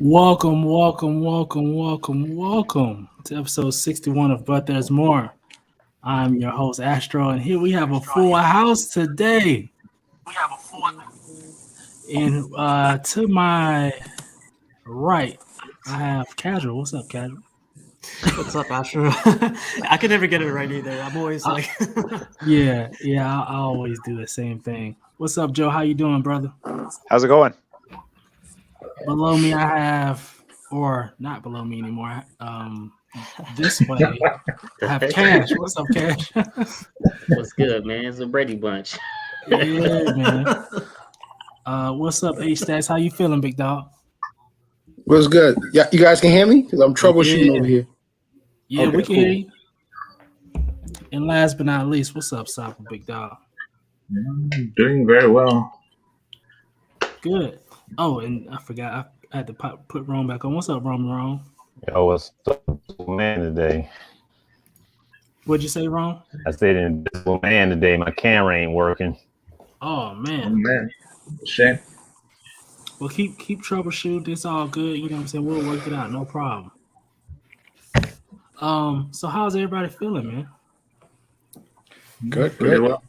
Welcome to episode 61 of But There's More. I'm your host, Astro, and here we have a full house today. And to my right, I have Casual. What's up, Casual? What's up, Astro? I can never get it right either. I'm always like, Yeah, I always do the same thing. What's up, Joe? How you doing, brother? How's it going? Below me, I have, or not below me anymore. This way, I have Cash. What's up, Cash? What's good, man? It's a Brady bunch. Yeah, man. What's up, H-Stats? How you feeling, big dog? What's good? Yeah, you guys can hear me? Because I'm troubleshooting over here. Yeah, Okay, we can hear you. And last but not least, what's up, Sopper, big dog? Doing very well. Good. Oh, and I forgot, I had to put Rome back on. What's up, Rome? Yo, what's up, man, today? What'd you say, Rome? I said invisible man today. My camera ain't working. Oh, Oh man. man, shame. Well, keep troubleshooting. It's all good. You know what I'm saying? We'll work it out. No problem. So how's everybody feeling, man? Good, Pretty good. well.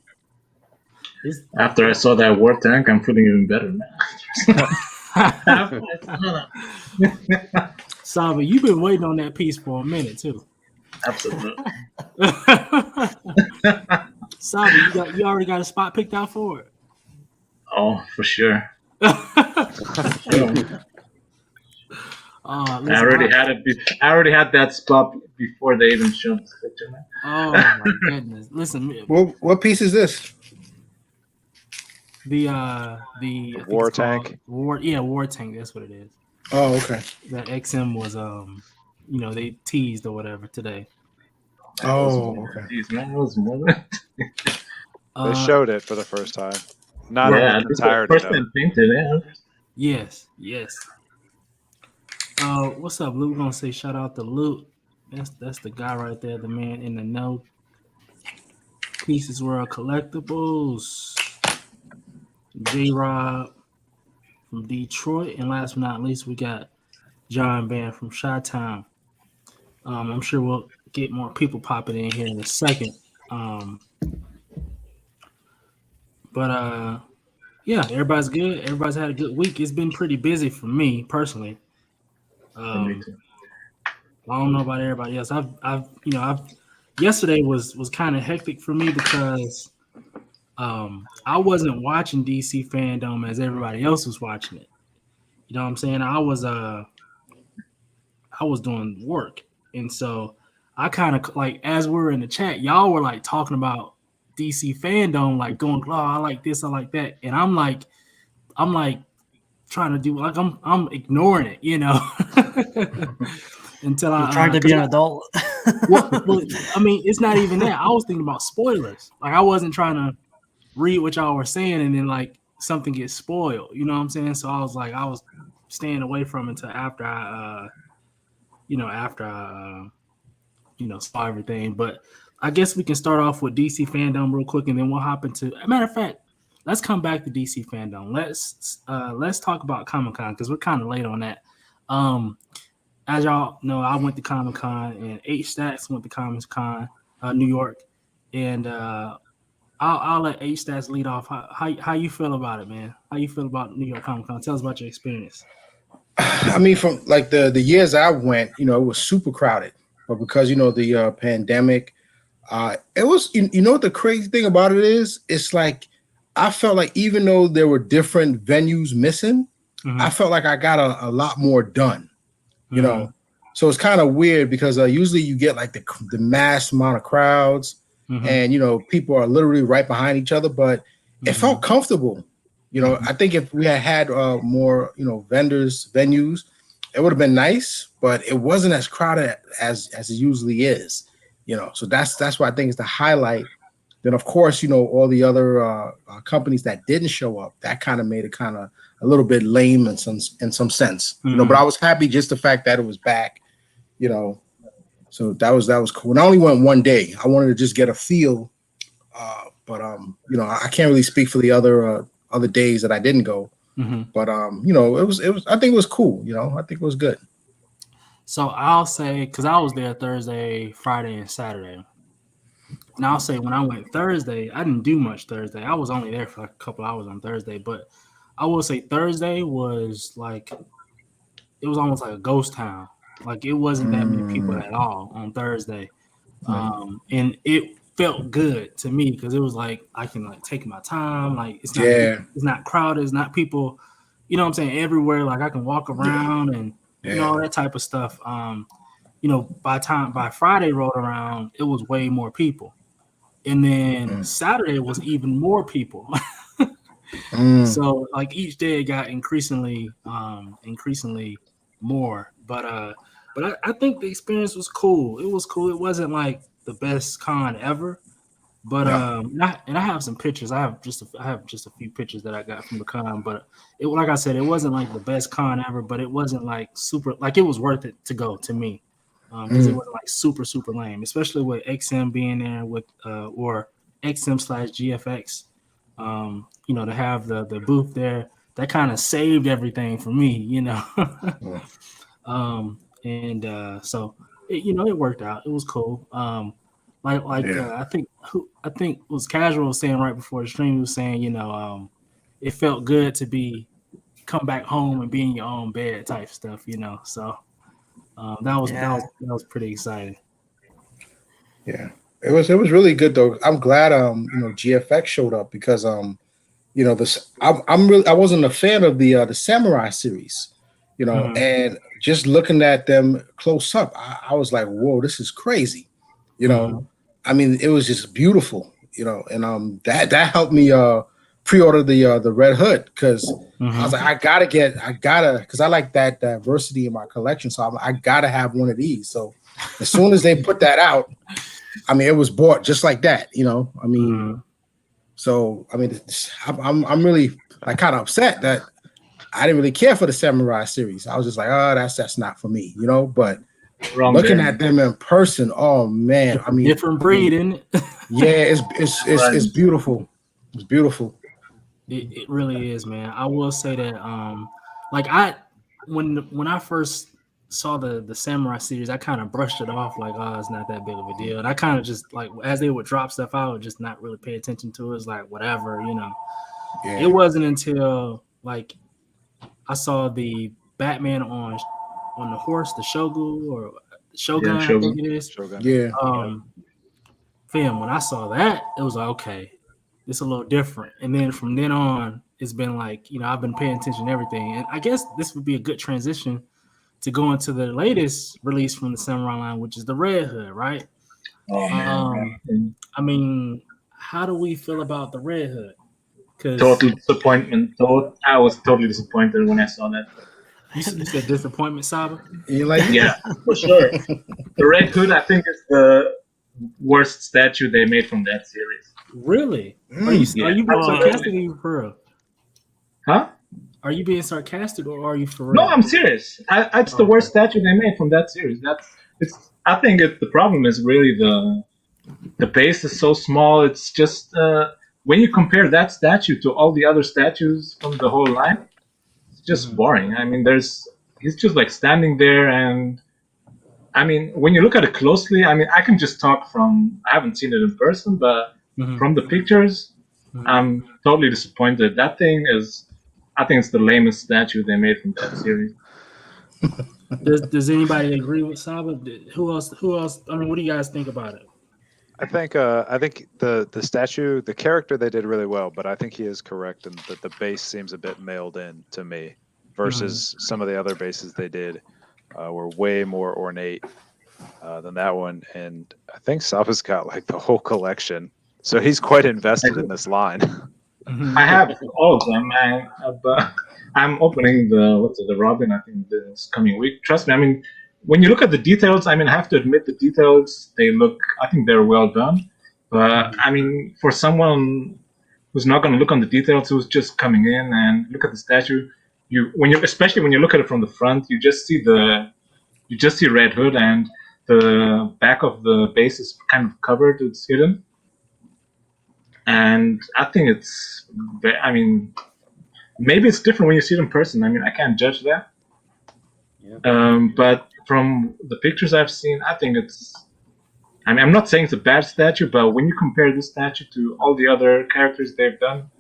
After I saw that war tank, I'm feeling even better now. Saba, you've been waiting on that piece for a minute, too. Absolutely. Saba, you already got a spot picked out for it? Oh, for sure. I Listen, already had it. I already had that spot before they even showed this picture. Man. Oh my goodness! Listen, What piece is this? the I think War it's called tank? War tank. That's what it is. Oh, okay. That XM was they teased or whatever today. Oh, okay. Jeez, man, it was more than. They showed it for the first time. Not Yeah, in this is the entirety, first though. time painted. Yeah. Yes. What's up, Luke? We're gonna say shout out to Luke. That's the guy right there, the man in the know. Pieces World Collectibles. J-Rob from Detroit, and last but not least, we got John Band from Chi-Town. I'm sure we'll get more people popping in here in a second. But yeah, everybody's good. Everybody's had a good week. It's been pretty busy for me personally. Me too. I don't know about everybody else. I've yesterday was kind of hectic for me because I wasn't watching DC Fandome as everybody else was watching it. You know what I'm saying? I was doing work, and so I kind of like, as we were in the chat, y'all were like talking about DC Fandome, like going, oh, I like this, I like that, and I'm like trying to do, like, I'm ignoring it, you know. Until I'm trying to be an adult. well, I mean, it's not even that. I was thinking about spoilers. Like, I wasn't trying to read what y'all were saying and then like something gets spoiled. You know what I'm saying? So I was staying away from it until after I saw everything. But I guess we can start off with DC Fandome real quick, and then we'll hop into. As a matter of fact, let's come back to DC Fandome. Let's talk about Comic-Con because we're kind of late on that. As y'all know, I went to Comic-Con, and H-Stats went to Comic-Con, New York, and I'll let H-Stats lead off. How you feel about it, man? How you feel about New York Comic-Con? Tell us about your experience. I mean, from like the years I went, it was super crowded, but because the pandemic, it was. You know what the crazy thing about it is? It's like I felt like even though there were different venues missing, I felt like I got a lot more done. You know, so it's kind of weird because usually you get like the mass amount of crowds, and people are literally right behind each other, but it felt comfortable. I think if we had more venues, it would have been nice, but it wasn't as crowded as it usually is. So that's why I think it's the highlight. Then of course all the other companies that didn't show up, that kind of made it kind of a little bit lame in some sense. But I was happy just the fact that it was back. So that was cool. And I only went one day. I wanted to just get a feel, but I can't really speak for the other days that I didn't go. But you know, it was. I think it was cool. You know, I think it was good. So I'll say, because I was there Thursday, Friday, and Saturday. And I'll say when I went Thursday, I didn't do much Thursday. I was only there for like a couple hours on Thursday, but I will say Thursday was like it was almost like a ghost town. Like it wasn't that many people at all on Thursday, and it felt good to me because it was like I can like take my time. Like it's not crowded. It's not people. You know what I'm saying? Everywhere. Like I can walk around and you know all that type of stuff. You know, by Friday rolled around, it was way more people. And then Saturday was even more people. So like each day it got increasingly more. But I think the experience was cool. It was cool. It wasn't like the best con ever. But and I have some pictures. I have just a few pictures that I got from the con. But it, like I said, it wasn't like the best con ever. But it wasn't like super. Like it was worth it to go to me because it wasn't like super lame, especially with XM being there with or XM/GFX. You know, to have the booth there, that kind of saved everything for me. You know, so you know it worked out. It was cool. I think it was Casual saying right before the stream, he was saying, you know, it felt good to come back home and be in your own bed type stuff, you know. So that was pretty exciting. Yeah, it was really good though. I'm glad you know GFX showed up because you know I wasn't a fan of the Samurai series, you know, and just looking at them close up, I was like, whoa, this is crazy, you know. I mean, it was just beautiful, you know, and that helped me pre-order the Red Hood because I was like, I gotta because I like that diversity in my collection, so I gotta have one of these. So as soon as they put that out, I mean, it was bought just like that, you know. I mean, so I mean, I'm really like kind of upset that I didn't really care for the Samurai series. I was just like, oh, that's not for me, you know. But looking at them in person, oh man, I mean, different breed, isn't it? Yeah, it's beautiful. It's beautiful. It really is, man. I will say that like when I first saw the Samurai series, I kind of brushed it off like, oh, it's not that big of a deal. And I kind of just like as they would drop stuff, I would just not really pay attention to it. It's like whatever, you know. Yeah. It wasn't until like I saw the Batman on the horse, the Shogun, I think it is. Shogun. Yeah. Fam, when I saw that, it was like, okay, it's a little different. And then from then on, it's been like, you know, I've been paying attention to everything. And I guess this would be a good transition to go into the latest release from the Samurai line, which is the Red Hood, right? I mean, how do we feel about the Red Hood? Total disappointment. I was totally disappointed when I saw that. You said disappointment, Saba? Yeah, for sure. The Red Hood, I think, is the worst statue they made from that series. Really? Are you being sarcastic or are you for real? Huh? Are you being sarcastic or are you for real? No, I'm serious. It's the worst statue they made from that series. I think the problem is really the base is so small. It's just when you compare that statue to all the other statues from the whole line, it's just boring. I mean, he's just like standing there, and I mean, when you look at it closely, I mean, I can just talk I haven't seen it in person, but from the pictures, I'm totally disappointed. That thing I think it's the lamest statue they made from that series. Does anybody agree with Saba? Who else? I mean, what do you guys think about it? I think the statue, the character they did really well, but I think he is correct in that the base seems a bit mailed in to me versus some of the other bases they did were way more ornate than that one. And I think Saba's got like the whole collection, so he's quite invested in this line. I have all of them, but I'm opening the Robin, I think, this coming week. Trust me, I mean, when you look at the details, I mean, I have to admit the details, I think they're well done. But, I mean, for someone who's not going to look on the details, who's just coming in and look at the statue, especially when you look at it from the front, you just see Red Hood, and the back of the base is kind of covered, it's hidden. And I think maybe it's different when you see it in person. I mean, I can't judge that. Yeah. But from the pictures I've seen, I think it's. I mean, I'm not saying it's a bad statue, but when you compare this statue to all the other characters they've done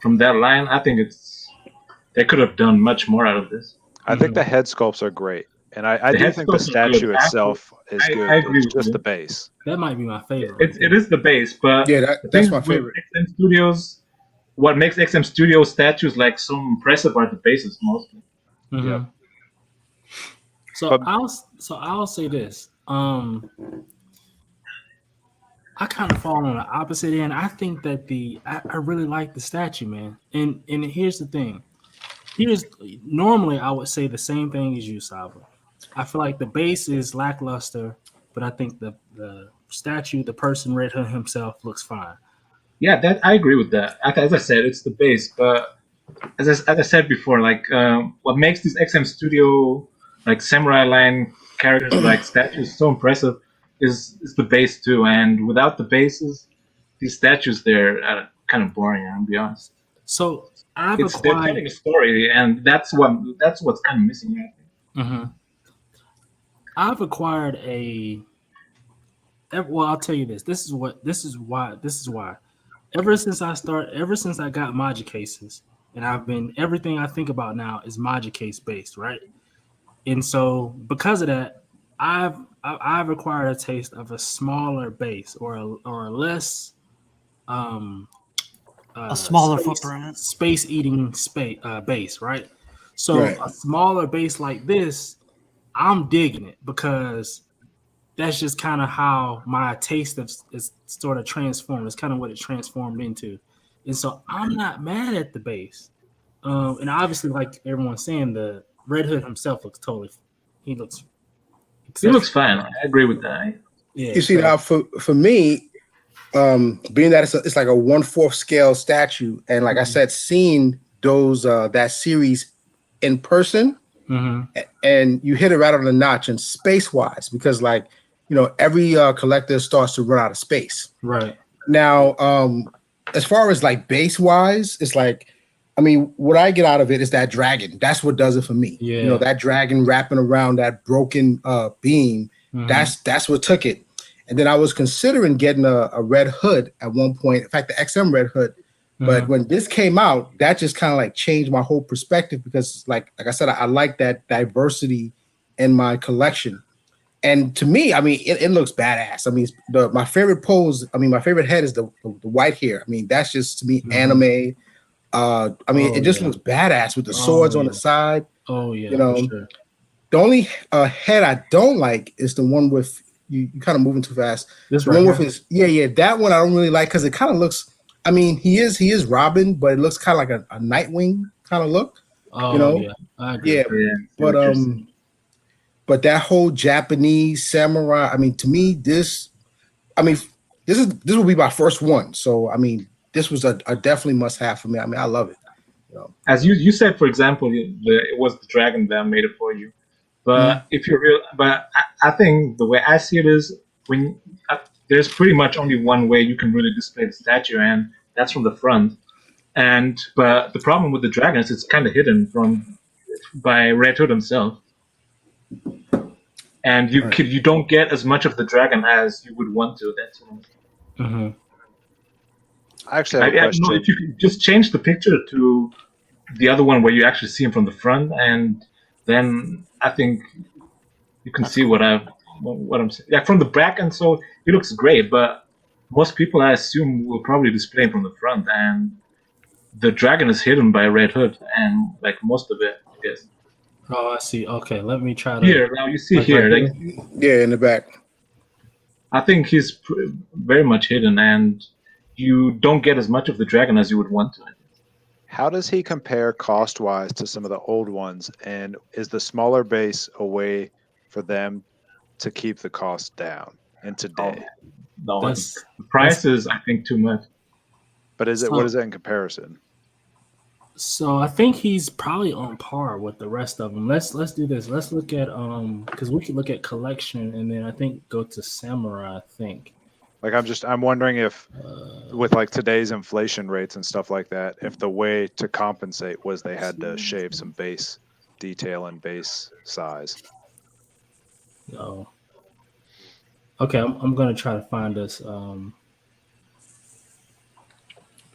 from that line, I think they could have done much more out of this. I think the head sculpts are great, and I The do head think the sculpts are good. statue itself is good. I agree It's with just you. the base. That might be my favorite. It is the base, but Yeah, the that's thing my with favorite. XM Studios, what makes XM Studios statues like so impressive are the bases mostly. Mhm. Yep. So But- I'll say this. I kind of fall on the opposite end. I think that I really like the statue, man. And here's the thing. Normally I would say the same thing as you, Sava. I feel like the base is lackluster, but I think the statue, the person Red Hood himself, looks fine. Yeah, that I agree with that. As I said, it's the base, but as I said before, like what makes these XM Studio like samurai line characters like statues so impressive is the base too. And without the bases, these statues they're kind of boring. I'll be honest. So I've They're telling acquired. a story, and that's what's kind of missing here. Mhm. I've acquired a. Well, I'll tell you this. This is why. Ever since I got Maji cases, and everything I think about now is Maji case based, right? And so because of that, I've acquired a taste of a smaller base or a less A smaller space, footprint. space eating base, right? So Right. a smaller base like this, I'm digging it because that's just kind of how my taste is sort of transformed. It's kind of what it transformed into, and so I'm not mad at the base. And obviously, like everyone's saying, the Red Hood himself looks totally. He looks. He looks fine. I agree with that. Yeah, You see, so- now for me, being that it's like a 1/4 scale statue, and like I said, seeing those that series in person, Mhm. and you hit it right on the notch and space wise, because like every collector starts to run out of space. Right. Now, as far as like base wise, it's like, I mean, what I get out of it is that dragon. That's what does it for me. Yeah. That dragon wrapping around that broken beam. Mhm. That's what took it. And then I was considering getting a Red Hood at one point. In fact, the XM Red Hood. But Mhm. when this came out, that just kind of like changed my whole perspective because, like I said, I like that diversity in my collection. And to me, I mean, it looks badass. I mean, my favorite pose. I mean, my favorite head is the white hair. I mean, that's just to me anime. I mean, it just looks badass with the swords on the side. Oh yeah. You know, for sure. The only head I don't like is the one with you kind of moving too fast. This The right one with here? his that one I don't really like because it kind of looks. I mean, he is Robin, but it looks kind of like a Nightwing kind of look. Oh yeah. I agree. Yeah, but that whole Japanese samurai. I mean, to me, this will be my first one. So I mean, this was a definitely must have for me. I mean, I love it. As you said, for example, it was the dragon that made it for you. But if you're real, but I think the way I see it is when there's pretty much only one way you can really display the statue, and that's from the front. But the problem with the dragon is it's kind of hidden by Red Hood himself, and you don't get as much of the dragon as you would want to. That's all. Mm-hmm. I actually have a question. No, if you could just change the picture to the other one where you actually see him from the front, and then I think you can see what I'm saying. Yeah, from the back, and so he looks great, but most people, I assume, will probably display him from the front, and the dragon is hidden by Red Hood, and like most of it, I guess. Oh, I see. Okay, let me try to. Here, now you see Like here, right like, Yeah, in the back. I think he's very much hidden, and you don't get as much of the dragon as you would want to. How does he compare cost-wise to some of the old ones? And is the smaller base a way for them to keep the cost down in today? No, That's- the price is, I think, too much. But what is it in comparison? So I think he's probably on par with the rest of them. Let's do this. Let's look at because we could look at collection and then I think go to samurai. I think. Like I'm wondering if with like today's inflation rates and stuff like that, if the way to compensate was they had to shave some base detail and base size. Oh. Okay, I'm gonna try to find us.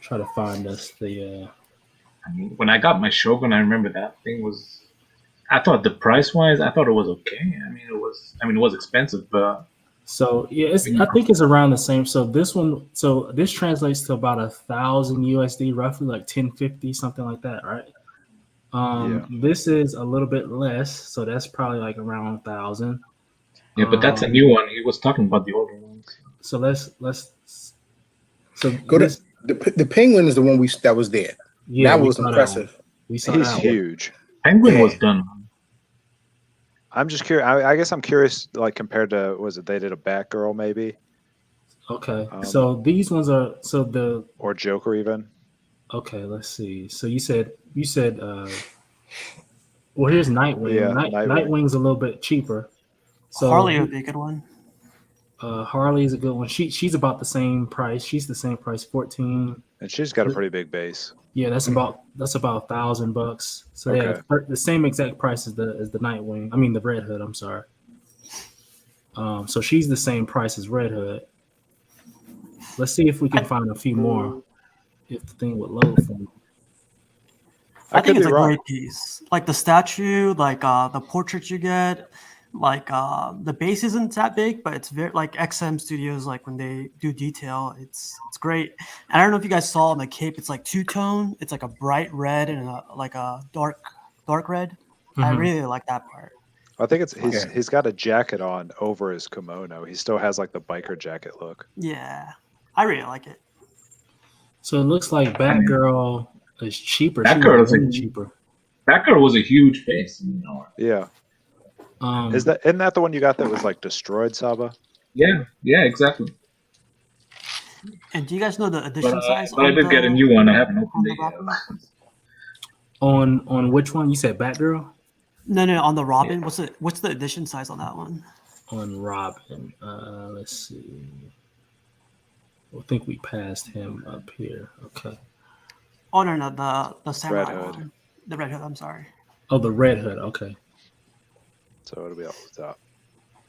Try to find us the. I mean, when I got my Shogun, I remember that thing was. I thought the price wise, I thought it was okay. I mean, it was expensive, but. So yeah, I think it's around the same. So this translates to about 1,000 USD, roughly like 1050, something like that, right? This is a little bit less, so that's probably like around 1,000. Yeah, but that's a new one. He was talking about the older ones. So let's. So Go to the Penguin is the one that was there. Yeah, that was impressive. He's huge. Penguin was done. I'm just curious. I guess I'm curious, like compared to, was it they did a Batgirl maybe? Okay, so these ones are or Joker even. Okay, let's see. So you said well, here's Nightwing. Yeah, Nightwing's a little bit cheaper. So Harley would be a good one. Harley is a good one. She's about the same price. She's the same price, 14. And she's got a pretty big base. Yeah, that's about $1,000. So yeah, the same exact price as the Nightwing. I mean the Red Hood. I'm sorry. So she's the same price as Red Hood. Let's see if we can find a few more. If the thing would load for me. I think it's a great piece. Like the statue, like the portrait you get, like the base isn't that big, but it's very like XM Studios. Like when they do detail, it's great. And I don't know if you guys saw on the cape, it's like two-tone. It's like a bright red and a dark red. Mm-hmm. I really like that part. I think he's got a jacket on over his kimono. He still has like the biker jacket look. Yeah, I really like it. So it looks like Batgirl is cheaper. Batgirl is cheaper. Batgirl was a huge face, you know. Yeah. Isn't that the one you got that was like destroyed, Saba? Yeah, exactly. And do you guys know the edition size? But I did get a new one. I haven't opened it yet. On which one? You said Batgirl? No, on the Robin. Yeah. What's the edition size on that one? On Robin, let's see. I think we passed him up here. Okay. Oh no, the samurai Red Hood. one. The Red Hood. I'm sorry. Oh, the Red Hood. Okay. So it'll be off the top.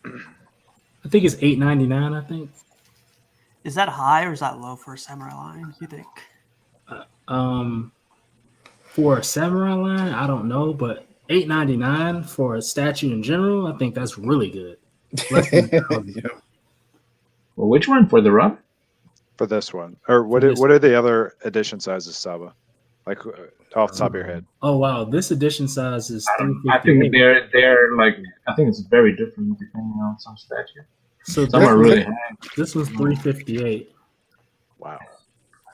I think it's $8.99. I think. Is that high or is that low for a samurai line? You think? For a samurai line, I don't know, but $8.99 for a statue in general, I think that's really good. Well, which one for the Robin? For this one, or what are the other edition sizes, Saba? Like off the top of your head. Oh wow, this edition size is. I think they're like. I think it's very different depending on some statue. So some are really high. This was $358. Wow.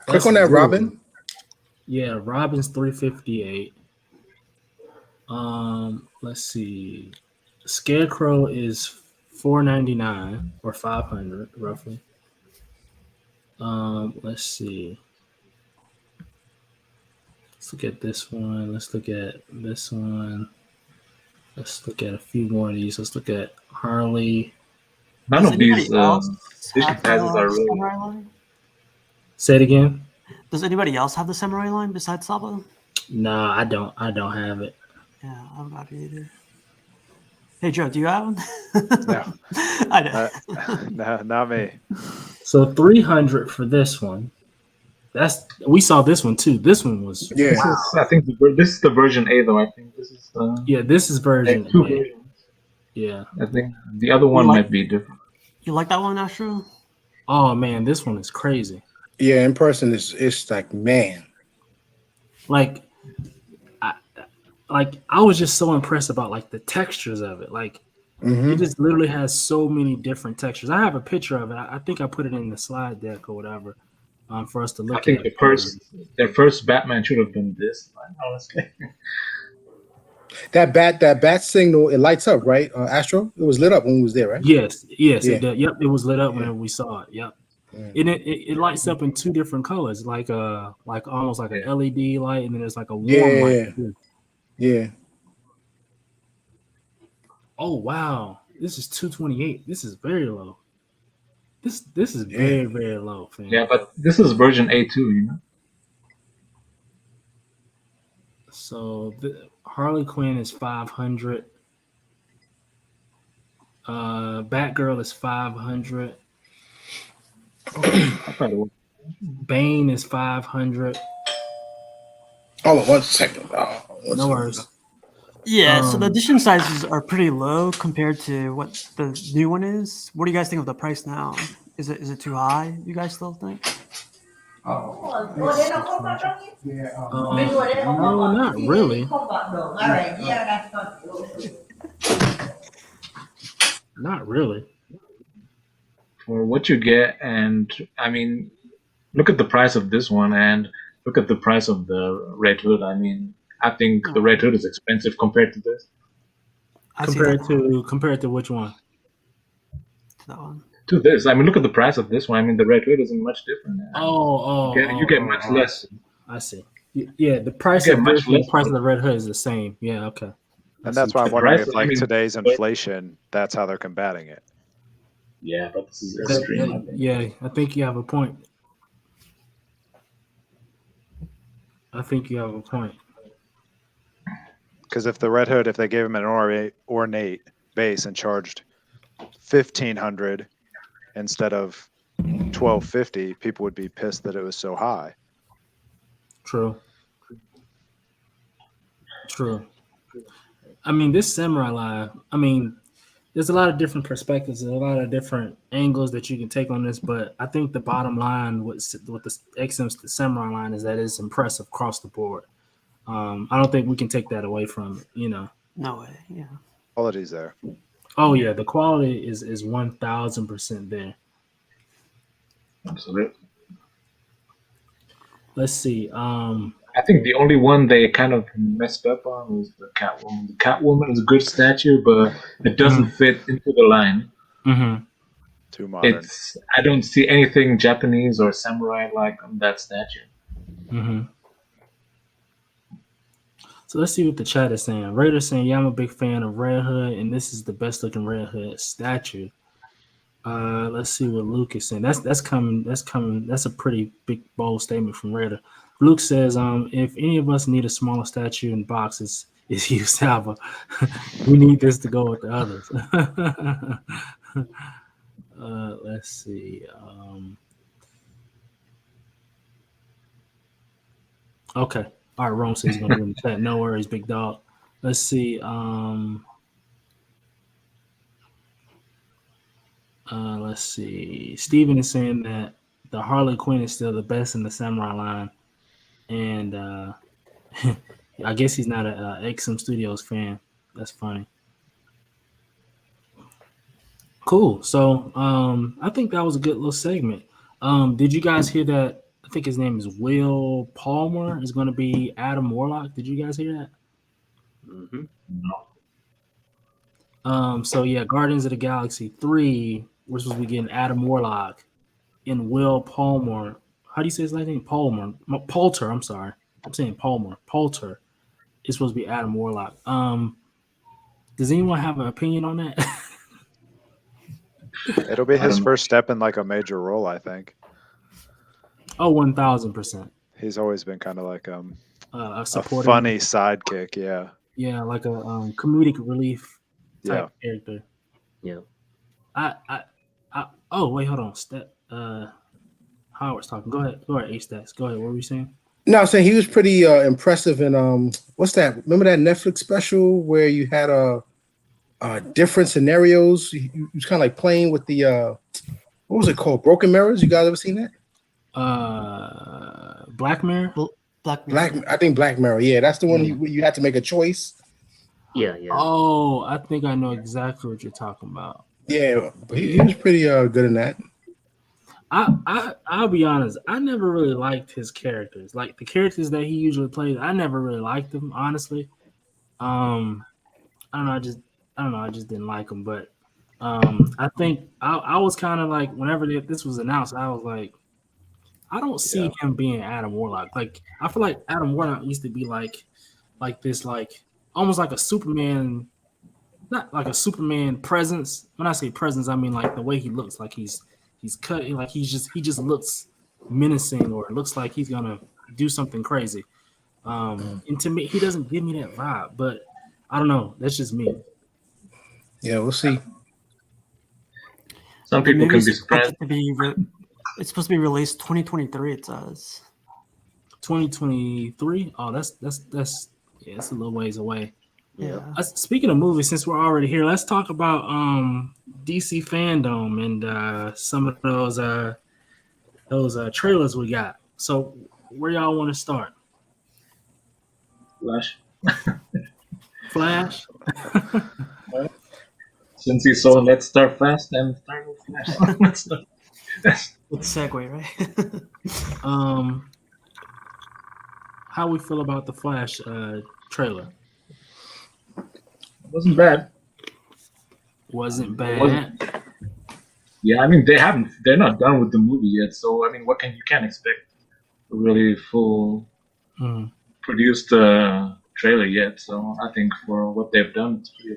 Click on that really, Robin. Yeah, Robin's $358. Let's see. Scarecrow is $499 or $500 roughly. Let's see. Let's look at this one. Let's look at this one. Let's look at a few more of these. Let's look at Harley. None of these edition sizes are really. Say it again. Does anybody else have the samurai line besides Saba? No, I don't. I don't have it. Yeah, I don't have it either. Hey Joe, do you have one? No. I don't. No, not me. So $300 for this one. We saw this one too. This one was wow. I think this is the version A though. I think this is this is version A. Versions. Yeah. I think the other one might be different. You like that one, Astro? Oh man, this one is crazy. Yeah, in person it's like man. Like I was just so impressed about like the textures of it. Like it just literally has so many different textures. I have a picture of it. I think I put it in the slide deck or whatever for us to look at. I think their first Batman should have been this, honestly. That bat signal, it lights up, right? Astro? It was lit up when we was there, right? Yes, yeah. It did. Yep, it was lit up whenever we saw it. Yep. And it lights up in two different colors, like almost like an LED light, and then there's like a warm light too. Yeah. Oh wow, this is $228. This is very low. This is very, very low, fam. Yeah, but this is version A2, you know. So Harley Quinn is 500. Batgirl is 500. Bane is 500. Hold on 1 second. No worries. Yeah, so the edition sizes are pretty low compared to what the new one is. What do you guys think of the price now? Is it too high? You guys still think? No, not really. Not really. For what you get, and I mean, look at the price of this one, and look at the price of the Red Hood. I mean, I think the Red Hood is expensive compared to this. Compared to which one? That one. To this, I mean, look at the price of this one. I mean, the Red Hood isn't much different. You get much less. I see. Yeah, the price of this and the price of the Red Hood is the same. Yeah, okay. And that's why I'm wondering if, like, today's inflation, that's how they're combating it. Yeah, but this is extreme. Yeah, I think you have a point. Because if the Red Hood, if they gave him an ornate base and charged $1,500 instead of $1,250, people would be pissed that it was so high. True. I mean, this samurai line, I mean, there's a lot of different perspectives and a lot of different angles that you can take on this, but I think the bottom line with the XM's the samurai line is that it's impressive across the board. I don't think we can take that away from it, you know. No way, yeah. Quality's there. Oh yeah, the quality is 1,000% there. Absolutely. Let's see. I think the only one they kind of messed up on was the Catwoman. The Catwoman is a good statue, but it doesn't fit into the line. Mm-hmm. Too modern. I don't see anything Japanese or samurai-like on that statue. Mm-hmm. So let's see what the chat is saying. Raider's saying, yeah, I'm a big fan of Red Hood, and this is the best looking Red Hood statue. Let's see what Luke is saying. That's coming. That's a pretty big, bold statement from Raider. Luke says, if any of us need a smaller statue in boxes, it's you, Salva. We need this to go with the others. Let's see. Okay. All right, Rome says he's going to be in the chat. No worries, big dog. Let's see. Let's see. Steven is saying that the Harley Quinn is still the best in the samurai line. And I guess he's not a XM Studios fan. That's funny. Cool. So I think that was a good little segment. Did you guys hear that? I think his name is Will Palmer is going to be Adam Warlock. Did you guys hear that? Mm-hmm. No. So yeah, Guardians of the Galaxy 3, we're supposed to be getting Adam Warlock and Will Palmer. How do you say his last name? Poulter. I'm sorry. I'm saying Palmer. Poulter is supposed to be Adam Warlock. Does anyone have an opinion on that? It'll be his first step in like a major role, I think. Oh, 1,000%. He's always been kind of like a funny sidekick, yeah. Yeah, like a comedic relief type character. Yeah. Oh wait, hold on. Howard's talking. Go ahead, A-Stats. Go ahead. What were you saying? No, I'm saying he was pretty impressive in what's that? Remember that Netflix special where you had different scenarios? He was kind of like playing with the what was it called? Broken Mirrors. You guys ever seen that? Black Mirror. I think Black Mirror. Yeah, that's the one you had to make a choice. Yeah. Oh, I think I know exactly what you're talking about. Yeah, he was pretty good in that. I'll be honest. I never really liked his characters. Like the characters that he usually plays, I never really liked them. Honestly, I don't know. I just didn't like them. But I think I was kind of like whenever this was announced, I was like, I don't see him being Adam Warlock. Like I feel like Adam Warlock used to be like this, like almost like a Superman. Not like a Superman presence. When I say presence, I mean like the way he looks, like he's He's cut like he just looks menacing or looks like he's gonna do something crazy. And to me, he doesn't give me that vibe. But I don't know. That's just me. Yeah, we'll see. Some The people can movie's be surprised. expected to be it's supposed to be released 2023. It says. 2023. Oh, that's yeah, it's a little ways away. Yeah. Speaking of movies, since we're already here, let's talk about DC Fandome and some of those trailers we got. So, where y'all want to start? Flash. Since you saw Let's Start Fast, then start with Flash. Let's start. Good segue, right? How we feel about the Flash trailer? Wasn't bad. Wasn't bad. Yeah, I mean they're not done with the movie yet, so I mean you can't expect a really full produced trailer yet. So I think for what they've done, it's pretty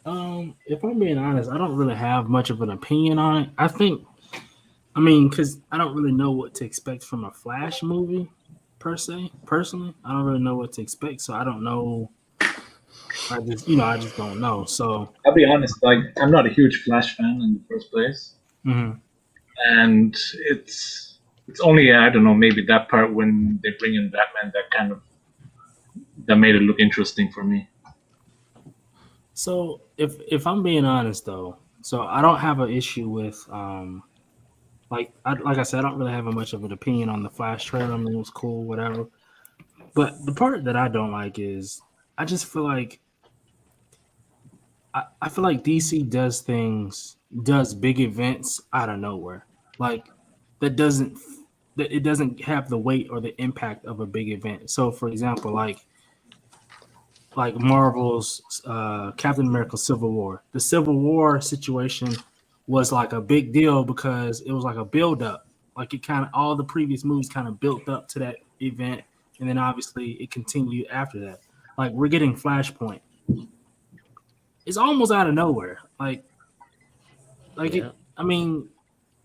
okay. If I'm being honest, I don't really have much of an opinion on it. Because I don't really know what to expect from a Flash movie per se. Personally, I don't really know what to expect, so I don't know. I just don't know. So I'll be honest, like I'm not a huge Flash fan in the first place, and it's only I don't know, maybe that part when they bring in Batman that made it look interesting for me. So if I'm being honest though, so I don't have an issue with like I said, I don't really have much of an opinion on the Flash trailer. I mean, it was cool, whatever. But the part that I don't like is I just feel like I feel like DC does big events out of nowhere. Like it doesn't have the weight or the impact of a big event. So for example, like Marvel's Captain America Civil War. The Civil War situation was like a big deal because it was like a build up. Like it kind of all the previous movies kind of built up to that event, and then obviously it continued after that. Like we're getting Flashpoint. It's almost out of nowhere. Like Yeah. I mean,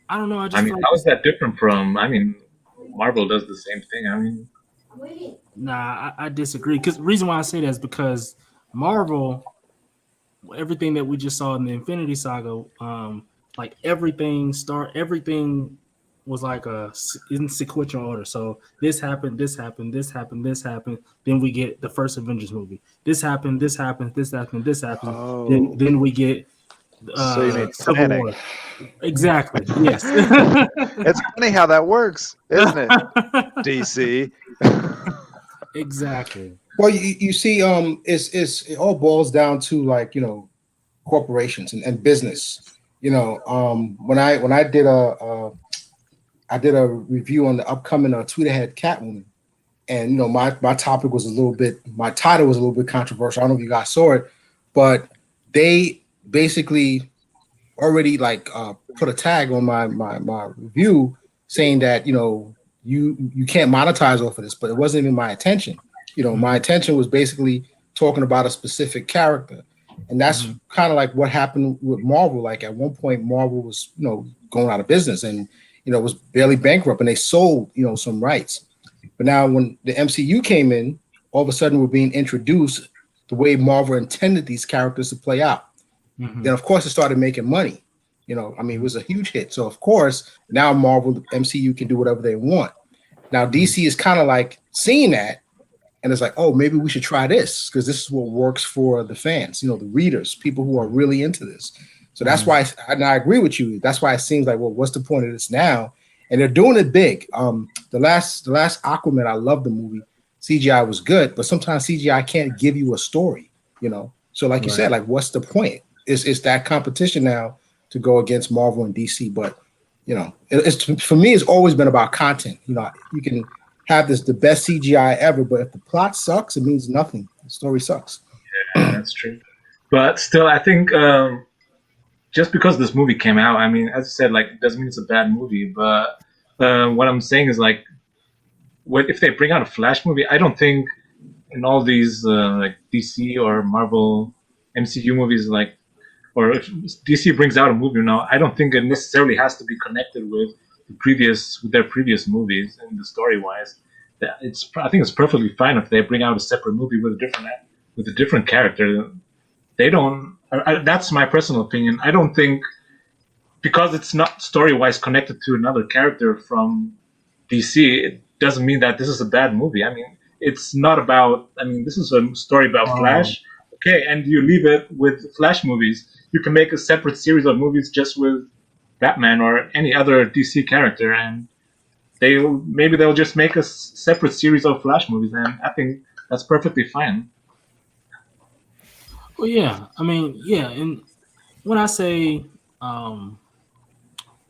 I don't know. I just I mean, feel how is that different from? I mean, Marvel does the same thing. I mean, nah, I disagree. Because the reason why I say that is because Marvel, everything that we just saw in the Infinity Saga, like everything was like in sequential order. So this happened, this happened, this happened, this happened. Then we get the first Avengers movie. This happened, this happened, this happened, this happened. Oh. Then we get So you need Civil planning. War. Exactly. Yes. It's funny how that works, isn't it? DC. Exactly. Well, you see, it all boils down to like corporations and business. When I did a review on the upcoming Tweeterhead Catwoman, and my topic was my title was a little bit controversial. I don't know if you guys saw it, but they basically already put a tag on my review saying that you can't monetize off of this, but it wasn't even my intention. My intention was basically talking about a specific character, and that's kind of like what happened with Marvel. Like at one point, Marvel was going out of business and was barely bankrupt, and they sold some rights. But now when the MCU came in, all of a sudden we're being introduced the way Marvel intended these characters to play out. Then of course it started making money. It was a huge hit. So of course now Marvel, the MCU can do whatever they want. Now DC is kind of like seeing that, and it's like, oh, maybe we should try this because this is what works for the fans, the readers, people who are really into this. So that's why, and I agree with you. That's why it seems like, well, what's the point of this now? And they're doing it big. The last Aquaman, I love the movie. CGI was good, but sometimes CGI can't give you a story, So like you said, like what's the point? It's that competition now to go against Marvel and DC. But it's for me, it's always been about content. You can have the best CGI ever, but if the plot sucks, it means nothing. The story sucks. Yeah, that's true. But still, I think just because this movie came out, I mean, as I said, like it doesn't mean it's a bad movie. But what I'm saying is like, if they bring out a Flash movie, I don't think in all these like DC or Marvel MCU movies, like or if DC brings out a movie now, I don't think it necessarily has to be connected with their previous movies and the story wise. I think it's perfectly fine if they bring out a separate movie with a different character. They don't. That's my personal opinion. I don't think because it's not story wise connected to another character from DC, it doesn't mean that this is a bad movie. I mean, it's not about. I mean, this is a story about Flash. Okay, and you leave it with Flash movies. You can make a separate series of movies just with Batman or any other DC character, and they'll just make a separate series of Flash movies, and I think that's perfectly fine. Well, yeah. I mean, yeah. And when I say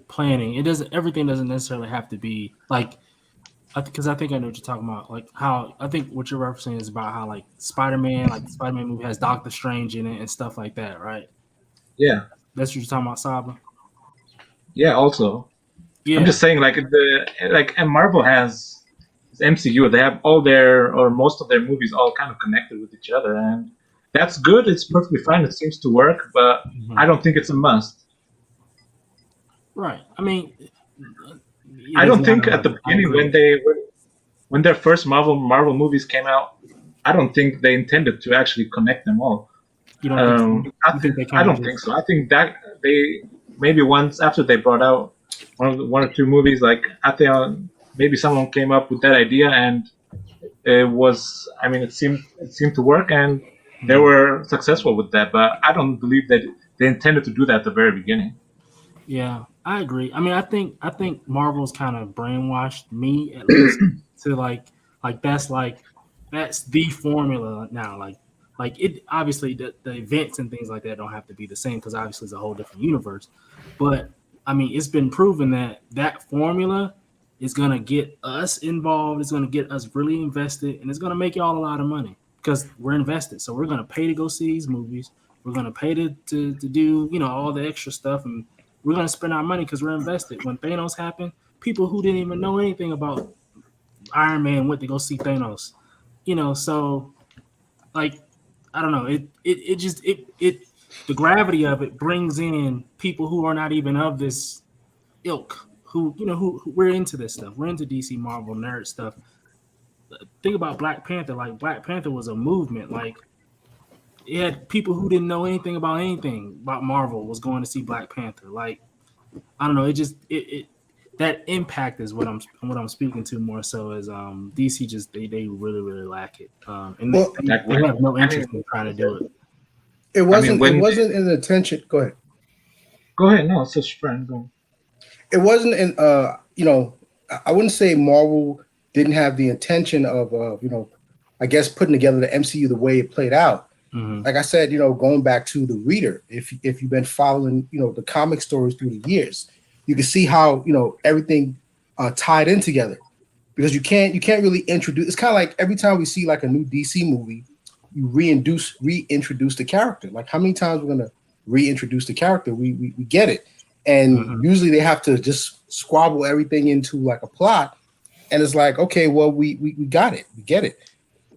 planning, everything doesn't necessarily have to be like. Because I think I know what you're talking about. Like how I think what you're referencing is about how like Spider-Man, like the Spider-Man movie has Doctor Strange in it and stuff like that, right? Yeah. That's what you're talking about, Saba. Yeah. Also, I'm just saying, and Marvel has MCU. They have most of their movies all kind of connected with each other, and that's good. It's perfectly fine. It seems to work, but I don't think it's a must. Right. I mean, I don't think at the beginning when their first Marvel movies came out, I don't think they intended to actually connect them all. You don't think so? I don't think so. I think that they maybe once after they brought out one or two movies, like I think maybe someone came up with that idea, and it seemed to work, and they were successful with that. But I don't believe that they intended to do that at the very beginning. Yeah, I agree. I mean, I think Marvel's kind of brainwashed me at least to like that's the formula now. Like it obviously the events and things like that don't have to be the same because obviously it's a whole different universe. But I mean, it's been proven that formula is gonna get us involved. It's gonna get us really invested, and it's gonna make y'all a lot of money because we're invested. So we're gonna pay to go see these movies. We're gonna pay to do all the extra stuff, and we're gonna spend our money because we're invested. When Thanos happened, people who didn't even know anything about Iron Man went to go see Thanos. So like I don't know. It just the gravity of it brings in people who are not even of this ilk. Who we're into this stuff. We're into DC Marvel nerd stuff. Think about Black Panther. Like Black Panther was a movement. Like it had people who didn't know anything about Marvel was going to see Black Panther. Like I don't know. It just that impact is what I'm speaking to more so as DC just they really really lack it. And they have no interest in trying to do it. It wasn't an intention. Go ahead. Go ahead. No, it's just friend. Go. It wasn't in I wouldn't say Marvel didn't have the intention of I guess putting together the MCU the way it played out. Mm-hmm. Like I said, going back to the reader, if you've been following the comic stories through the years, you can see how everything tied in together because you can't really introduce. It's kind of like every time we see like a new DC movie, you reintroduce the character. Like how many times we're gonna reintroduce the character? We get it. And usually they have to just squabble everything into like a plot. And it's like, okay, well, we got it. We get it.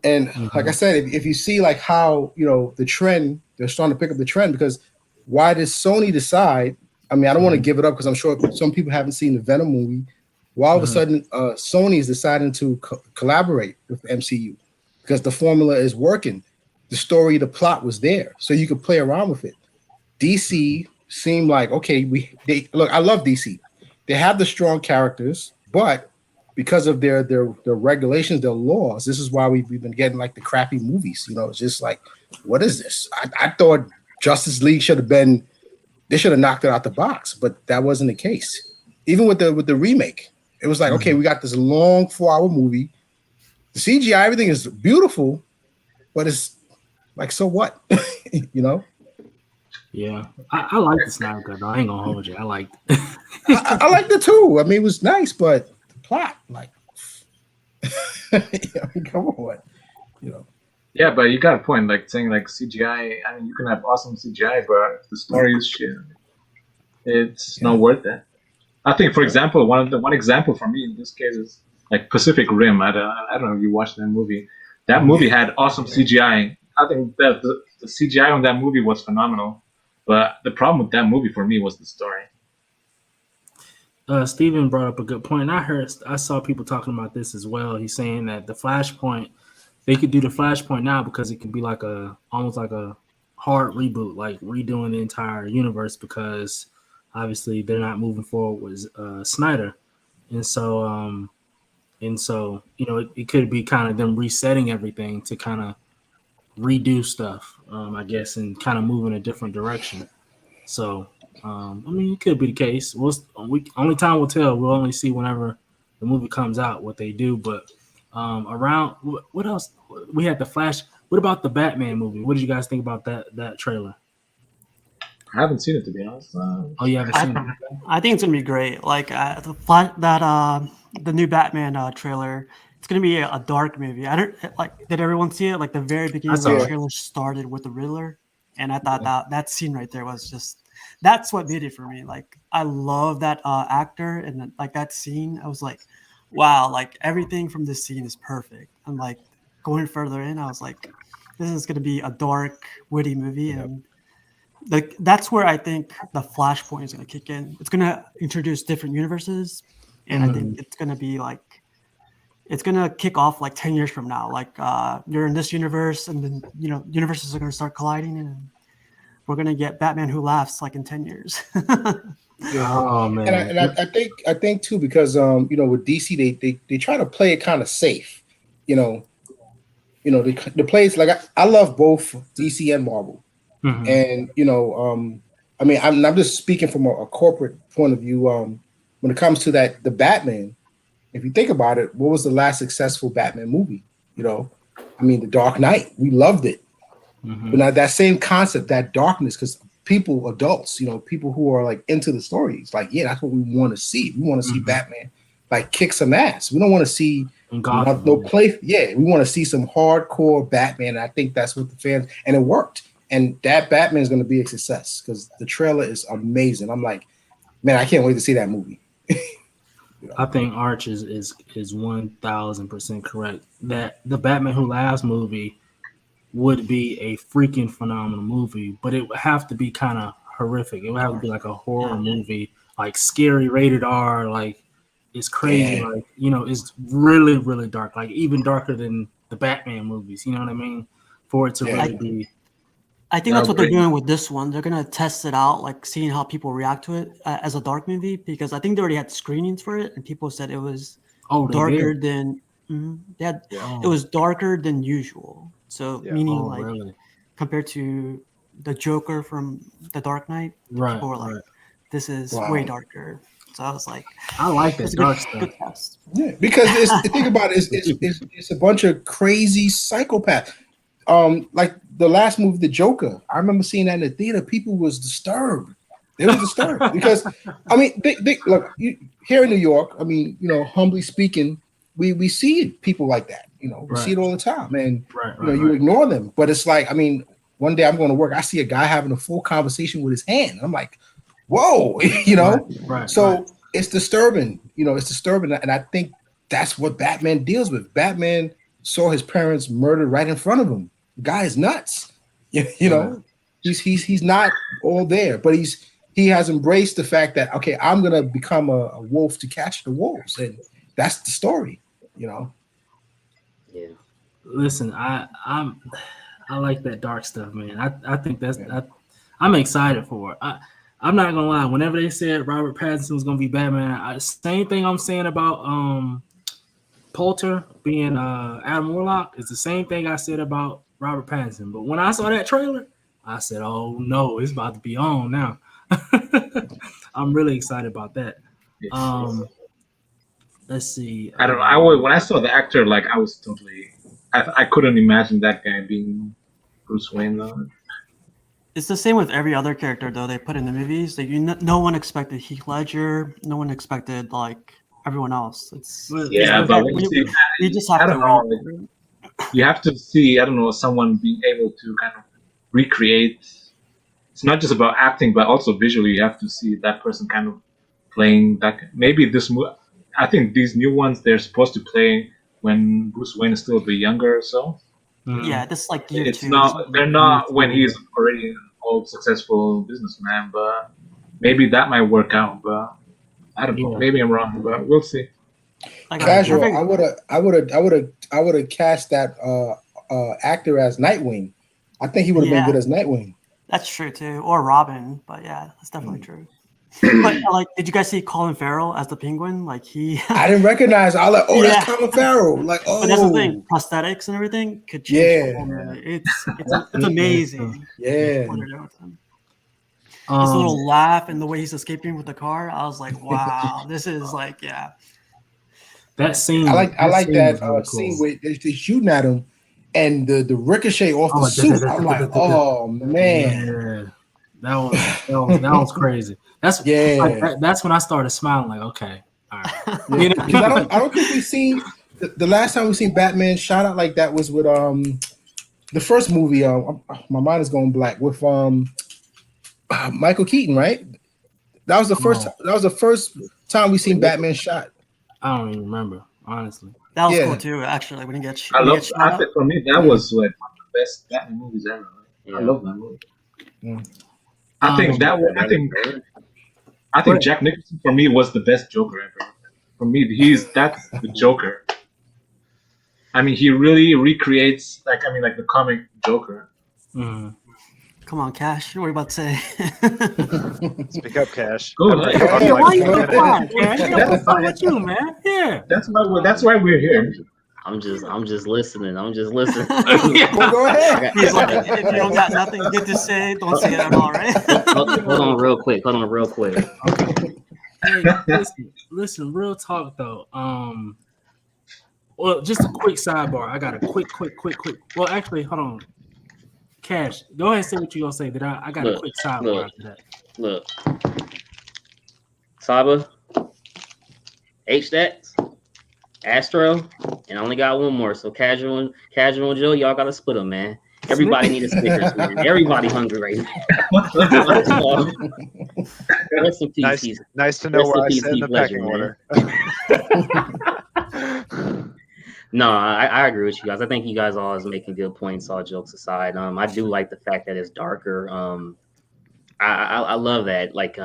And like I said, if you see like how, the trend, they're starting to pick up the trend because why does Sony decide? I mean, I don't want to give it up because I'm sure some people haven't seen the Venom movie. Why all of a sudden Sony is deciding to collaborate with the MCU because the formula is working. The story, the plot was there. So you could play around with it. DC seemed like, okay, look, I love DC. They have the strong characters, but because of their regulations, their laws, this is why we've been getting like the crappy movies. It's just like, what is this? I thought Justice League they should have knocked it out the box, but that wasn't the case. Even with the remake, it was like, okay, we got this long 4-hour movie. The CGI, everything is beautiful, but it's like, so what? Yeah, I like the Snyder Cut though. I ain't gonna hold you. I liked it. I liked it too. I mean, it was nice, but the plot, like, come on, Yeah, but you got a point. Like saying like CGI. I mean, you can have awesome CGI, but if the story is shit, it's not worth it. I think, for example, one example for me in this case is like Pacific Rim. I don't know if you watched that movie. That movie had awesome CGI. I think that the CGI on that movie was phenomenal. But the problem with that movie for me was the story. Steven brought up a good point, and I saw people talking about this as well. He's saying that the Flashpoint, they could do the Flashpoint now because it could be like almost like a hard reboot, like redoing the entire universe, because obviously they're not moving forward with Snyder, and so it could be kind of them resetting everything to kind of redo stuff, I guess, and kind of move in a different direction. So. It could be the case. Only time will tell. We'll only see whenever the movie comes out what they do. But around what else? We had the Flash. What about the Batman movie? What did you guys think about that trailer? I haven't seen it, to be honest. Oh, you haven't seen it? I think it's gonna be great. Like the new Batman trailer. It's gonna be a dark movie. I don't like. Did everyone see it? Like the very beginning of the trailer started with the Riddler, and I thought that scene right there was just. That's what made it for me. Like I love that actor, and like that scene. I was like, wow, like everything from this scene is perfect. And like going further in, I was like, this is gonna be a dark, witty movie, and like that's where I think the Flashpoint is gonna kick in. It's gonna introduce different universes, and I think it's gonna be like it's gonna kick off like 10 years from now. Like you're in this universe, and then universes are gonna start colliding, and we're gonna get Batman Who Laughs like in 10 years. Oh man! And I think too, because with DC they try to play it kind of safe. The plays like I love both DC and Marvel, and I'm just speaking from a corporate point of view. When it comes to the Batman, if you think about it, what was the last successful Batman movie? The Dark Knight. We loved it. But now that same concept, that darkness, because adults, people who are like into the stories, like, yeah, that's what we want to see. We want to see Batman like kick some ass. We don't want to see no play. Yeah, we want to see some hardcore Batman. And I think that's what the fans, and it worked. And that Batman is going to be a success because the trailer is amazing. I'm like, man, I can't wait to see that movie. I think Arch is 1000% correct that the Batman Who Laughs movie would be a freaking phenomenal movie, but it would have to be kind of horrific. It would have to be like a horror movie, like scary, rated R, like it's crazy, like it's really, really dark, like even darker than the Batman movies. You know what I mean? For it to really be. I think that's what they're doing with this one. They're gonna test it out, like seeing how people react to it as a dark movie, because I think they already had screenings for it, and people said it was darker than it was darker than usual. So meaning compared to the Joker from The Dark Knight, people were like, this is way darker. So I was like, I like that dark stuff. Yeah, because think about it, it's a bunch of crazy psychopaths. Like the last movie, The Joker, I remember seeing that in the theater. People was disturbed. They were disturbed because look, here in New York, humbly speaking, we see people like that. We see it all the time, and you ignore them. But it's like, one day I'm going to work, I see a guy having a full conversation with his hand, and I'm like, whoa, it's disturbing. It's disturbing, and I think that's what Batman deals with. Batman saw his parents murdered right in front of him. The guy is nuts. He's not all there, but he has embraced the fact that, okay, I'm gonna become a wolf to catch the wolves, and that's the story. Yeah. Listen, I like that dark stuff, man. I think I'm excited for it. I'm not gonna lie. Whenever they said Robert Pattinson was gonna be Batman, same thing I'm saying about Poulter being Adam Warlock is the same thing I said about Robert Pattinson. But when I saw that trailer, I said, "Oh no, it's about to be on now." I'm really excited about that. Let's see. I don't know. When I saw the actor, like I was totally, I couldn't imagine that guy being Bruce Wayne though. It's the same with every other character though they put in the movies. Like no one expected Heath Ledger. No one expected like everyone else. But you just have to. You have to see, someone being able to kind of recreate. It's not just about acting, but also visually. You have to see that person kind of playing that. Maybe this movie. I think these new ones they're supposed to play when Bruce Wayne is still a bit younger or so. Yeah, this like it's not. They're not when he's already old successful businessman, but maybe that might work out. But I don't know. Yeah. Maybe I'm wrong, but we'll see. Like, Casual. think- I would have cast that actor as Nightwing. I think he would have been Yeah. good as Nightwing. That's true too, or Robin. But yeah, that's definitely true. But like, did you guys see Colin Farrell as the Penguin? Like he. I didn't recognize. I was like, oh, Yeah. that's Colin Farrell. Like, oh, But that's the thing, prosthetics and everything could change. Yeah. The whole movie. It's amazing. yeah. What they're doing with him. His little laugh and the way he's escaping with the car, I was like, wow, this is like, yeah. That scene. I like that was really scene cool. where they're shooting at him, and the ricochet off the suit. I'm like, oh man, Yeah, that was crazy. That's that's when I started smiling. Like, okay, all right. Yeah. You know? 'Cause I don't think we've seen the last time we seen Batman shot out like that was with the first movie. My mind is going black with Michael Keaton, right? That was the first. That was the first time we seen Batman shot. I don't even remember, honestly. That was Yeah. cool too, actually, when he gets I when he love. gets shot I up. think for me that was like one of the best Batman movies ever. Yeah. I love that movie. Mm. I think Jack Nicholson for me was the best Joker ever. For me, that's the Joker. I mean, he really recreates like the comic Joker. Mm. Come on, Cash. What are you about to say? Speak up, Cash. Go I'm- ahead. I'm Yeah, like- why you so quiet, man? What's up with you, man? Yeah. That's why we're here. I'm just listening. I'm just listening. Well, go ahead. He's like, if you don't got nothing good to say, don't say it at all, right? Hold on real quick. Hey, listen, real talk though. Well, just a quick sidebar. I got a quick. Well, actually, hold on. Cash, go ahead and say what you gonna say. I got a quick sidebar after that. Look, Saba, H-Stacks, Astro, and I only got one more. So Casual and Joe, y'all gotta split them, man. Everybody need a Snickers, man. Everybody hungry right now. Rest in peace. Nice to know Rest where in I peace, sit in the Heath pecking Ledger, order. No, I agree with you guys. I think you guys always making good points, all jokes aside. I do like the fact that it's darker. I love that. Like,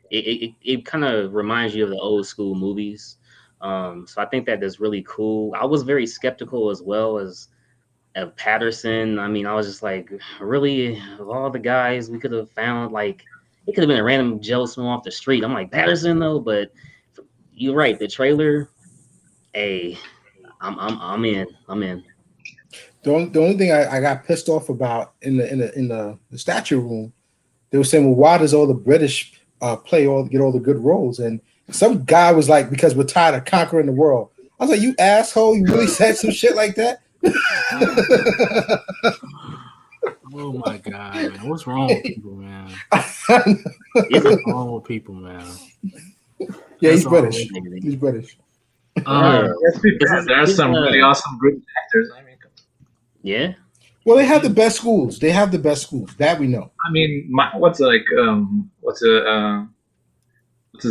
it kind of reminds you of the old school movies. So I think that is really cool. I was very skeptical as well as of Patterson. I mean, I was just like, really, of all the guys we could have found, like, it could have been a random Joe Smo off the street. I'm like, Patterson though, but you're right. The trailer, hey. I'm in. The only thing I got pissed off about in the statue room, they were saying, well, why does all the British get all the good roles? And some guy was like, because we're tired of conquering the world. I was like, you asshole, you really said some shit like that? Oh my god, man. What's wrong with people, man? What's wrong with people, man? Yeah, he's That's all British. I'm saying. He's British. Let's be fair. There are some really awesome British actors. I mean, Yeah. Well, they have the best schools. That we know. I mean, what's his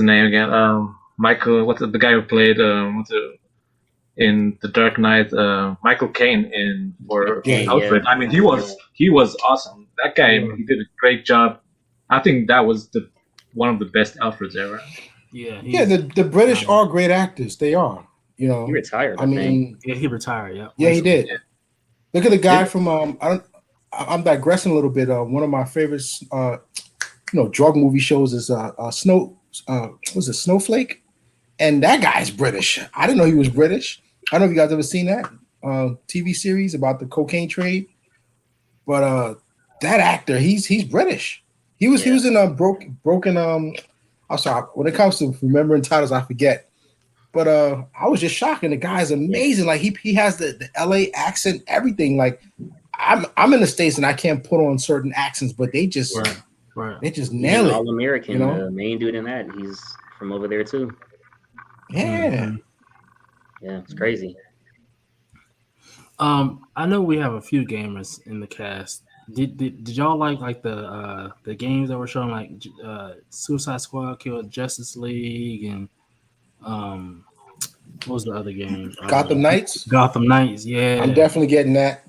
name again? Michael. What's the guy who played in The Dark Knight? Michael Caine for Alfred. I mean, he was awesome. That guy, he did a great job. I think that was one of the best Alfreds ever. Yeah. The British are great actors. They are. You know, He retired. I mean, Yeah, he retired. Yeah. yeah, he did. Look at the guy from I'm digressing a little bit. One of my favorites, drug movie shows is Snowflake, and that guy's British. I didn't know he was British. I don't know if you guys ever seen that TV series about the cocaine trade, but that actor, he's British. He was in a broken. I'm sorry. When it comes to remembering titles, I forget. But I was just shocked, and the guy's amazing. Like he has the LA accent, everything. Like I'm in the States and I can't put on certain accents, but they just they just nail it. All American, you know? the main dude in that, he's from over there too. Yeah. Yeah, it's crazy. I know we have a few gamers in the cast. Did y'all like the games that were showing, like Suicide Squad killed Justice League, and what was the other game? Gotham Knights. Gotham Knights, yeah. I'm definitely getting that.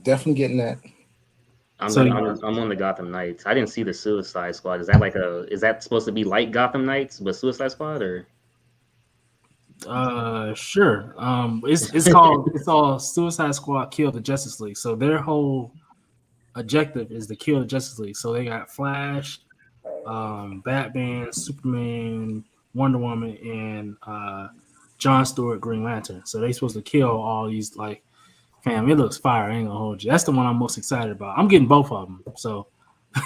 I'm So I'm on the Gotham Knights. I didn't see the Suicide Squad. Is that is that supposed to be like Gotham Knights but Suicide Squad or? sure. It's all Suicide Squad Kill the Justice League. So their whole objective is to kill the Justice League. So they got Flash, Batman, Superman, Wonder Woman, and John Stewart, Green Lantern. So they supposed to kill all these like. Fam, it looks fire. I ain't gonna hold you. That's the one I'm most excited about. I'm getting both of them. So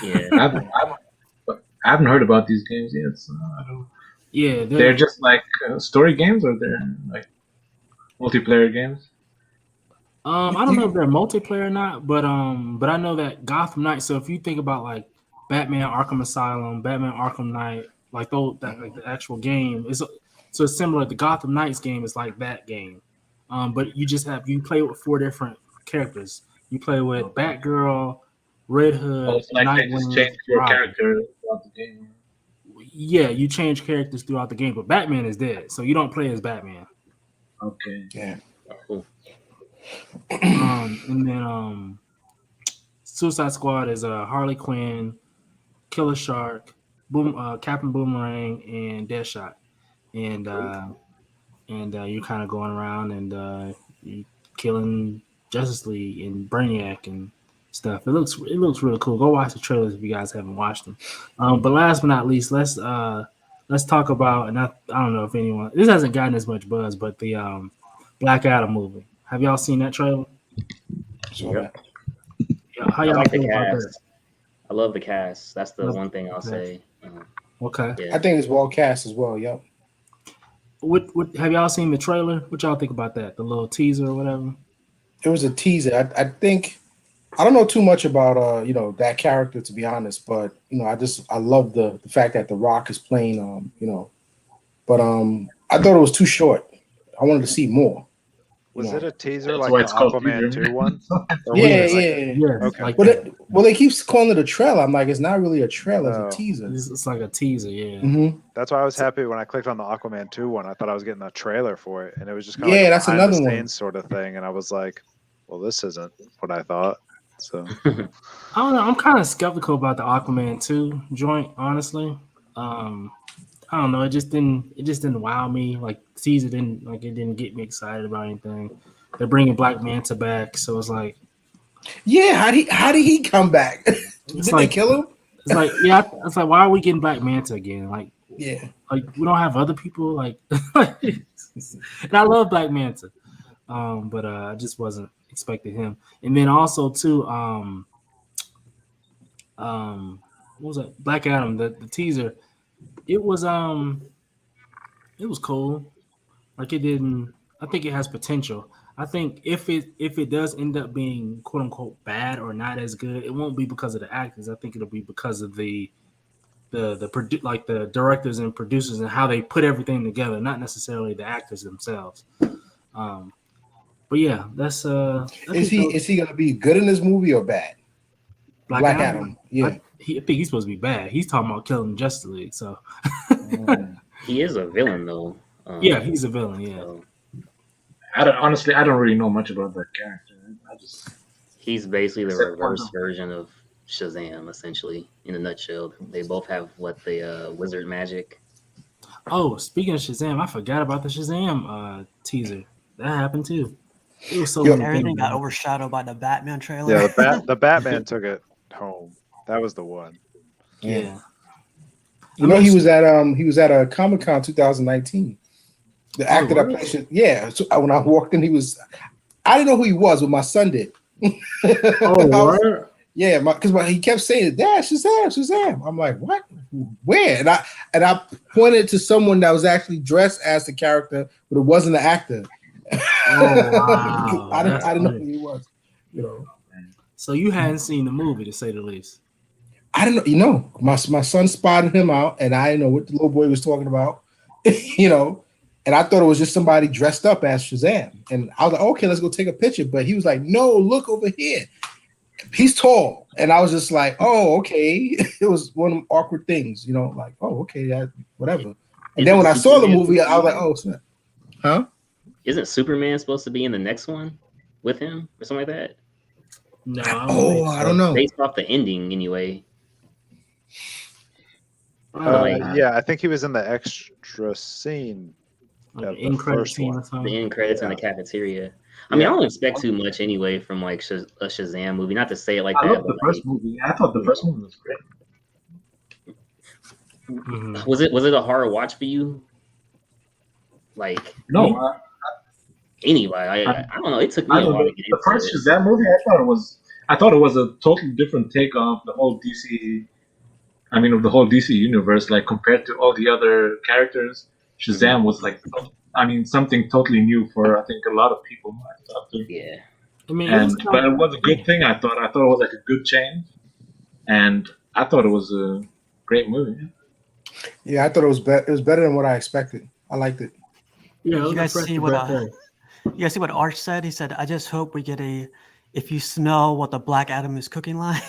Yeah, I haven't heard about these games yet. So I don't. yeah, They're just like story games, or they're like multiplayer games. I don't know if they're multiplayer or not, but I know that Gotham Knight. So if you think about like Batman Arkham Asylum, Batman Arkham Knight, like those that like the actual game is so it's similar. The Gotham Knights game is like that game, but you play with 4 different characters. You play with Batgirl, Red Hood, It's like they just Nightwing, change your Robin. character throughout the game. Yeah, you change characters throughout the game, but Batman is dead, so you don't play as Batman. Okay. Yeah. cool. And then Suicide Squad is Harley Quinn, Killer Shark, Captain Boomerang, and Deadshot, and you're kind of going around and you killing Justice League and Brainiac and stuff. It looks really cool. Go watch the trailers if you guys haven't watched them. But last but not least, let's talk about, and I don't know if anyone, this hasn't gotten as much buzz, but the Black Adam movie. Have y'all seen that trailer? Yep. Yeah, how I y'all like the feel about that? cast. I love the cast. That's the one thing I'll say. Okay. Yeah. I think it's well cast as well. Yep. What have y'all seen the trailer? What y'all think about that? The little teaser or whatever? It was a teaser. I think I don't know too much about that character, to be honest, but I love the fact that The Rock is playing but I thought it was too short. I wanted to see more. Was it a teaser That's like why the it's called Aquaman teaser. 2 one? Or was Yeah, it like yeah. Yeah. Okay. Like Well, they keep calling it a trailer. I'm like, it's not really a trailer, Oh. it's a teaser. it's like a teaser, yeah. Mm-hmm. That's why I was happy when I clicked on the Aquaman 2 one. I thought I was getting a trailer for it, and it was just kind of Yeah, like a that's behind another the one. scenes sort of thing. And I was like, well, this isn't what I thought. So I don't know. I'm kind of skeptical about the Aquaman 2 joint, honestly. I don't know. It just didn't wow me. Like teaser it didn't get me excited about anything. They're bringing Black Manta back, so it's like, Yeah, how did he come back? Did they like- kill him? it's like, yeah, it's like, why are we getting Black Manta again? Like Yeah. we don't have other people. Like, and I love Black Manta, but I just wasn't expecting him. And then also too, what was it? Black Adam, the teaser. It was cool. Like it didn't. I think it has potential. I think if it does end up being quote unquote bad or not as good, it won't be because of the actors. I think it'll be because of the directors and producers and how they put everything together, not necessarily the actors themselves. But yeah, that's Is he gonna be good in this movie or bad? Black Adam. Yeah. I think he's supposed to be bad. He's talking about killing Justice League. So He is a villain though. yeah, he's a villain. Yeah. So I don't really know much about that character. he's basically the Except reverse Fandome. version of Shazam, essentially, in a nutshell. They both have the wizard magic. Oh, speaking of Shazam, I forgot about the Shazam teaser. That happened too. It was so many Everything things. got overshadowed by the Batman trailer. yeah, the Batman took it home. That was the one. Yeah. He was at a Comic-Con 2019. The actor that really? played yeah. So when I walked in, I didn't know who he was, but my son did. Oh, word? Yeah, because he kept saying, "Dad, Shazam." I'm like, "What? Where?" And I pointed to someone that was actually dressed as the character, but it wasn't the actor. Oh, wow. I That's didn't know funny. who he was. So you hadn't seen the movie, to say the least. I didn't know. My son spotted him out, and I didn't know what the little boy was talking about. And I thought it was just somebody dressed up as Shazam. And I was like, okay, let's go take a picture. But he was like, no, look over here. He's tall. And I was just like, oh, okay. It was one of them awkward things, like, oh, okay, whatever. And then when I saw the movie, I was like, oh, snap. Huh? Isn't Superman supposed to be in the next one with him or something like that? No, I don't think I don't know. Based off the ending, anyway. Yeah, I think he was in the extra scene. Like of an the end credit first scene one. or something. The end credits in the cafeteria. I mean, I don't expect too much anyway from like a Shazam movie. Not to say it like I that. love the first movie. I thought the first movie was great. Mm-hmm. Was it a hard watch for you? Like No, anyway, I don't know. It took me a while to get the into first it. Shazam movie. I thought it was a totally different take of the whole DC. I mean, of the whole DC universe, like compared to all the other characters, Shazam was like, something totally new for I think a lot of people. I thought too. Yeah. I mean, But it was a good thing. I thought it was like a good change, and I thought it was a great movie. Yeah, I thought it was better. It was better than what I expected. I liked it. Yeah, You guys see what Arch said? He said, "I just hope we get a if you smell what the Black Adam is cooking like."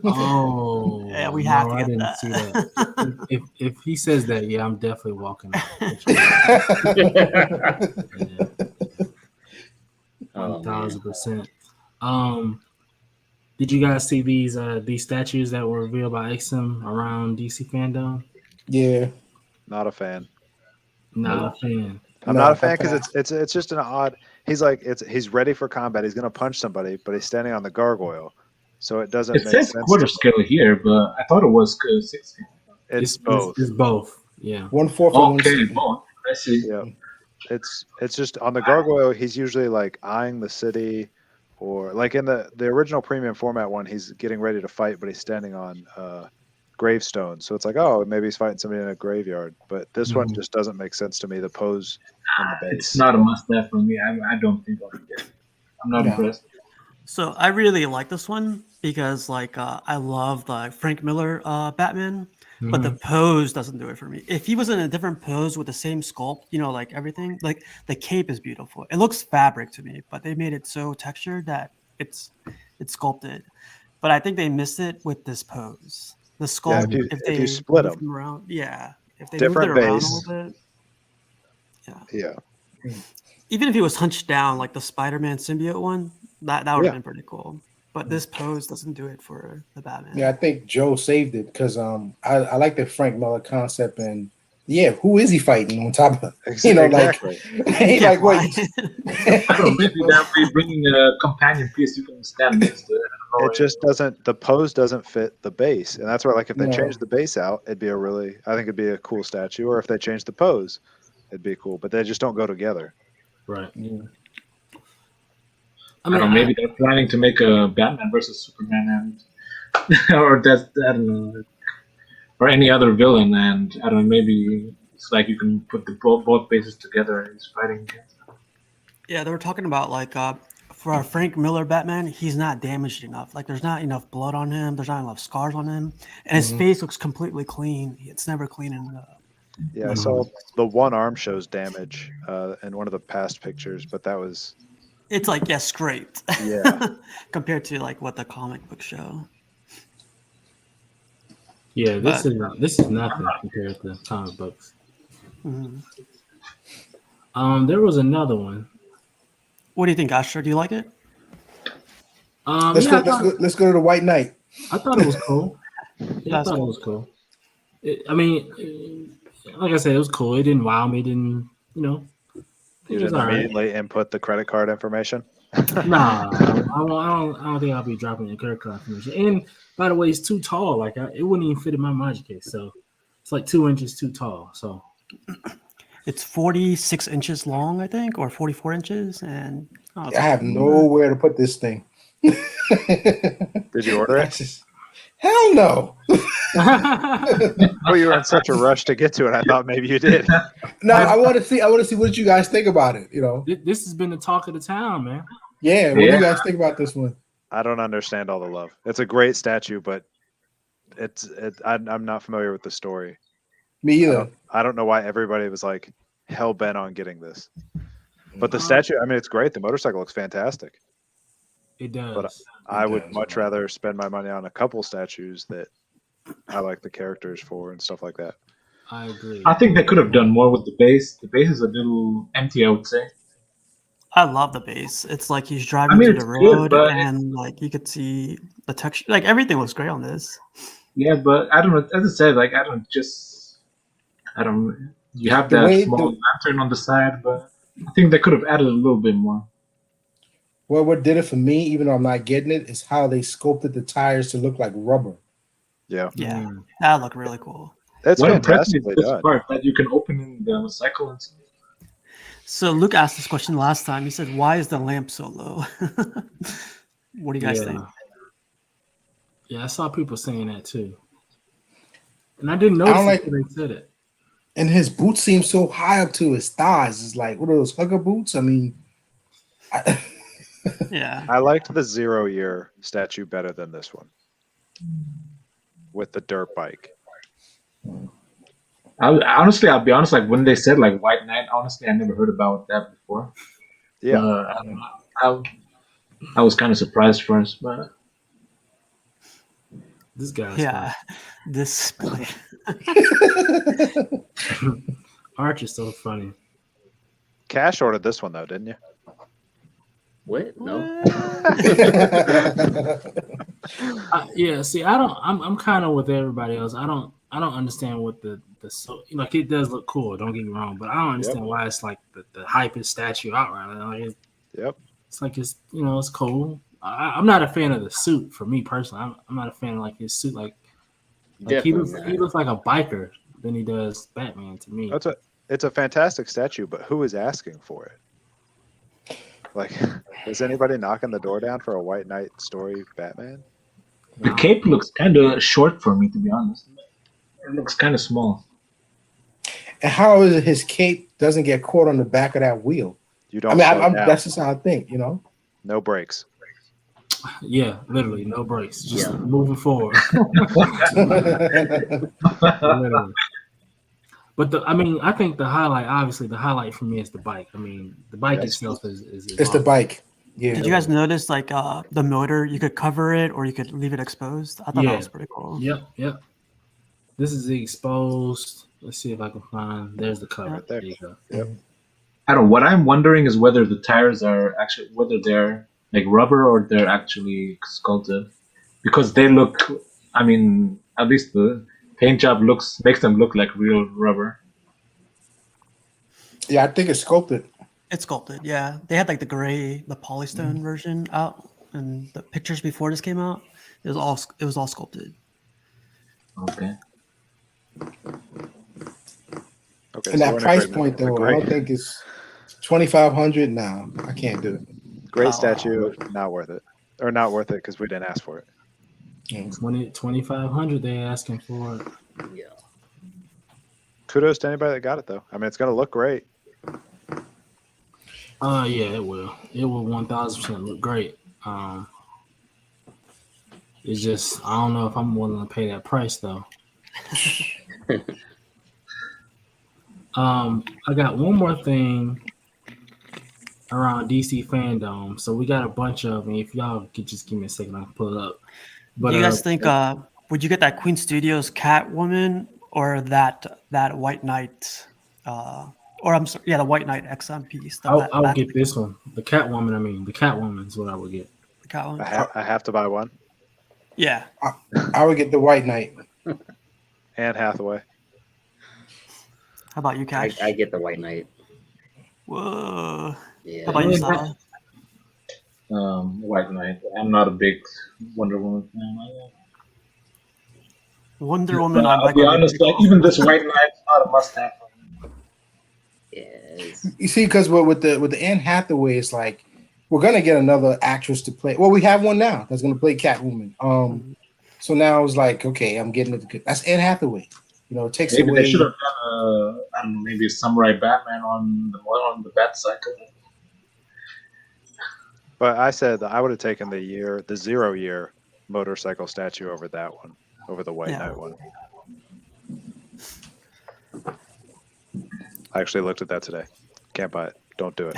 Oh, yeah, we have to I get didn't that. see that. If he says that, yeah, I'm definitely walking out. Oh, 1,000%. Did you guys see these statues that were revealed by XM around DC Fandom? Yeah, not a fan. Not a fan. I'm not a fan because it's just an odd. He's ready for combat. He's gonna punch somebody, but he's standing on the gargoyle, so it doesn't. It make says sense quarter scale here, but I thought it was 6 scale. It's both. It's both. Yeah. 1/4 and 1/6. Both. I see. Yeah. It's just on the gargoyle. He's usually like eyeing the city, or like in the original premium format one, he's getting ready to fight, but he's standing on gravestone. So it's like, oh, maybe he's fighting somebody in a graveyard. But this one just doesn't make sense to me. The pose on the base. It's not a must-have for me. I don't think I'll get it. I'm not impressed. So I really like this one because I love the Frank Miller Batman, but the pose doesn't do it for me. If he was in a different pose with the same sculpt, like everything, like the cape is beautiful. It looks fabric to me, but they made it so textured that it's sculpted. But I think they missed it with this pose. The sculpt, if they split them around, if they different moved it around base. a little bit, yeah. Even if he was hunched down like the Spider-Man symbiote one, that would have been pretty cool. But this pose doesn't do it for the Batman. Yeah, I think Joe saved it because I like the Frank Miller concept, and who is he fighting on top of? Exactly. He's like, wait. I don't know, maybe that way bringing a companion piece you can stand against it. It just doesn't. The pose doesn't fit the base, and that's where if they change the base out, I think it'd be a cool statue. Or if they change the pose, it'd be cool. But they just don't go together. Right. Yeah. I don't know, maybe they're planning to make a Batman versus Superman, and or I don't know, or any other villain, and I don't know, maybe it's like you can put both bases together and he's fighting against them. Yeah, they were talking about for our Frank Miller Batman, he's not damaged enough. Like there's not enough blood on him, there's not enough scars on him, and his face looks completely clean. It's never clean enough. Yeah, I saw the one arm shows damage in one of the past pictures, but that was. It's scraped. Yeah. Compared to what the comic book show. Yeah, this is nothing compared to comic books. Mm-hmm. There was another one. What do you think, Asher? Do you like it? Let's go to the White Knight. I thought it was cool. Yeah, I thought it was cool. Like I said, it was cool. It didn't wow me. It didn't, You didn't immediately input the credit card information? Nah, I don't think I'll be dropping the credit card information. And by the way, it's too tall. It wouldn't even fit in my magic case. So it's 2 inches too tall. So it's 46 inches long, I think, or 44 inches. And I have nowhere to put this thing. Did you order it? Hell no. Oh, you were in such a rush to get to it. I thought maybe you did. No, I want to see what you guys think about it. This has been the talk of the town, man. Yeah, what do you guys think about this one? I don't understand all the love. It's a great statue, but I'm not familiar with the story. Me either. I don't know why everybody was hell bent on getting this. But the statue, it's great. The motorcycle looks fantastic. It does. But I would much rather spend my money on a couple statues that I like the characters for and stuff like that. I agree. I think they could have done more with the base. The base is a little empty, I would say. I love the base. It's like he's driving I mean, through it's the good, road, but and like you could see the texture. Like everything looks great on this. yeah, but I don't know. As I said, like I don't. You have The that way small the lantern on the side, but I think they could have added a little bit more. well, what did it for me, even though I'm not getting it, is how they sculpted the tires to look like rubber. Yeah, Yeah, that looked really cool. that's What impressed me is fantastically this done. part that you can open in the cycle and stuff. So Luke asked this question last time. He said, "Why is the lamp so low?" What do you guys think? Yeah, I saw people saying that too, and I didn't I notice don't it like, until they said it. and his boots seem so high up to his thighs. It's like, what are those hugger boots? I mean, Yeah, I liked the 0 year statue better than this one with the dirt bike. Honestly, I'll be honest. Like when they said like White Knight, honestly, I never heard about that before. Yeah, I don't know. I was kind of surprised first, but This guy's yeah. Display. funny. Arch is so funny. Cash ordered this one though, didn't you? What? No. Yeah, see, I'm kind of with everybody else. I don't understand what the so like it does look cool. Don't get me wrong, but I don't understand why it's like the hypest statue out right now. Like it's like it's it's cool. I'm not a fan of the suit for me personally. I'm not a fan of like his suit. Like he looks like a biker than he does Batman to me. It's a fantastic statue, but who is asking for it? Like, is anybody knocking the door down for a White Knight story Batman? the cape looks kind of short for me, to be honest. It looks kind of small. And how is it his cape doesn't get caught on the back of that wheel? You don't. I mean, slow down. that's just how I think. No brakes. Yeah, literally no brakes, just moving forward. Literally. But I think the highlight for me is the bike. I mean, the bike itself is it's awesome. the bike. Yeah. Did you guys notice like the motor? You could cover it or you could leave it exposed. I thought that was pretty cool. Yep. This is the exposed. Let's see if I can find. There's the cover. There you go. Yep. I don't know. What I'm wondering is whether the tires are actually whether they're like rubber or they're actually sculpted, because they look. I mean, at least the paint job makes them look like real rubber. Yeah, I think it's sculpted. It's sculpted. Yeah, they had like the polystone version out, and the pictures before this came out, it was all sculpted. Okay. And that price point though, I don't think it's 2,500. No, I can't do it. Great statue, not worth it, or not worth it because we didn't ask for it. 2,500 they asking for it. Yeah. Kudos to anybody that got it though. I mean, it's gonna look great. Yeah, it will. It will 1,000% look great. It's just I don't know if I'm willing to pay that price though. I got one more thing around DC Fandome. So we got a bunch of, and if y'all could just give me a second, I can pull it up. But do you guys think would you get that Queen Studios Catwoman or that White Knight? Or I'm sorry, the White Knight XM piece. I would get this one, the Catwoman. I mean, the Catwoman is what I would get. The Catwoman. I have to buy one. Yeah, I would get the White Knight. Anne Hathaway. How about you, Cash? I get the White Knight. Whoa. Yeah. How about you, Stella? White Knight. I'm not a big Wonder Woman fan. Wonder Woman. I'll be honest, like even this White Knight's not a must-have. Yes. You see, because with the Anne Hathaway, it's like we're gonna get another actress to play. Well, we have one now that's gonna play Catwoman. So now it's like, okay, I'm getting it. That's Anne Hathaway. It takes maybe away. They should have done I don't know, maybe a Samurai Batman on the Bat Cycle. But I said that I would have taken the 0 year motorcycle statue over that one, over the White Knight one. I actually looked at that today. Can't buy it. Don't do it.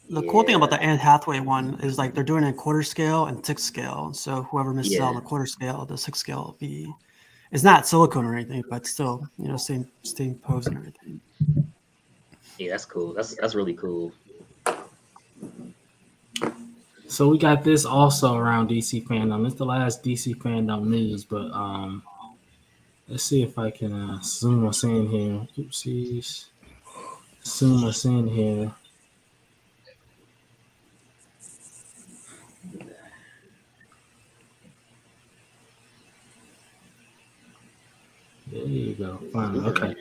The cool thing about the Anne Hathaway one is like they're doing it in quarter scale and 6 scale. So whoever misses out on the quarter scale, the 6 scale will be. It's not silicone or anything, but still, same pose and everything. Yeah, that's cool. That's really cool. So we got this also around DC fandom. It's the last DC fandom news, but let's see if I can zoom us in here. Oopsies. Zoom us in here. There you go. Fine. Okay.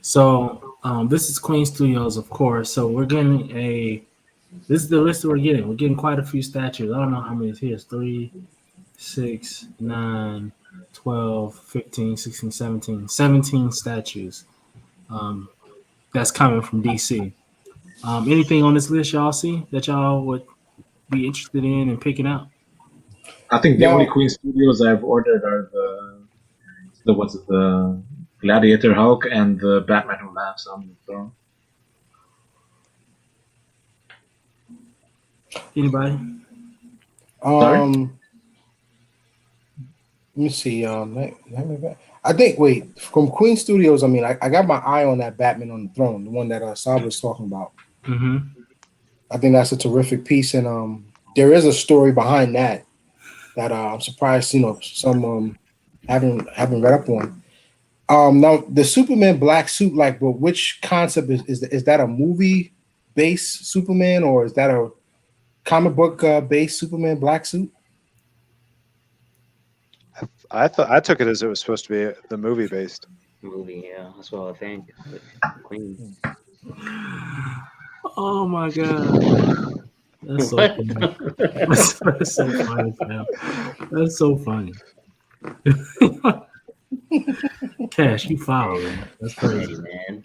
So this is Queen Studios, of course. So we're getting this is the list that we're getting. We're getting quite a few statues. I don't know how many is here. It's 3, 6, 9, 12, 15, 16, 17. 17 statues. That's coming from DC. Anything on this list y'all see that y'all would be interested in and picking out? I think the Now- only Queen Studios I've ordered are the Gladiator Hulk and the Batman Who Laughs on the Throne. Anybody? Sorry? Let me see. I think. Wait, from Queen Studios. I mean, I got my eye on that Batman on the Throne, the one that Saab was talking about. Mm-hmm. I think that's a terrific piece, and there is a story behind that I'm surprised some haven't read up on. Now the Superman black suit, like, but which concept is that a movie based Superman or is that a comic book based Superman black suit? I took it as it was supposed to be the movie based. Movie, yeah, that's what I think. But Queen. Oh my god. That's so funny. That's so funny, fam. That's so funny. Cash, you foul, man. That's Hey, crazy. man.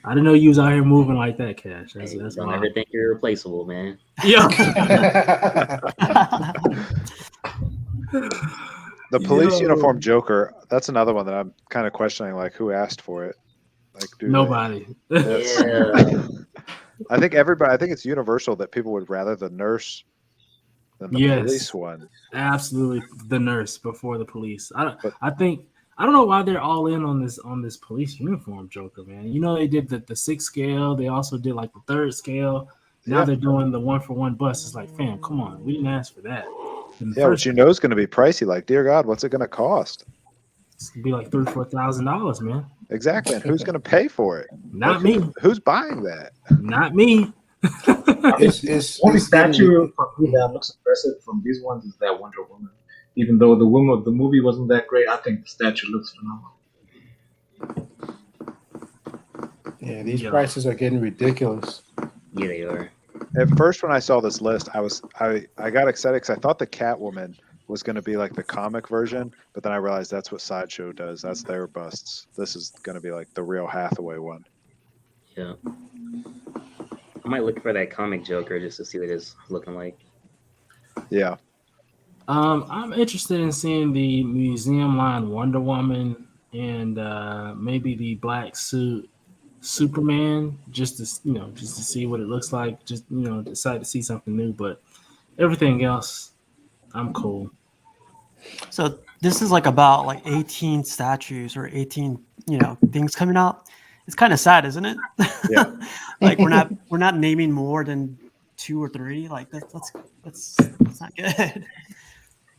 I didn't know you was out here moving like that, Cash. That's Hey, don't wild. ever think you're replaceable, man. Yeah. The police Yo. uniform Joker, that's another one that I'm kind of questioning, like who asked for it. Like Nobody. Yes. Yeah. I think it's universal that people would rather the nurse than the Yes. police one. Absolutely, the nurse before the police. I But- think I don't know why they're all in on this police uniform Joker, man. You know they did the 6 scale. They also did like the 3rd scale. Now Yeah. they're doing the 1-for-1 bus. It's like, fam, come on, we didn't ask for that. In the Yeah, first which you know is going to be pricey. Like, dear God, what's it going to cost? it's gonna be like $3,000-$4,000, man. Exactly. And who's going to pay for it? Not Like, me. Who's buying that? Not me. It's Only it's getting- statue for me that looks impressive from these ones is that Wonder Woman. Even though the movie wasn't that great, I think the statue looks phenomenal. Yeah, these Yeah. prices are getting ridiculous. Yeah, they are. At first, when I saw this list, I got excited because I thought the Catwoman was going to be like the comic version, but then I realized that's what Sideshow does. That's their busts. This is going to be like the real Hathaway one. Yeah. I might look for that comic Joker just to see what it's looking like. Yeah. I'm interested in seeing the museum line Wonder Woman and maybe the black suit Superman, just to see what it looks like. Just decide to see something new, but everything else, I'm cool. So this is like about like 18 statues or 18, things coming out. It's kind of sad, isn't it? Yeah. Like we're not naming more than 2 or 3. Like that's not good.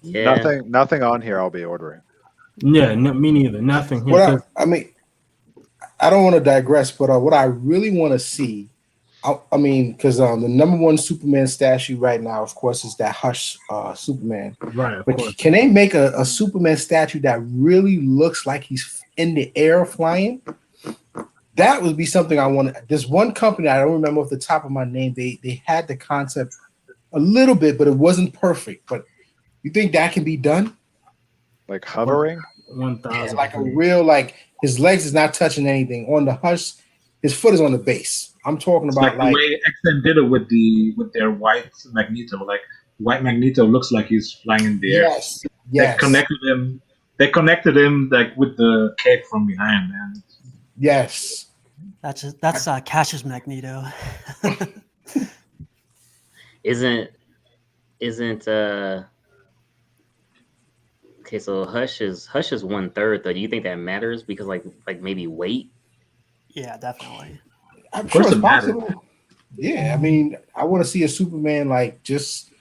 Yeah. Nothing on here I'll be ordering. Yeah, no, me neither. Nothing here. What I mean, I don't want to digress, but what I really want to see, I mean, because the number one Superman statue right now, of course, is that Hush Superman. Right, of But course. can they make a Superman statue that really looks like he's in the air flying? That would be something I want. There's one company, I don't remember off the top of my name. They had the concept a little bit, but it wasn't perfect. But you think that can be done? Like hovering? 1,000. Like a real, like his legs is not touching anything. On the Hush, his foot is on the base. I'm talking It's about like the way XM did it with their white Magneto. Like white Magneto looks like he's flying in the air. yes. They connected him like with the cape from behind, man. Yes. That's Cash's Magneto. Isn't okay, so Hush is 1/3 though. Do you think that matters? Because like maybe weight? Yeah, definitely. I'm Of sure course it's it matters. possible. Yeah, I mean, I want to see a Superman like just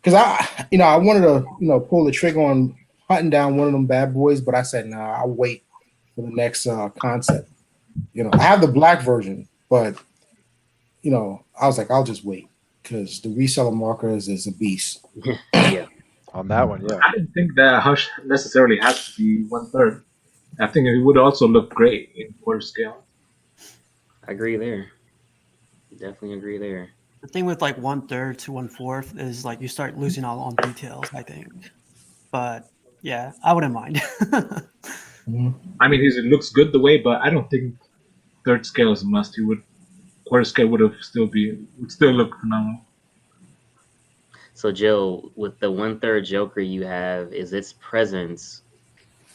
because I wanted to, pull the trigger on hunting down one of them bad boys, but I said, nah, I'll wait for the next concept. I have the black version, but I was like, I'll just wait because the reseller markers is a beast. Yeah, On that one, yeah. I didn't think that Hush necessarily has to be 1/3. I think it would also look great in quarter scale. I agree there. Definitely agree there. The thing with like 1/3 to 1/4 is like you start losing out on details, I think. But yeah, I wouldn't mind. I mean, it looks good the way, but I don't think third scale is a must. Quarter scale would still look phenomenal. So, Joe, with the 1/3 Joker you have, is its presence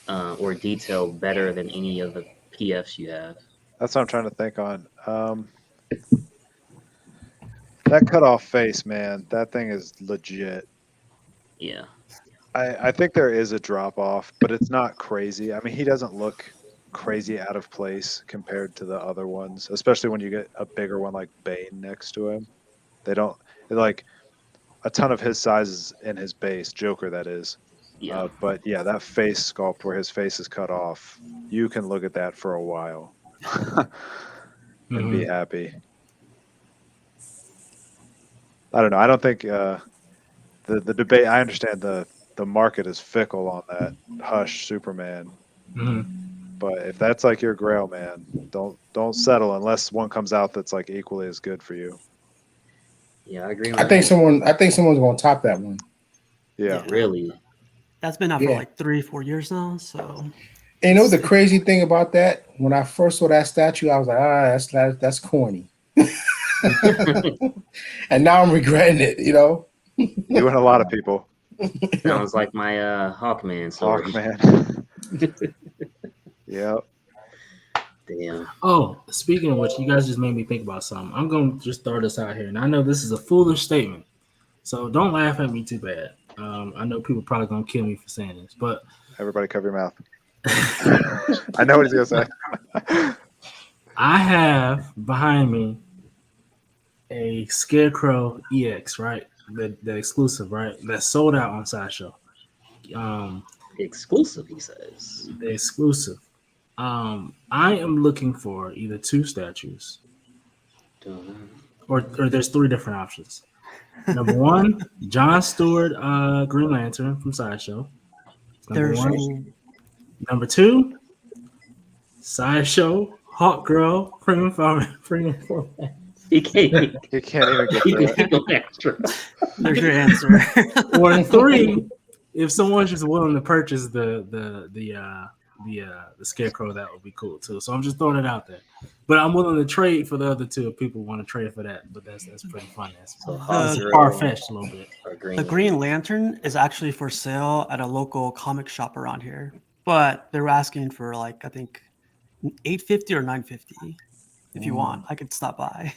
or detail better than any of the PFs you have? That's what I'm trying to think on. That cutoff face, man, that thing is legit. Yeah. I think there is a drop off, but it's not crazy. I mean, he doesn't look crazy out of place compared to the other ones, especially when you get a bigger one like Bane next to him. They don't like a ton of his sizes in his base, Joker that is. Yeah. But yeah, that face sculpt where his face is cut off, you can look at that for a while and be happy. I don't know. I don't think the debate. I understand the market is fickle on that Hush Superman, but if that's like your grail, man, don't settle unless one comes out that's like equally as good for you. Yeah, I agree. I think someone's going to top that one. Yeah. Really? That's been out for like 3-4 years now. So, and the crazy thing about that, when I first saw that statue, I was like, that's corny. And now I'm regretting it. You and a lot of people. Sounds like my Hawkman story. Hawkman. Yep. Damn. Oh, speaking of which, you guys just made me think about something. I'm going to just throw this out here, and I know this is a foolish statement, so don't laugh at me too bad. I know people probably going to kill me for saying this, but everybody cover your mouth. I know what he's going to say. I have behind me a Scarecrow EX, right? The exclusive, right? That's sold out on Sideshow. Exclusive, he says. The exclusive. I am looking for either two statues, or there's three different options. Number one, John Stewart, Green Lantern from Sideshow. Number two, Sideshow, Hawk Girl, Premium Format. He can't even get go extra. There's your answer. Or three, if someone's just willing to purchase the Scarecrow, that would be cool too. So I'm just throwing it out there. But I'm willing to trade for the other two if people want to trade for that. But that's pretty funny. That's far-fetched a little bit. The Green Lantern is actually for sale at a local comic shop around here, but they're asking for like I think $850 or $950. If you want, I could stop by.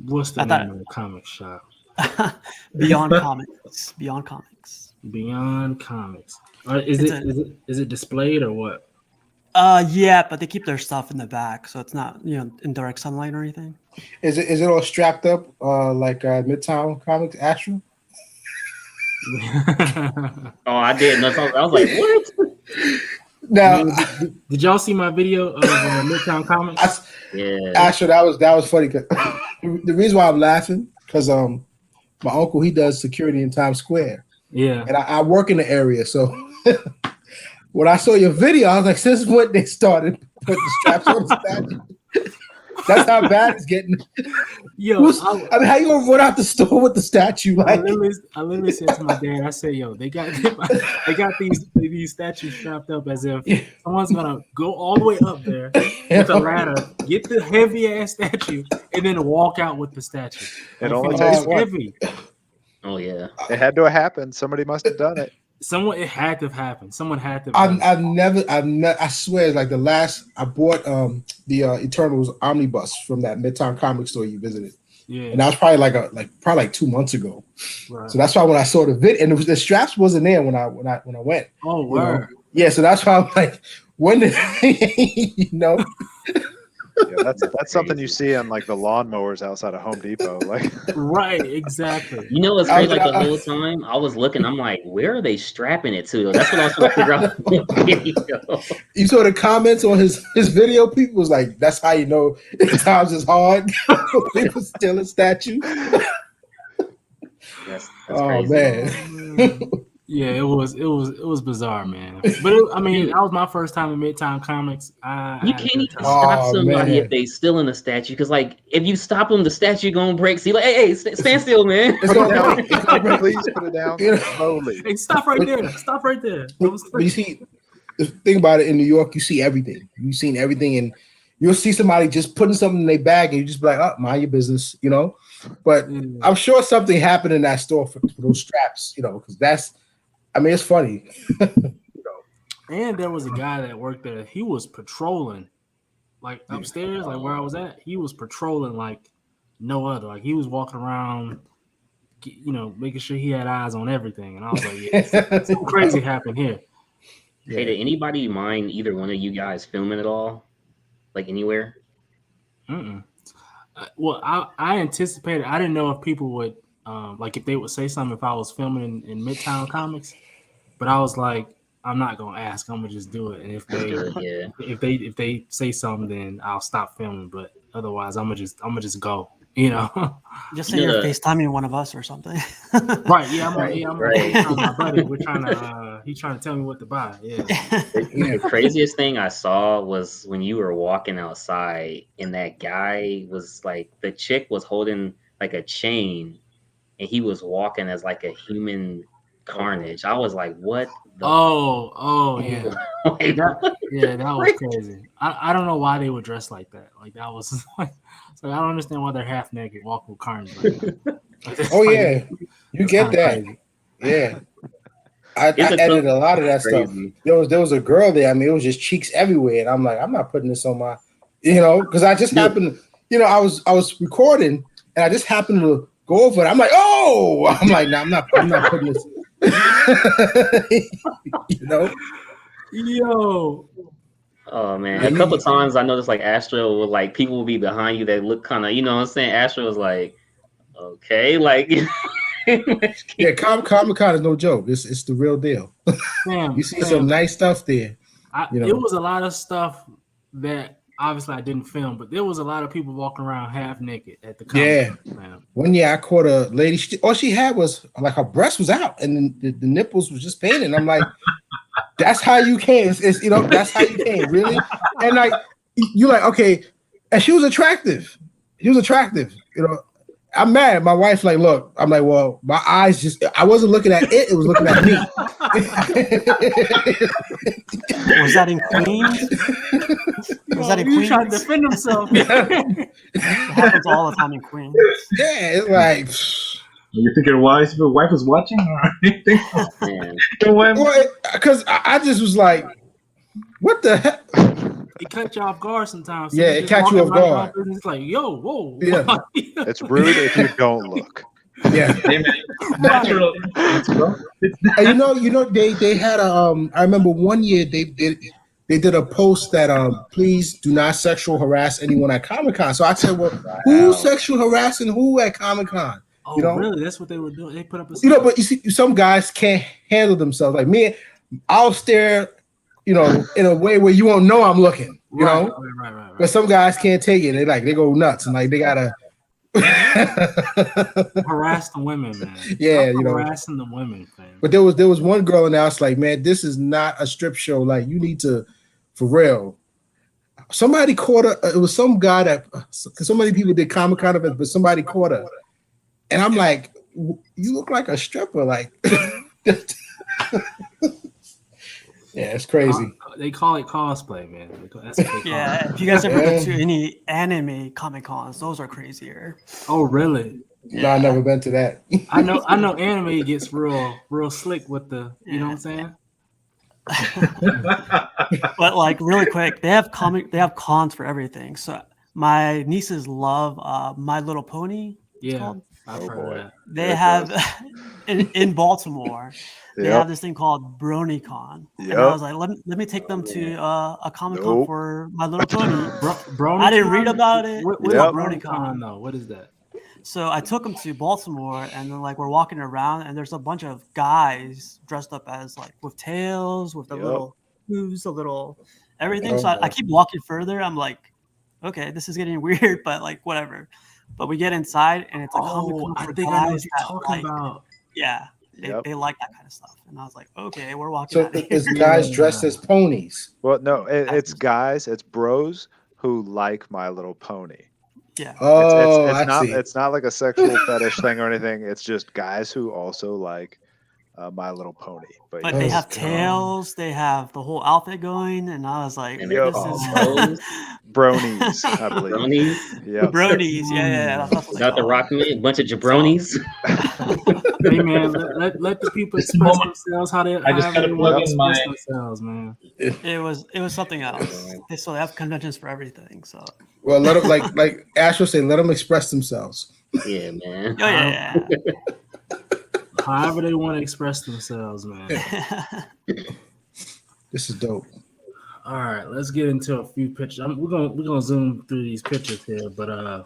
What's the name of the comic shop? Beyond Comics. Beyond Comics. Beyond Comics. Is it displayed or what? Yeah, but they keep their stuff in the back, so it's not in direct sunlight or anything. Is it all strapped up like Midtown Comics Astro? Oh, I didn't. I was like, what? Now, did y'all see my video of Midtown Comics? Yeah, Astro, that was funny. The reason why I'm laughing because my uncle, he does security in Times Square. Yeah, and I work in the area, so when I saw your video, I was like, "Since when they started putting the straps on the statue?" That's how bad it's getting. Yo, how you gonna run out the store with the statue? Like, I literally said to my dad, I said, "Yo, they got these statues strapped up as if someone's gonna go all the way up there with a ladder, get the heavy ass statue, and then walk out with the statue." It only takes one. Heavy. Oh yeah, it had to have happened. Somebody must have done it. It had to have happened. Someone had to. I've never. I swear, like the last I bought the Eternals omnibus from that Midtown comic store you visited. Yeah, and that was probably like 2 months ago. Right. So that's why when I saw the video, and the straps wasn't there when I went. Oh wow. Yeah, so that's why I'm like, when did Yeah, that's something you see on like the lawnmowers outside of Home Depot. Like, Right, exactly. You know what's crazy? Like the whole time I was looking, I'm like, where are they strapping it to? That's what I was trying to figure out. You saw the comments on his video. People was like, "That's how you know times is hard." People stealing statue. That's Oh crazy. man. Yeah, it was bizarre, man. But I mean, that was my first time in Midtown Comics. You can't even stop somebody if they stealing a statue, because like if you stop them, the statue gonna break. See, like, hey, stand still, man. It's gonna break. please put it down slowly. Hey, stop right there. Stop right there. But you see, the thing about it in New York, you see everything. You've seen everything, and you'll see somebody just putting something in their bag, and you just be like, "Oh, mind your business," you know. But I'm sure something happened in that store for those straps, you know, because that's. I mean, it's funny. And there was a guy that worked there. He was patrolling, like upstairs, like where I was at. He was patrolling like no other. Like he was walking around, you know, making sure he had eyes on everything. And I was like, yeah, something crazy happened here. Hey, did anybody mind either one of you guys filming at all, like anywhere? Well, I anticipated. I didn't know if people would. Like if they would say something if I was filming in Midtown Comics, but I was like, I'm not gonna ask. I'm gonna just do it. And if they say something, then I'll stop filming. But otherwise, I'm gonna just go. You know, just say you're FaceTiming one of us or something. Right? Yeah, I'm right. My buddy. We're trying to. He's trying to tell me what to buy. Yeah. The craziest thing I saw was when you were walking outside, and that guy was like, the chick was holding like a chain. And he was walking as like a human Carnage. I was like, what? Yeah. That was crazy. I don't know why they would dress like that. Like that was like, so I don't understand why they're half naked walking with Carnage like that. Yeah, you get that. Crazy. Yeah. I edited a lot of that stuff. There was a girl there. I mean, it was just cheeks everywhere. And I'm like, I'm not putting this on my, you know, because I just happened, you know, I was recording and I just happened to go over it. I'm like, oh, I'm like, no, I'm not putting this. You know? Yo. Oh man. A couple times I noticed like Astro will like people will be behind you that look kind of, you know what I'm saying? Astro was like, okay, like yeah, Comic-Con is no joke. It's the real deal. You see some nice stuff there. You know? It was a lot of stuff that obviously I didn't film, but there was a lot of people walking around half naked at the Comic-Con. Yeah. One year I caught a lady. All she had was like her breast was out, and the nipples was just painted. I'm like, that's how you came. It's you know, that's how you came, really. And like you like okay, and she was attractive. You know. I'm mad. My wife's like, look, I'm like, well, my eyes just, I wasn't looking at it was looking at me. Was that in Queens? Was that in Queens? Trying to defend himself. It happens all the time in Queens. Yeah, it's like. You think your wife was watching or anything? Because I just was like, what the heck? It cut you off guard sometimes. Yeah, it catch you off guard. It's like, yo, whoa. Yeah. It's rude if you don't look. Yeah. Natural. And you know, they had a I remember one year they did a post that please do not sexual harass anyone at Comic-Con. So I said, well, who's sexual harassing who at Comic-Con? Oh, you know? Really? That's what they were doing. They put up a but you see, some guys can't handle themselves. Like me, I'll stare, you know, in a way where you won't know I'm looking. You know, right. But some guys can't take it. They go nuts and like they gotta harass the women, man. Yeah, you know, harassing the women, man. But there was one girl in there. I was like, man, this is not a strip show. Like you need to, for real. Somebody caught her. It was some guy that so many people did Comic-Con events, but somebody caught her, and I'm like, you look like a stripper, like. Yeah, it's crazy. They call it cosplay, man. That's what they call it. If you guys ever been to any anime Comic-Cons, those are crazier. Oh, really? No, I've never been to that. I know anime gets real slick with the, you know what I'm saying? But like really quick, they have cons for everything. So my nieces love My Little Pony. Yeah. I've Oh, heard boy. of that. They It have does. in Baltimore. They Yep. have this thing called Bronycon, and I Yep. was like, let me take them to a Comic Con Nope. for My Little Pony. Bronycon? I didn't read about it. What It's is called Yep. Bronycon though? What is that? So I took them to Baltimore, and then like we're walking around, and there's a bunch of guys dressed up as like with tails, with the Yep. little hooves, the little everything. Oh, So I boy. keep walking further. I'm like, okay, this is getting weird, but like whatever. But we get inside, and it's a Comic Oh, Con I for think I know what guys you're that talking like, about. yeah, Yep. they like that kind of stuff. And I was like, okay, we're walking So out of it's here. guys dressed as ponies. Well, no, it's guys, it's bros who like My Little Pony. Yeah. Oh, It's I not see. it's not like a sexual fetish thing or anything. It's just guys who also like My Little Pony. But But Oh, they yes. have God. tails, they have the whole outfit going, and I was like, And Yep. this is Bros. Bronies, I believe. Bronies. Yep. bronies. Yeah, that's what they Without the call rock them. man, a bunch of jabronis. Hey man, let the people Just a express moment. themselves I just however gotta they plug want to in my. express themselves, man. It was something else. So they have conventions for everything. So Well, let them like Ash will say, let them express themselves. Yeah, man. yeah. However they want to express themselves, man. This is dope. All right, let's get into a few pictures. We're gonna zoom through these pictures here, but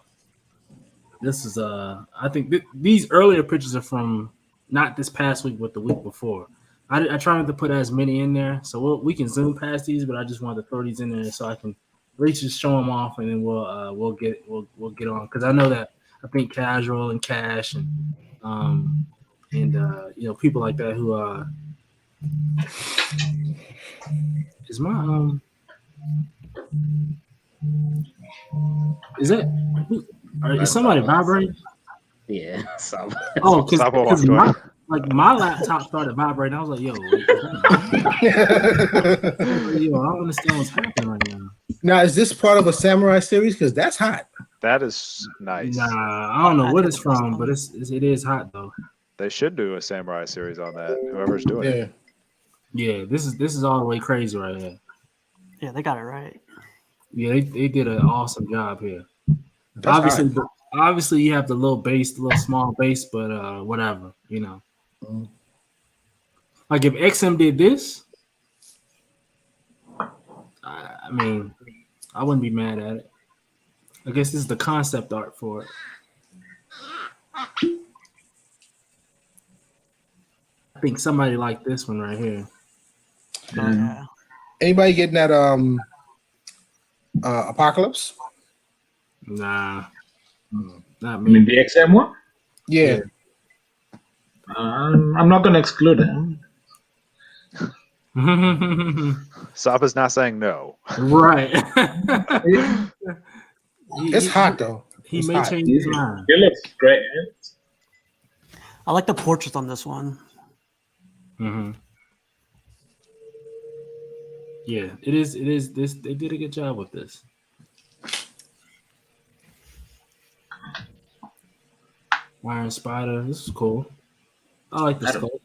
this is I think these earlier pictures are from not this past week, but the week before. I tried not to put as many in there, so we can zoom past these, but I just wanted to throw these in there so I can at least just show them off, and then we'll get on because I know that I think Casual and Cash and people like that who is my is that is somebody vibrating? Yeah. So, Oh, Sabo walked because away. my laptop started vibrating. I was like, yo, yo, I don't understand what's happening right now. Now, is this part of a samurai series? Because that's hot. That is nice. Nah, I don't know I what think it's from, but it is hot though. They should do a samurai series on that. Whoever's doing it. Yeah. Yeah, this is all the way crazy right here. Yeah, they got it right. Yeah, they did an awesome job here. That's Obviously, hot. obviously you have the little small base, but whatever, you know. Mm. Like if XM did this, I mean, I wouldn't be mad at it. I guess this is the concept art for it. I think somebody liked this one right here. Oh, yeah. Anybody getting that Apocalypse? Nah, not I mean me. the XM one. Yeah. I'm not gonna exclude him. Saba's not saying no. Right. It's hot though. He It's may hot. change his mind. It looks great. I like the portraits on this one. Mm-hmm. Yeah, it is. It is. This they did a good job with this. Iron Spider. This is cool. I like the scope.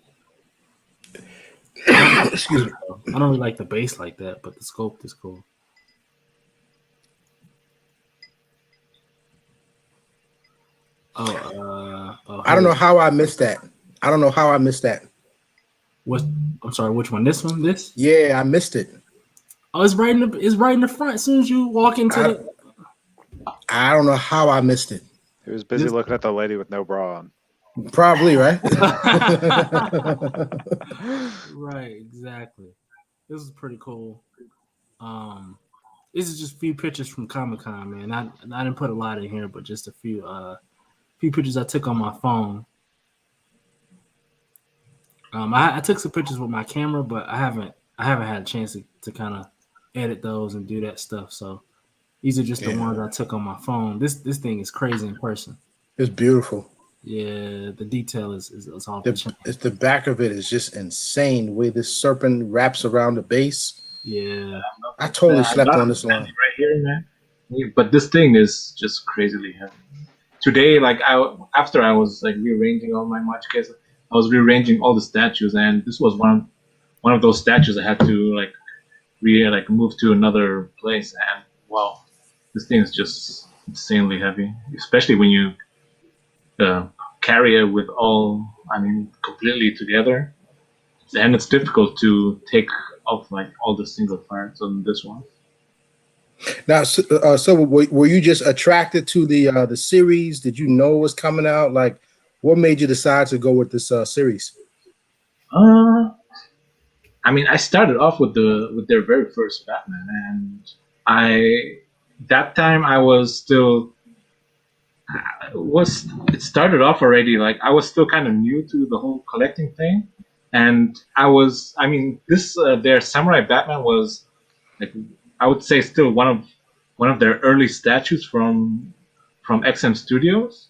Excuse me. I don't really like the base like that, but the scope is cool. I don't know how I missed that. What? I'm sorry. Which one? This one? This? Yeah, I missed it. Oh, it's right in the. It's right in the front. As soon as you walk into I don't know how I missed it. He was busy looking at the lady with no bra on. Probably, right? Right. Exactly. This is pretty cool. This is just a few pictures from Comic-Con, man. I didn't put a lot in here, but just a few pictures I took on my phone. I took some pictures with my camera, but I haven't had a chance to kind of edit those and do that stuff. So these are just the ones I took on my phone. This thing is crazy in person. It's beautiful. Yeah, the detail is off The, the chain. it's the back of it is just insane. The way this serpent wraps around the base. Yeah, I totally slept on this line. Right here, man. Yeah, but this thing is just crazily heavy. Today, after I was like rearranging all my match cases, I was rearranging all the statues, and this was one of those statues I had to move to another place. And wow, this thing is just insanely heavy, especially when you carry it with completely together, and it's difficult to take off like all the single parts on this one. Now, so were you just attracted to the series? Did you know it was coming out? Like, what made you decide to go with this series? I started off with their very first Batman, and that time I was still it started off already. Like I was still kind of new to the whole collecting thing, and this their Samurai Batman was like I would say still one of their early statues from XM Studios,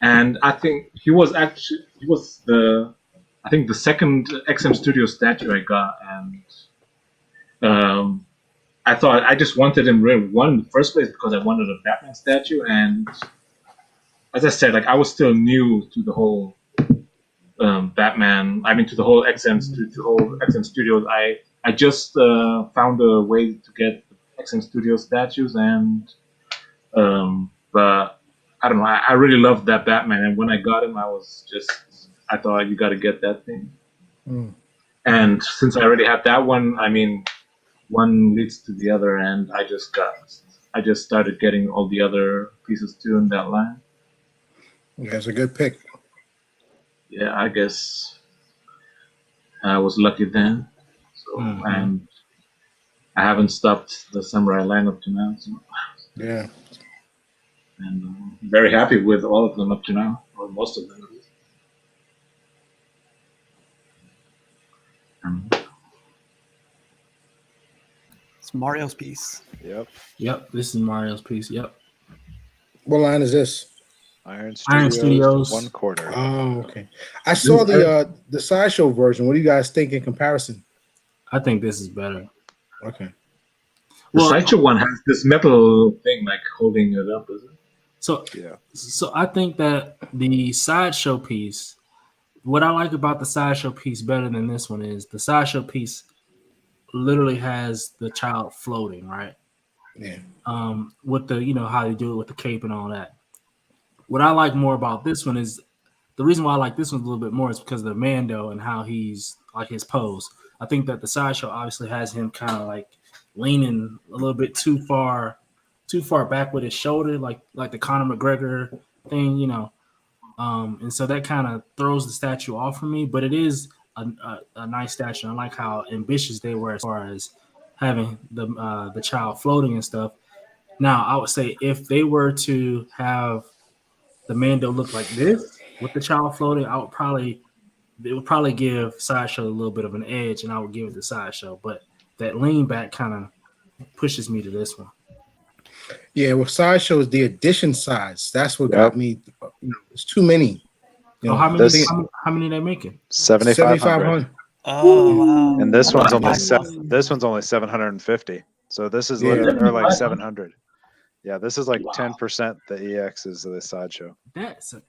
and I think he was the second XM Studio statue I got, and I thought I just wanted him really in the first place because I wanted a Batman statue, and as I said, like I was still new to the whole Batman. To the whole XM Studios. I just found a way to get XM Studios statues, and but I don't know. I really loved that Batman, and when I got him, I thought you got to get that thing. Mm. And since I already had that one, one leads to the other, and I just started getting all the other pieces too in that line. Yeah, it's a good pick. Yeah, I guess I was lucky then. So and I haven't stopped the Samurai line up to now. So. Yeah. And I'm very happy with all of them up to now, or most of them at least. It's Mario's piece. Yep. This is Mario's piece. Yep. What line is this? Iron Studios. 1/4. Oh, okay. I saw the sideshow version. What do you guys think in comparison? I think this is better. Okay. The sideshow one has this metal thing like holding it up, is it? So I think that the sideshow piece, what I like about the sideshow piece better than this one is the sideshow piece literally has the child floating, right? Yeah. With the how they do it with the cape and all that. What I like more about this one is the reason why I like this one a little bit more is because of the Mando and how he's like his pose. I think that the sideshow obviously has him kind of like leaning a little bit too far back with his shoulder, like the Conor McGregor thing, and so that kind of throws the statue off for me. But it is a nice statue. I like how ambitious they were as far as having the child floating and stuff. Now, I would say if they were to have the Mando look like this with the child floating, it would probably give Sideshow a little bit of an edge, and I would give it to Sideshow. But that lean back kind of pushes me to this one. Yeah, well, Sideshow is the edition size. That's what got me. It's too many. How many are they making? 7,500. Oh, wow. And this one's only 750. So this is literally like 700. Yeah, this is like 10% the EX is the Sideshow. Listen,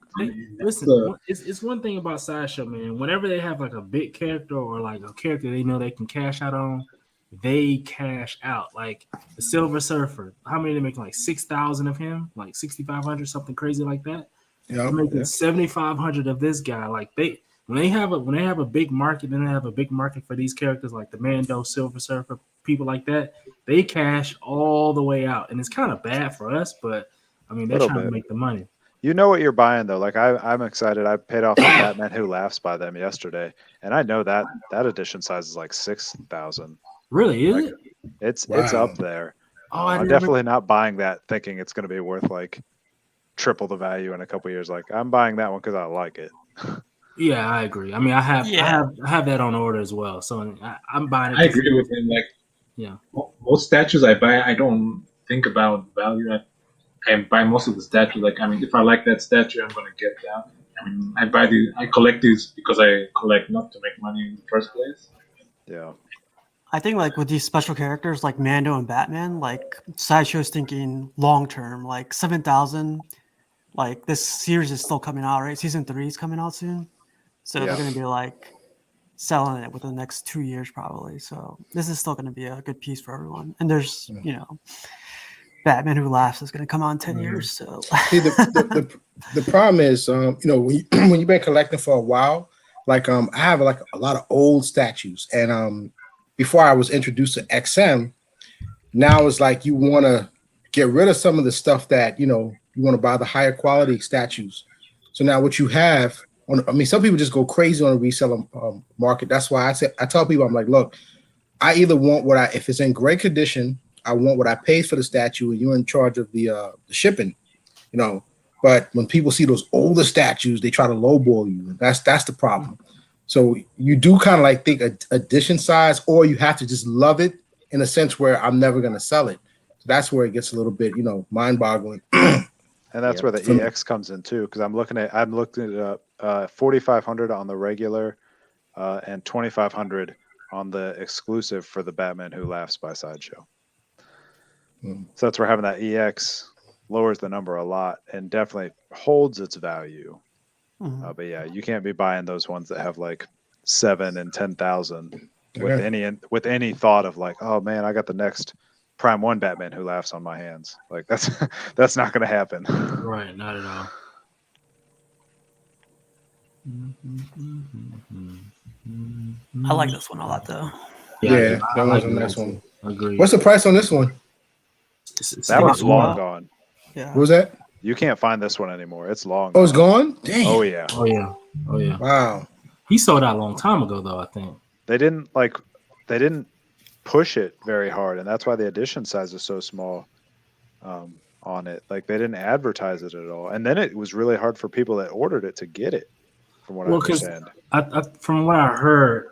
it's one thing about Sideshow, man. Whenever they have like a big character or like a character they know they can cash out on, they cash out. Like the Silver Surfer, how many are they making? Like 6,000 of him, like 6,500, something crazy like that. They're making 7,500 of this guy. Like when they have a big market, then they have a big market for these characters like the Mando, Silver Surfer, people like that. They cash all the way out, and it's kind of bad for us, but I mean they're trying to make the money. You know what you're buying though. Like I'm excited. I paid off the Batman Who Laughs by them yesterday, and I know that edition size is like 6,000. Really? Is it? It's up there. Oh, I'm definitely not buying that thinking it's going to be worth like triple the value in a couple years. Like I'm buying that one because I like it. Yeah, I agree. I mean, I have that on order as well. So I'm buying it. I agree with him. Like, most statues I buy, I don't think about value. I buy most of the statues. Like, I mean, if I like that statue, I'm gonna get that. I mean, I collect these because I collect not to make money in the first place. Yeah. I think like with these special characters like Mando and Batman, like Sideshow's thinking long term, like 7,000. Like this series is still coming out, right? Season 3 is coming out soon. So they're going to be like selling it within the next 2 years probably. So this is still going to be a good piece for everyone. And there's, Batman Who Laughs is going to come out in 10 years. So See, the problem is, you know, when you've been collecting for a while, like I have like a lot of old statues, and before I was introduced to XM, now it's like you want to get rid of some of the stuff that you know you want to buy the higher quality statues. So now what you have, some people just go crazy on the resale market. That's why I tell people, I'm like, look, I either want if it's in great condition, I want what I paid for the statue, and you're in charge of the shipping, you know. But when people see those older statues, they try to lowball you. That's the problem. So you do kind of like think edition size, or you have to just love it in a sense where I'm never going to sell it. So that's where it gets a little bit, you know, mind-boggling. And that's where the EX comes in too, because I'm looking it up 4,500 on the regular, and 2,500 on the exclusive for the Batman Who Laughs by Sideshow. So that's where having that EX lowers the number a lot and definitely holds its value. But yeah, you can't be buying those ones that have like 7,000 and 10,000 with any thought of like, oh man, I got the next Prime 1 Batman Who Laughs on my hands. Like that's not going to happen. Right, not at all. I like this one a lot, though. Yeah, I that like was a that nice too. one. Agreed. What's the price on this one? That one's long gone. Yeah. What was that? You can't find this one anymore. It's long. Oh, it's gone? Dang. Oh yeah. Oh yeah. Oh yeah. Wow. He sold out a long time ago, though. I think They didn't push it very hard, and that's why the edition size is so small on it. Like they didn't advertise it at all, and then it was really hard for people that ordered it to get it. From what I understand, from what I heard,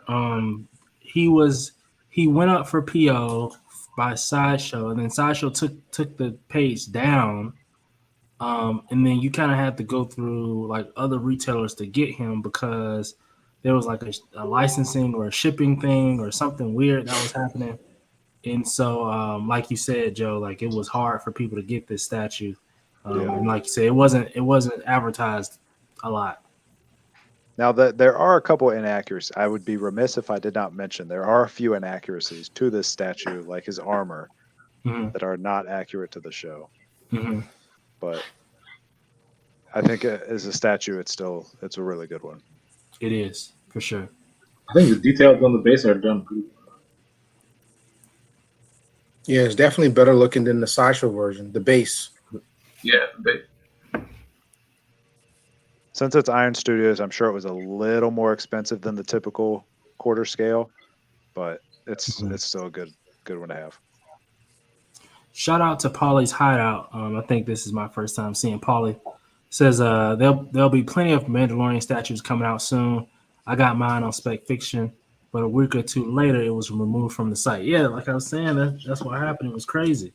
he went up for PO by Sideshow, and then Sideshow took the page down, and then you kind of had to go through like other retailers to get him because there was like a licensing or a shipping thing or something weird that was happening. And so, like you said, Joe, like it was hard for people to get this statue. And like you said, it wasn't advertised a lot. Now there are a couple inaccuracies. I would be remiss if I did not mention there are a few inaccuracies to this statue, like his armor, that are not accurate to the show. But I think as a statue, it's a really good one. It is for sure. I think the details on the base are done good. Yeah, it's definitely better looking than the Sideshow version, the base. Yeah, but Since it's Iron Studios, I'm sure it was a little more expensive than the typical quarter scale, but it's still a good one to have. Shout out to Paulie's Hideout. I think this is my first time seeing Paulie. Says there'll be plenty of Mandalorian statues coming out soon. I got mine on Spec Fiction, but a week or two later it was removed from the site. Yeah, like I was saying, that's what happened. It was crazy.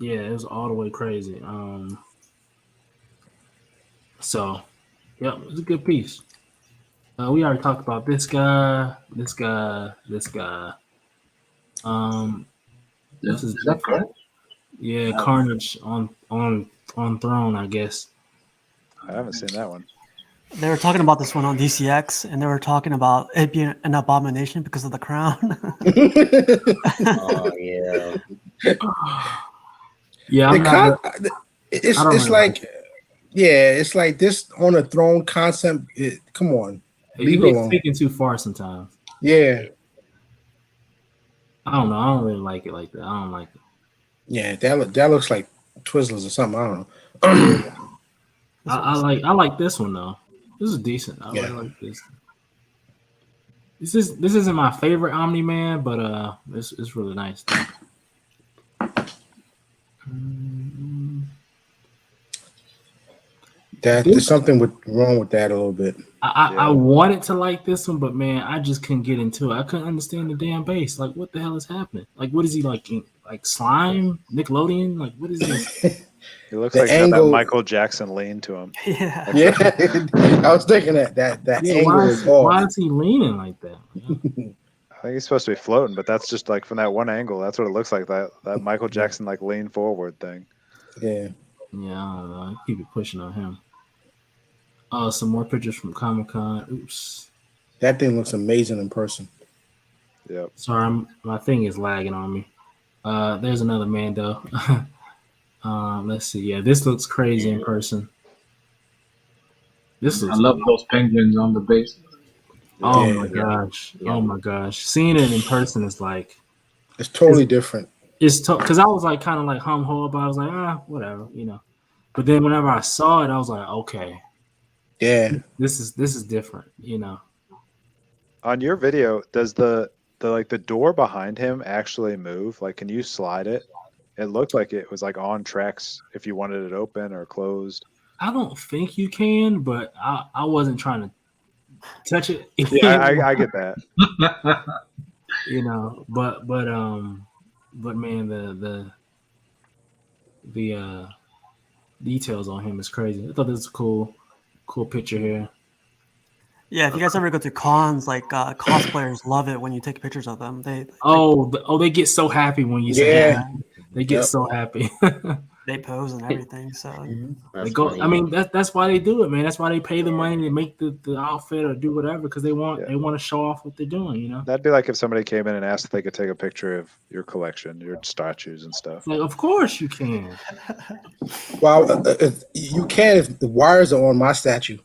Yeah, it was all the way crazy. So, yeah, it was a good piece. We already talked about this guy. This is that correct? Yeah, Carnage on Throne, I guess. I haven't seen that one. They were talking about this one on DCX, and they were talking about it being an abomination because of the crown. Oh yeah. Yeah, it's like, yeah, it's like this on a throne concept. Come on, leave it alone. Taking too far sometimes. Yeah, I don't know. I don't really like it like that. I don't like it. Yeah, that looks like Twizzlers or something. I don't know. I like this one though. This is decent. I really like this. This isn't my favorite Omni-Man, but it's really nice. There's something wrong with that a little bit. I wanted to like this one, but man, I just couldn't get into it. I couldn't understand the damn base. Like, what the hell is happening? Like, what is he like slime? Nickelodeon? Like, what is this? He looks like he's got that Michael Jackson lean to him. Yeah. I was thinking that angle is off. Why is he leaning like that? I think he's supposed to be floating, but that's just like from that one angle. That's what it looks like. That Michael Jackson like lean forward thing. Yeah. Yeah, I don't know. Keep it pushing on him. Some more pictures from Comic-Con. Oops. That thing looks amazing in person. Yep. Sorry, my thing is lagging on me. There's another Mando. Let's see. Yeah, this looks crazy in person. This I looks. love those penguins on the base. Oh Yeah. my gosh! Yeah. Oh my gosh! Seeing it in person is like It's totally different. it's tough because I was like kind of like hum ho, but I was like whatever, you know. But then whenever I saw it, I was like, okay, Yeah. this is different, you know. On your video, does the like the door behind him actually move? Like, can you slide it? It looked like it was like on tracks if you wanted it open or closed. I don't think you can, but I wasn't trying to touch it. Yeah, I get that. You know, but man, the details on him is crazy. I thought this was a cool picture here. Yeah, if you guys ever go to cons, like cosplayers love it when you take pictures of them. They They get so happy when you say Yeah. that. They get Yep. so happy. they pose and everything. So They That's go. funny. I mean, that's why they do it, man. That's why they pay the money to make the outfit or do whatever because they want to show off what they're doing. You know. That'd be like if somebody came in and asked if they could take a picture of your collection, your statues and stuff. It's like, of course you can. Well, if you can if the wires are on my statue.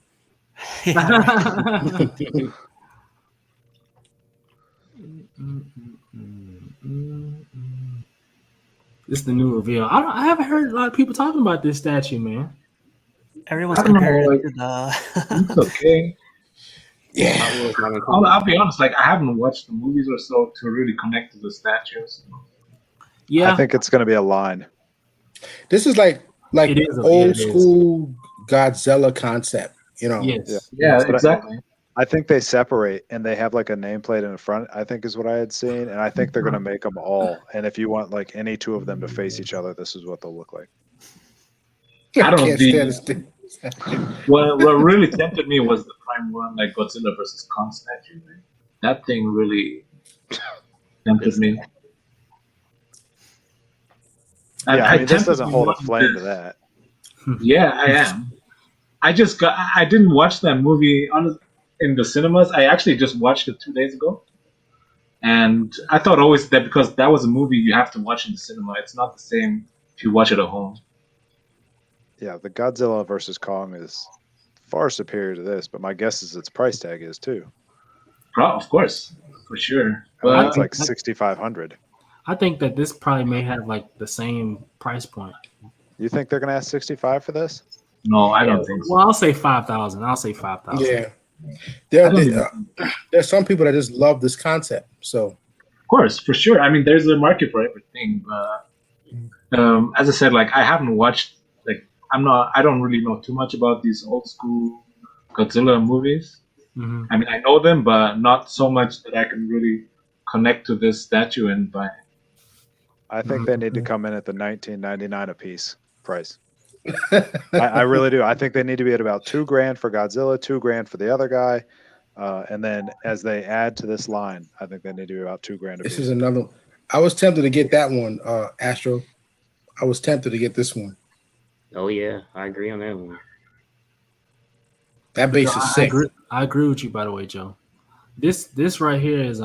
This is the new reveal. I haven't heard a lot of people talking about this statue, man. everyone's I don't know, comparing like- it to the. It's okay. Yeah. I'll be honest. Like I haven't watched the movies or so to really connect to the statues. Yeah, I think it's going to be a line. This is like It is, old it is. school Godzilla concept, you know. yes. Yeah, But exactly. I think they separate and they have like a nameplate in the front, I think is what I had seen. And I think they're going to make them all. And if you want like any two of them to face each other, this is what they'll look like. I don't can't see- stand this thing. What really tempted me was the Prime One, like Godzilla versus Kong statue. Man. That thing really tempted me. Yeah, I mean, this tempted doesn't me hold a watching flame to this. that. Yeah, I am. I didn't watch that movie in the cinemas. I actually just watched it 2 days ago. And I thought always that because that was a movie you have to watch in the cinema. It's not the same if you watch it at home. Yeah, the Godzilla versus Kong is far superior to this, but my guess is its price tag is too. Of course, for sure. I think But it's like 6,500. I think that this probably may have like the same price point. You think they're going to ask 65 for this? no, I don't think so. Well, I'll say 5,000. I'll say 5,000. Yeah. I don't There's some people that just love this concept. So Of course, for sure. I mean, there's a market for everything. But as I said, like I haven't watched. Like I don't really know too much about these old school Godzilla movies. Mm-hmm. I mean, I know them, but not so much that I can really connect to this statue and buy it. I think they need to come in at the $19.99 a piece price. I really do. I think they need to be at about $2,000 for Godzilla, $2,000 for the other guy, and then as they add to this line, I think they need to be about $2,000 a this piece. is another. I was tempted to get that one, Astro. I was tempted to get this one. Oh yeah, I agree on that one. That base is sick. I agree with you, by the way, Joe. This right here is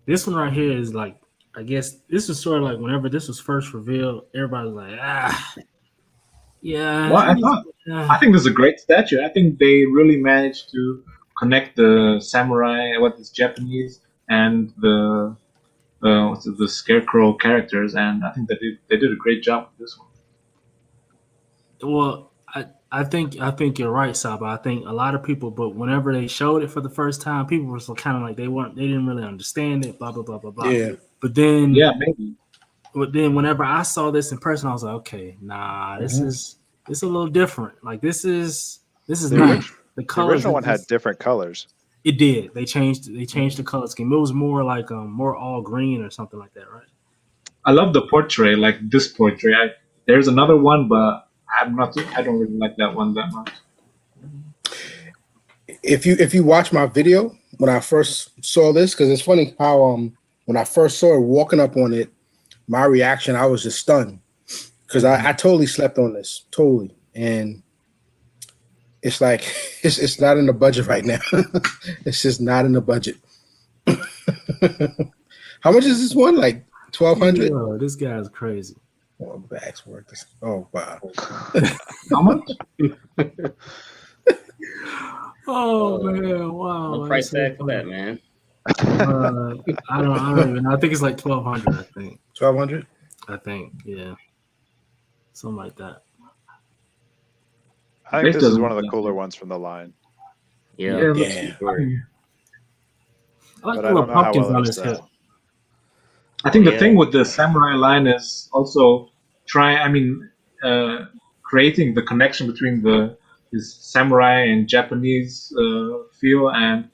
this one right here is like, I guess this is sort of like whenever this was first revealed, everybody was like, yeah. Well, I think this is a great statue. I think they really managed to connect the samurai, this Japanese, and the Scarecrow characters, and I think they did a great job with this one. Well, I think you're right, Saba. I think a lot of people, but whenever they showed it for the first time, people were so kind of like they didn't really understand it, blah blah blah blah blah. Yeah. But then Maybe. But then whenever I saw this in person, I was like, okay, nah, this is a little different. Like this is nice. The The colors. original one had different colors. It did. They changed the color scheme. It was more like more all green or something like that, right? I love the portrait, like this portrait. There's another one, but I don't really like that one that much. If you watch my video when I first saw this, because it's funny how when I first saw it walking up on it, my reaction, I was just stunned because I totally slept on this, totally, and it's like it's not in the budget right now. It's just not in the budget. How much is this one? Like $1,200. Yo, this guy's crazy. Oh, bags worth this. Oh wow. How much? Oh man, wow. No that's price so tag for funny. that, man. I don't even know. I think it's like 1,200. I think. 1,200. I think. Yeah. Something like that. I think This this is doesn't one of the look cooler good. ones from the line. Yeah. Yeah. Sure. I like But the I little don't know how pumpkins well on it his is hip. I think the Yeah. thing with the samurai line is also creating the connection between his samurai and Japanese feel and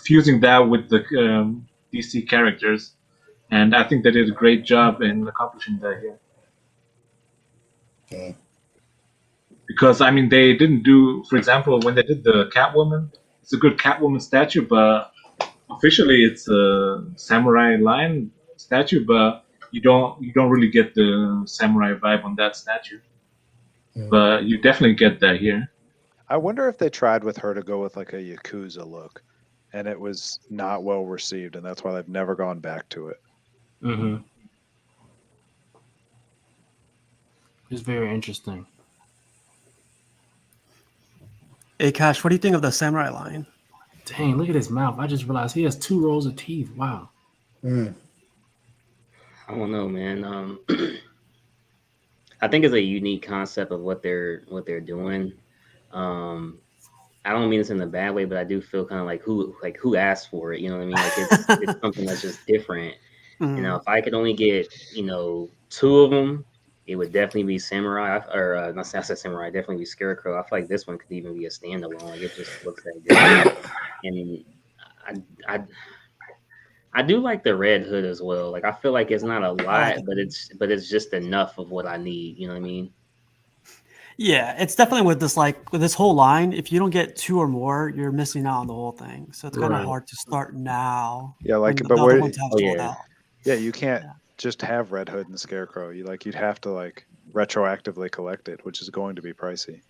fusing that with the DC characters. And I think they did a great job in accomplishing that here. Yeah. Because they didn't do, for example, when they did the Catwoman, it's a good Catwoman statue, but officially it's a samurai line statue, but you don't really get the samurai vibe on that statue. Mm. But you definitely get that here. I wonder if they tried with her to go with like a Yakuza look, and it was not well received, and that's why they've never gone back to it. Mm-hmm. It's very interesting. Hey, Cash, what do you think of the samurai line? Dang, look at his mouth. I just realized he has 2 rows of teeth. Wow. Mm. I don't know, man. I think it's a unique concept of what they're doing. I don't mean this in a bad way, but I do feel kind of like who asked for it. You know what I mean? Like it's something that's just different. You know, if I could only get 2 of them, it would definitely be Samurai, or not Samurai, definitely be Scarecrow. I feel like this one could even be a standalone. Like it just looks that good. And I do like the red hood as well. Like I feel like it's not a lot, but it's just enough of what I need. You know what I mean? Yeah, it's definitely with this whole line. If you don't get 2 or more, you're missing out on the whole thing. So it's kind of Right. hard to start now. Yeah, like, when but the other where- ones have Oh, sold yeah. out. Yeah, you can't Yeah. just have Red Hood and Scarecrow. You'd have to like retroactively collect it, which is going to be pricey.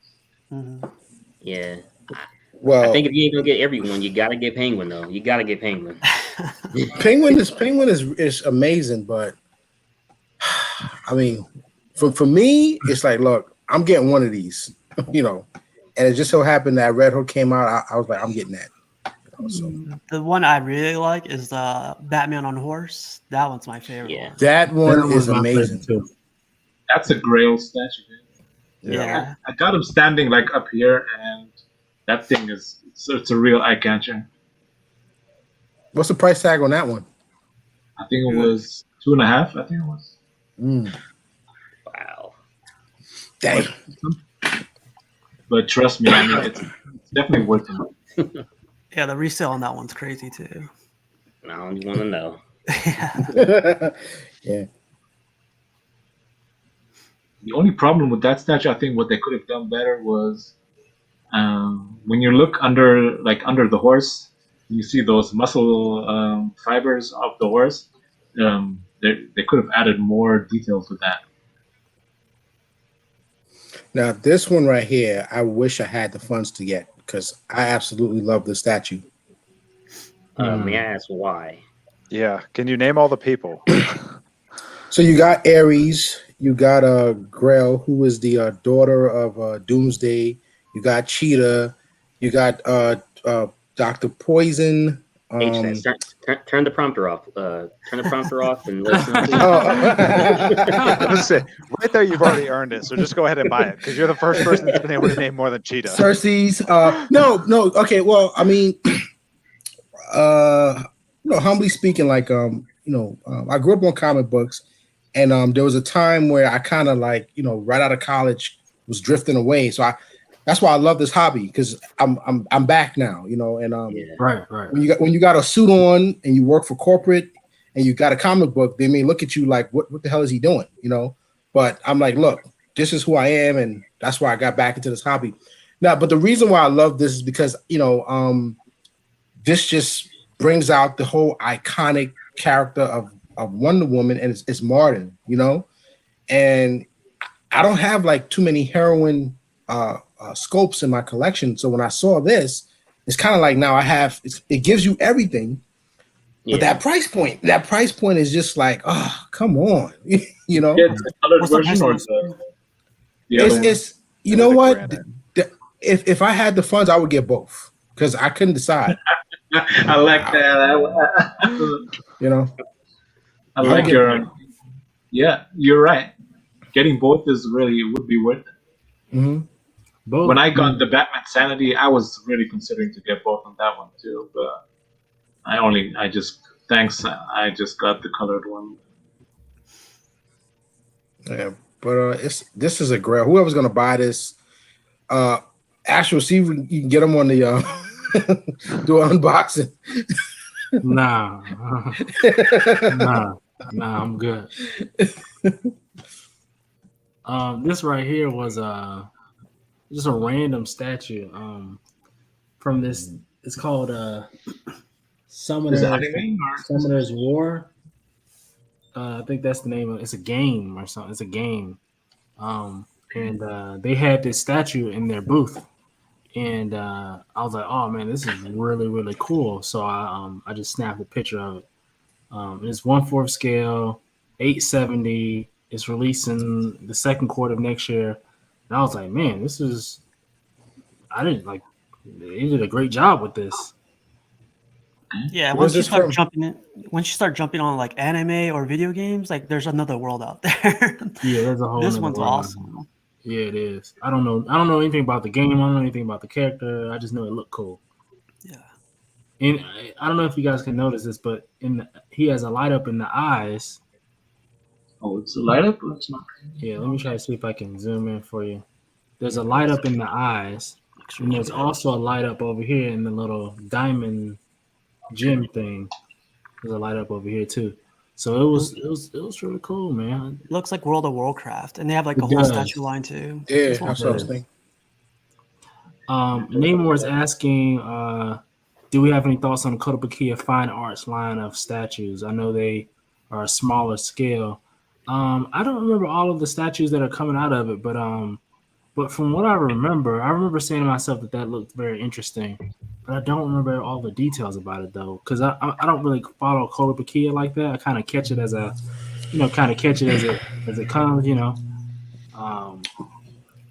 Mhm. Yeah. Well, I think if you ain't gonna get everyone, you gotta get Penguin though. You gotta get Penguin. Penguin is amazing, but I mean, for me, it's like, look, I'm getting one of these, and it just so happened that Red Hood came out. I was like, I'm getting that. So The one I really like is the Batman on horse. That one's my favorite Yeah. one. that one That is was my amazing. favorite, too. That's a Grail statue. Yeah. I got him standing like up here, and that thing it's a real eye catcher. What's the price tag on that one? I think it was 2.5. I think it was. Wow. Dang. But trust me, it's definitely worth it. Yeah, the resale on that one's crazy too. I don't want to know. Yeah. Yeah. The only problem with that statue, I think, what they could have done better was when you look under the horse, you see those muscle fibers of the horse. They could have added more detail to that. Now this one right here, I wish I had the funds to get because I absolutely love the statue. May I ask why? Yeah, can you name all the people? So you got Ares, you got Grail, who is the daughter of Doomsday. You got Cheetah, you got Dr. Poison. Turn the prompter off. Turn the prompter off and listen. I was say, right there, you've already earned it. So just go ahead and buy it because you're the first person that's been able to name more than Cheetah. Cersei's. No. Okay. Well, I mean, humbly speaking, like I grew up on comic books, and there was a time where I kind of like right out of college was drifting away. So that's why I love this hobby because I'm back now. And Right. when you got a suit on and you work for corporate and you got a comic book, they may look at you like, what the hell is he doing? But I'm like, look, this is who I am, and that's why I got back into this hobby. Now, but the reason why I love this is because this just brings out the whole iconic character of Wonder Woman, and it's Martin, and I don't have like too many heroine scopes in my collection. So when I saw this, it's kind of like now I have. It gives you everything, But that price point is just like, oh, come on, you know. Yeah, it's the colored What's the version or price? the other one? It's you Maybe know the what? granite. If I had the funds, I would get both because I couldn't decide. I like that. You know, I I'll like get- your. Yeah, you're right. Getting both would be worth it. Mhm. Both. When I got the Batman Sanity, I was really considering to get both on that one too, but I just got the colored one. Yeah, but this is a great. Whoever's gonna buy this, actual, see if you can get them on the do an unboxing. Nah, I'm good. This right here was just a random statue from this. It's called Is it anime or Summoner's War. I think that's the name of it. It's a game or something. It's a game. And they had this statue in their booth. And I was like, oh man, this is really, really cool. So I just snapped a picture of it. It's 1/4 scale, 870. It's releasing the second quarter of next year. And I was like, man, they did a great job with this. Yeah, Where's once you this start from? jumping on like anime or video games, like there's another world out there. Yeah, there's a whole This nother one's world. awesome. Yeah, it is. I don't know anything about the game. I don't know anything about the character. I just know it looked cool. Yeah. And I don't know if you guys can notice this, but he has a light up in the eyes. Oh, it's a light up or it's not? Yeah, let me try to see if I can zoom in for you. There's a light up in the eyes, and there's also a light up over here in the little diamond gem thing. There's a light up over here too. So it was really cool, man. It looks like World of Warcraft, and they have like It a whole does. statue line too. Yeah, This one's that's what I was is. thinking. Namor is asking, do we have any thoughts on the Kotobukiya Fine Arts line of statues? I know they are a smaller scale. I don't remember all of the statues that are coming out of it, but from what I remember saying to myself that looked very interesting. But I don't remember all the details about it though, because I don't really follow Kotobukiya like that. I kind of catch it as it comes, you know.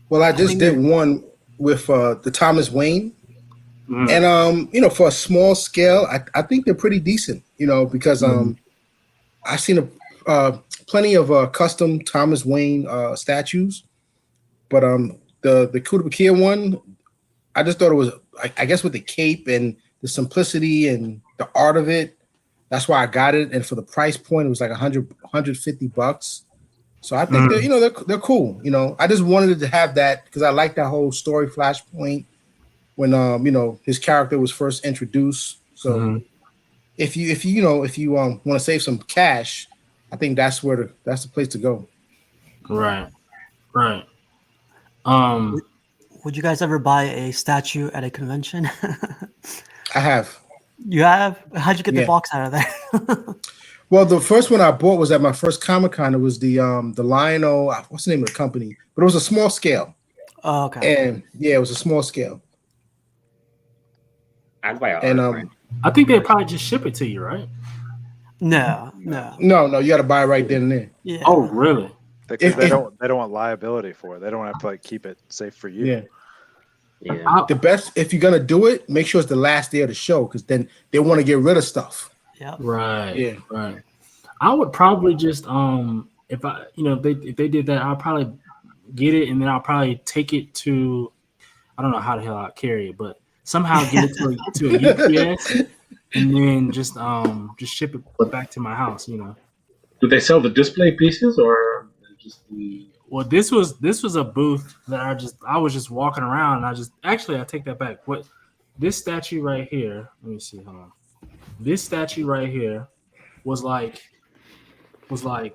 Well, I just did one with the Thomas Wayne, and for a small scale, I think they're pretty decent, because I've seen plenty of custom Thomas Wayne statues, but the Kotobukiya one, I just thought it was, I guess, with the cape and the simplicity and the art of it, that's why I got it. And for the price point, it was like $150. So I think they're cool. I just wanted to have that because I like that whole story flashpoint when his character was first introduced. So if you want to save some cash, I think that's the place to go. Right. Would you guys ever buy a statue at a convention? I have. You have? How'd you get the box out of there? Well, the first one I bought was at my first Comic-Con. It was the Lionel. What's the name of the company? But it was a small scale. Oh, okay. And it was a small scale. I'd buy And I think they probably just ship it to you, right? No. You got to buy it right then and there. Yeah. Oh, really? They don't want liability for it. They don't have to keep it safe for you. Yeah. Yeah. The best, if you're gonna do it, make sure it's the last day of the show because then they want to get rid of stuff. Yeah. Right. Yeah. Right. I would probably just if they did that, I'll probably get it and then I'll probably take it to, I don't know how the hell I'd carry it, but somehow get it to a UPS and then just ship it back to my house. Do they sell the display pieces or just the? Well, this was a booth that I was just walking around and I take that back. This statue right here, let me see, hold on. This statue right here was like probably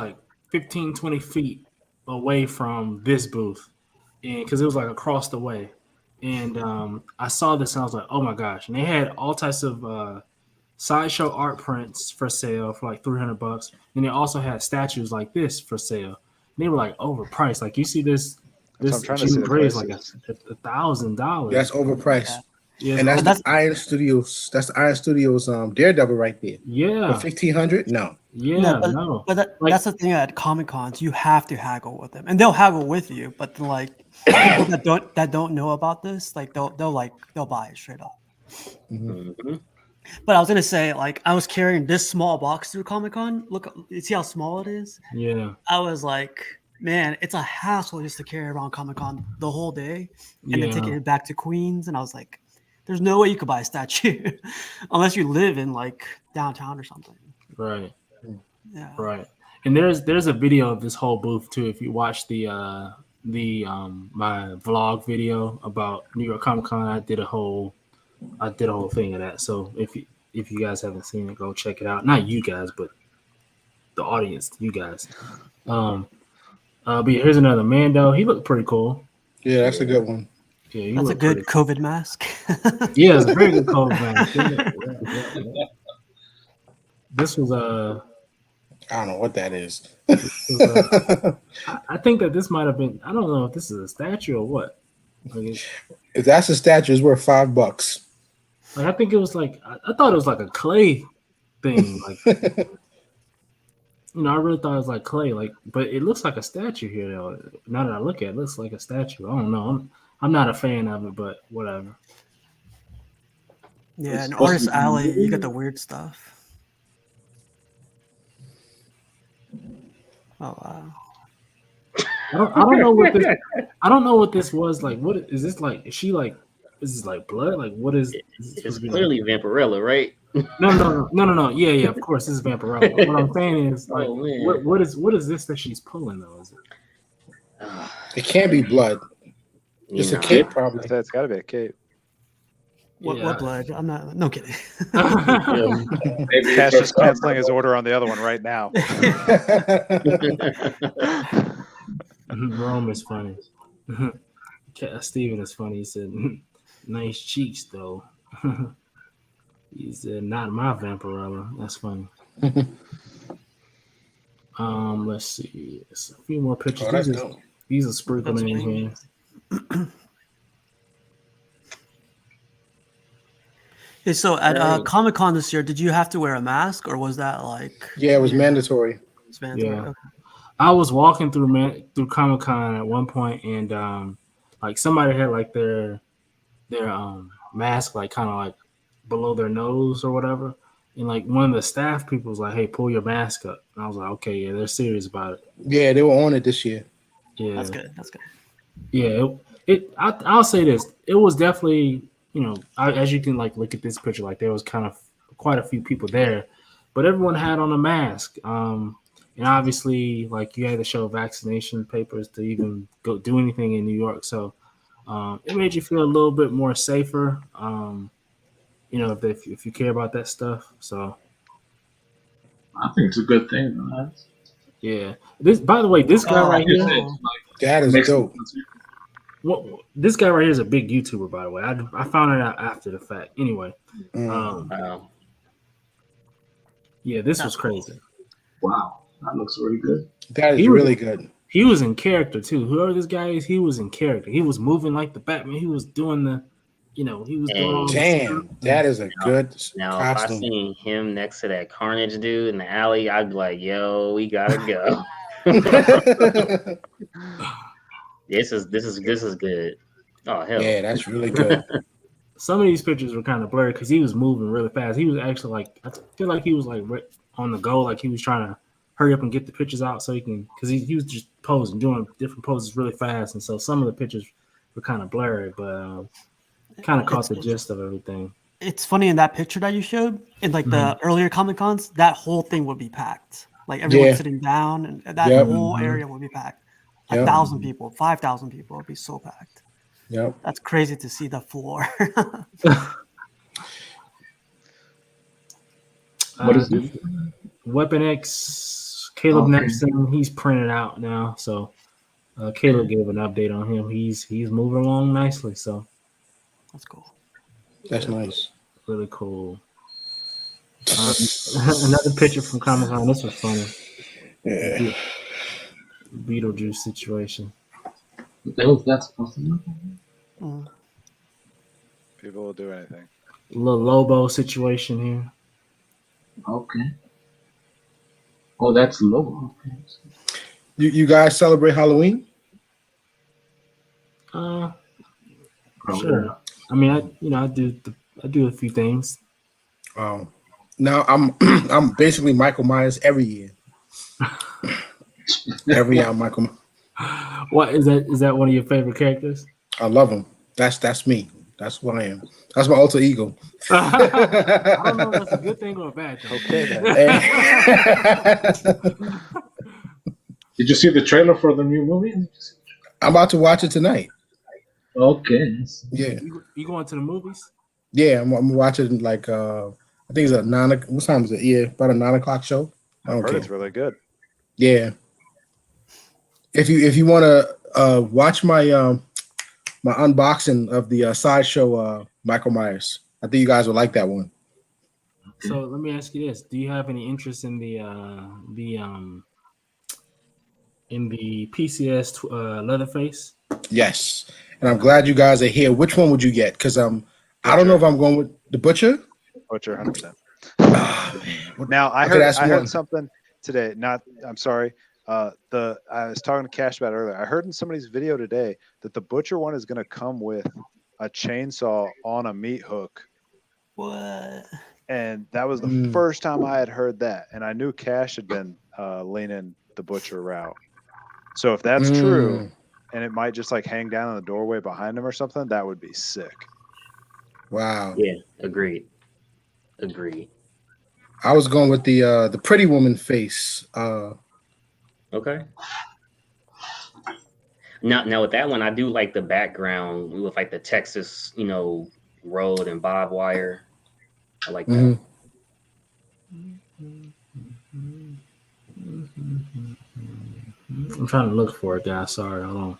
like 15, 20 feet away from this booth. And because it was like across the way. And I saw this and I was like, oh my gosh. And they had all types of sideshow art prints for sale for like $300. And they also had statues like this for sale. And they were like overpriced. Like you see this I'm trying to see the bridge like prices. $1,000. That's overpriced. Yeah, And that's That's- the Iron Studios. That's the Iron Studios Daredevil right there. yeah, For 1,500? No. yeah. but, No, but like that's the thing at Comic Cons. You have to haggle with them, and they'll haggle with you. But like people that don't know about this, like they'll buy it straight up. Mhm. But I was gonna say, like, I was carrying this small box through Comic Con. Look, you see how small it is? yeah, I was like, man, it's a hassle just to carry around Comic Con the whole day and then taking yeah, it back to Queens. And I was like, there's no way you could buy a statue unless you live in like downtown or something. right, Yeah. right. And there's a video of this whole booth too. If you watch the my vlog video about New York Comic Con, I did a whole thing of that. So if you guys haven't seen it, go check it out. Not you guys, but the audience, you guys. But yeah, here's another Mando. He looked pretty cool. Yeah, that's a good one. Yeah, he That's a looked good pretty cool. COVID mask. Yeah, it's a very good cold man. Yeah. This was I don't know what that is. I think that this might have been. I don't know if this is a statue or what. Like, If that's a statue, it's worth $5. I think it was like I thought it was like a clay thing. Like I really thought it was like clay. Like, but it looks like a statue here. Though. Now that I look at it, it looks like a statue. I don't know. I'm not a fan of it, but whatever. Yeah, It's and supposed Artist to be Alley, you blue. get the weird stuff. Oh wow. I don't know what this. I don't know what this was like. What is this like? Is she like? Is this like blood? Like what is? Is this It's supposed to be clearly Vampirella, right? No. Yeah. Of course, this is Vampirella. What I'm saying is like, Oh, man. what is this that she's pulling though? Is it? It can't be blood. It's a cape, probably. It's got to be a cape. What blood? I'm not. No kidding. Maybe Cash it's is canceling his order on the other one right now. Rome is funny. Steven is funny. He said, "Nice cheeks, though." He said, "Not my Vampirella." That's funny. Let's see. It's a few more pictures. Oh, that's dope. These are sprinkled That's in funny. here. Hey, so at Comic Con this year, did you have to wear a mask, or was that like Yeah, it was mandatory. it's mandatory? Yeah. Okay. I was walking through Comic Con at one point, and like somebody had like their mask like kind of like below their nose or whatever, and like one of the staff people was like, "Hey, pull your mask up," and I was like, "Okay, yeah, they're serious about it." Yeah, they were on it this year. Yeah, That's good. That's good. yeah. I'll say this: it was definitely as you can like look at this picture, like there was kind of quite a few people there, but everyone had on a mask. And obviously, like you had to show vaccination papers to even go do anything in New York. So it made you feel a little bit more safer. If you care about that stuff. So I think it's a good thing. Though. yeah. By the way, this guy right Like you here. said, like, That is makes dope. This guy right here is a big YouTuber, by the way. I found it out after the fact. Anyway, Wow. yeah, this was crazy. Wow, that looks really good. That is He was- really good. He was in character too. Whoever this guy is, he was in character. He was moving like the Batman. He was doing the, he was doing all the Damn, that is a good Now, if I costume. seen him next to that Carnage dude in the alley, I'd be like, "Yo, we gotta go." This is good. Oh hell, Yeah, that's really good. Some of these pictures were kind of blurry because he was moving really fast. He was actually like, I feel like he was like on the go, like he was trying to hurry up and get the pictures out so he can, because he was just posing, doing different poses really fast, and so some of the pictures were kind of blurry, but kind of caught the gist of everything. It's funny in that picture that you showed in like the earlier Comic Cons, that whole thing would be packed. Like everyone Yeah. sitting down, and that Yep. whole area would be packed. Yep. 1,000 people, 5,000 people would be so packed. Yep. That's crazy to see the floor. What is this? Weapon X, Caleb Okay. Nepson, he's printed out now, so Caleb gave an update on him. He's moving along nicely, so That's cool. That's nice. really cool. Another picture from Comic Con. This was funny. Yeah. Beetlejuice situation. What the hell is that supposed to be? Mm. People will do anything. Little Lobo situation here. Okay. Oh, that's low. You guys celebrate Halloween? Sure. Not. I mean, I do a few things. Now I'm basically Michael Myers every year. Every year I'm Michael. What is that? Is that one of your favorite characters? I love him. That's me. That's what I am. That's my alter ego. I don't know if that's a good thing or a bad thing. Okay, then. Did you see the trailer for the new movie? I'm about to watch it tonight. Okay. Yeah. You going to the movies? Yeah, I'm watching like I think it's at 9 o'clock. What time is it? Yeah, about a 9 o'clock show. I heard it's really good. Yeah. If you want to watch my my unboxing of the sideshow Michael Myers, I think you guys will like that one. So let me ask you this: do you have any interest in the PCS Leatherface? Yes, and I'm glad you guys are here. Which one would you get? Because I don't know if I'm going with the Butcher. Butcher, 100%. Now I heard something today. I'm sorry. I was talking to Cash about it earlier. I heard in somebody's video today that the Butcher one is going to come with a chainsaw on a meat hook. What? And that was the first time I had heard that, and I knew Cash had been leaning the Butcher route. So if that's true, and it might just like hang down in the doorway behind him or something, that would be sick. Wow. Yeah, agreed. I was going with the pretty woman face. Okay. Now with that one, I do like the background with like the Texas, road and barbed wire. I like that. I'm trying to look for it, guys. Sorry, hold on.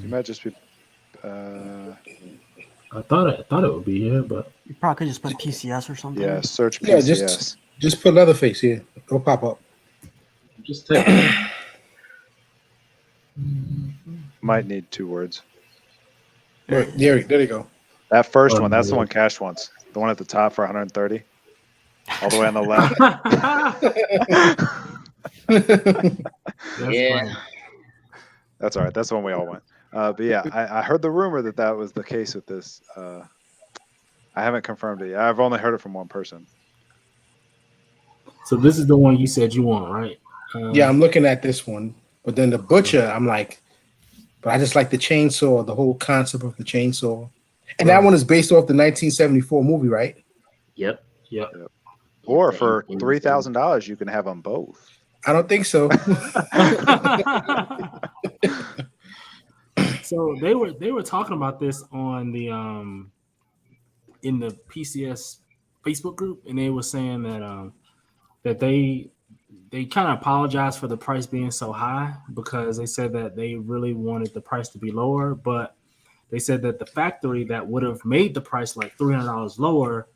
You might just be. I thought it would be here, but You probably could just put PCS or something. Yeah, search Yeah, PCS. just put Leatherface here. It'll pop up. Just take it. Might need 2 words. Right, there you go. That first one, that's the one Cash wants. The one at the top for 130. All the way on the left. Yeah. That's all right. That's the one we all want. But yeah, I heard the rumor that was the case with this. I haven't confirmed it yet. I've only heard it from one person. So this is the one you said you want, right? Yeah, I'm looking at this one, but then the Butcher, I'm like, but I just like the chainsaw, the whole concept of the chainsaw, and that one is based off the 1974 movie, right? Yep. Or for $3,000, you can have them both. I don't think so. So they were talking about this on the in the PCS Facebook group, and they were saying that that they kind of apologized for the price being so high because they said that they really wanted the price to be lower, but they said that the factory that would have made the price like $300 lower,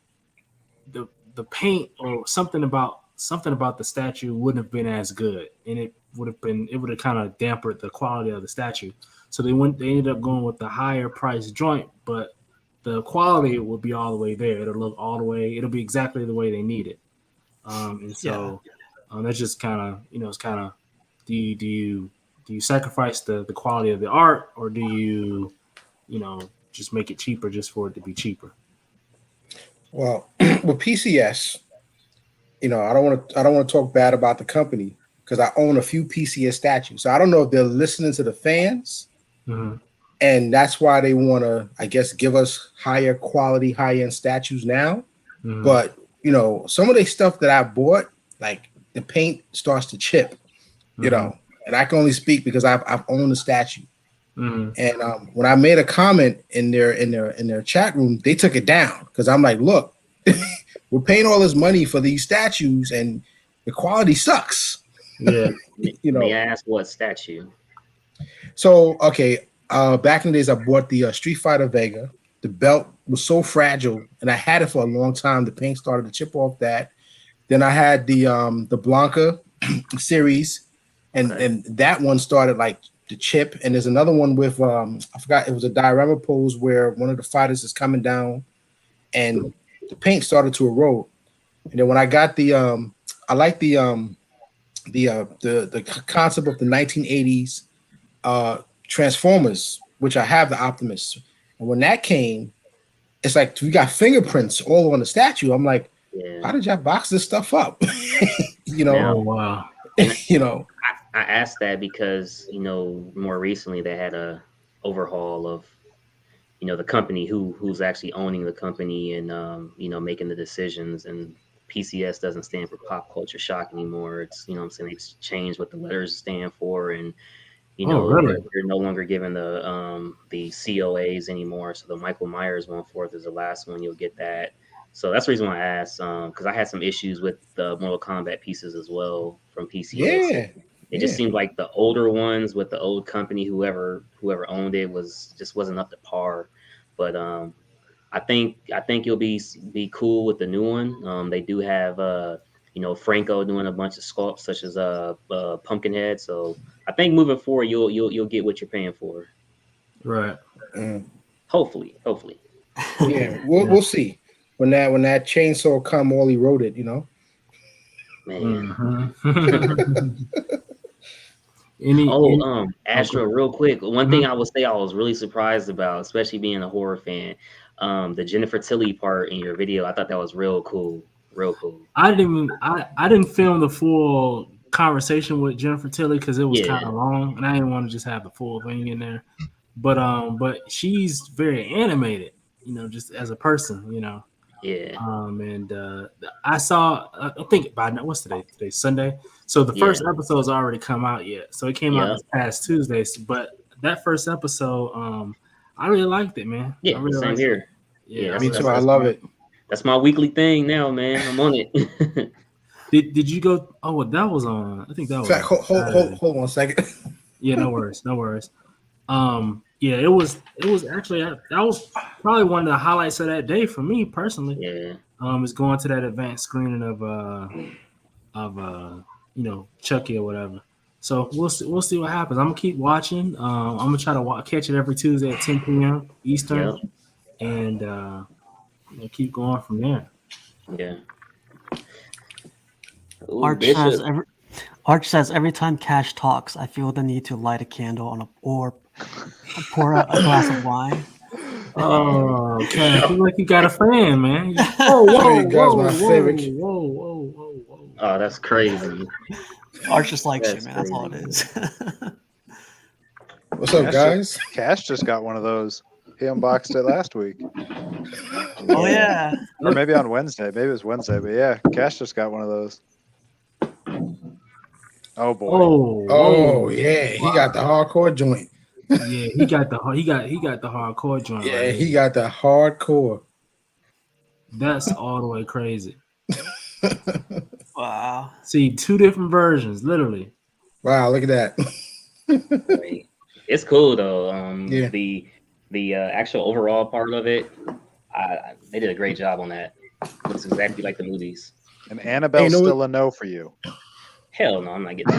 the paint or something about the statue wouldn't have been as good, and it would have kind of dampened the quality of the statue. So they ended up going with the higher price joint, but the quality will be all the way there. It'll look all the way. It'll be exactly the way they need it. And so that's just kind of, it's kind of, do you sacrifice the quality of the art, or do you, just make it cheaper just for it to be cheaper? Well, with PCS, I don't want to talk bad about the company because I own a few PCS statues. So I don't know if they're listening to the fans, and that's why they want to, I guess, give us higher quality, high-end statues now. But some of the stuff that I bought, like the paint starts to chip, and I can only speak because I've owned the statue. And when I made a comment in their chat room, they took it down because I'm like, look, we're paying all this money for these statues and the quality sucks. Yeah. May I ask what statue? So, okay, back in the days, I bought the Street Fighter Vega. The belt was so fragile, and I had it for a long time. The paint started to chip off that. Then I had the Blanca series, and that one started like the chip, and there's another one with I forgot, it was a diorama pose where one of the fighters is coming down, and the paint started to erode. And then when I got the I like the concept of the 1980s Transformers, which I have the Optimus, and when that came, it's like we got fingerprints all on the statue. I'm like, how did y'all box this stuff up? You know, Oh wow. you know. I asked that because, you know, more recently they had a overhaul of, you know, the company who's actually owning the company and you know, making the decisions. And PCS doesn't stand for pop culture shock anymore. It's, you know what I'm saying, it's changed what the letters stand for, and you know, really? they're no longer given the COAs anymore. So the Michael Myers 1/4 is the last one. You'll get that. So that's the reason why I asked, because I had some issues with the Mortal Kombat pieces as well from PCS. Yeah. It just seemed like the older ones with the old company, whoever owned it, wasn't up to par. But I think you'll be cool with the new one. They do have you know, Franco doing a bunch of sculpts such as Pumpkinhead. So I think moving forward, you'll get what you're paying for. Right. Hopefully. Yeah, we'll see when that chainsaw come all eroded. You know. Man. Astro, real quick. One thing I would say I was really surprised about, especially being a horror fan, the Jennifer Tilly part in your video. I thought that was real cool. I didn't film the full conversation with Jennifer Tilly because it was kind of long, and I didn't want to just have the full thing in there. But she's very animated, you know, just as a person, you know. Yeah. And I saw, I think by now, what's today? Today's Sunday. So the first episode's already come out yet. So it came out this past Tuesday. But that first episode, I really liked it, man. Yeah, really same here. Yeah, me too. I love it. That's my weekly thing now, man. I'm on it. Did you go? Oh, well, that was on. I think that was. In fact, hold on a second. Yeah, no worries. Yeah, it was actually, that was probably one of the highlights of that day for me personally. Yeah. Is going to that advanced screening of you know, Chucky or whatever. So we'll see what happens. I'm gonna keep watching. I'm gonna try to catch it every Tuesday at 10 p.m. Eastern, and you know, keep going from there. Yeah. Ooh, Arch says every time Cash talks, I feel the need to light a candle or pour a glass of wine. Oh, okay. I feel like you got a fan, man. Whoa. Oh, that's crazy. Arch just likes you, man. That's all it is. What's up, guys? Cash just got one of those. He unboxed it last week. Oh, yeah. Or maybe on Wednesday. Maybe it was Wednesday. But yeah, Cash just got one of those. Oh boy. Oh yeah. He got the hardcore joint. Yeah, he got the hardcore joint. Yeah, he got the hardcore. That's all the way crazy. Wow. See, 2 different versions, literally. Wow, look at that. It's cool though. Yeah. The actual overall part of it, they did a great job on that. Looks exactly like the movies. And Annabelle's still a no for you. Hell no, I'm not getting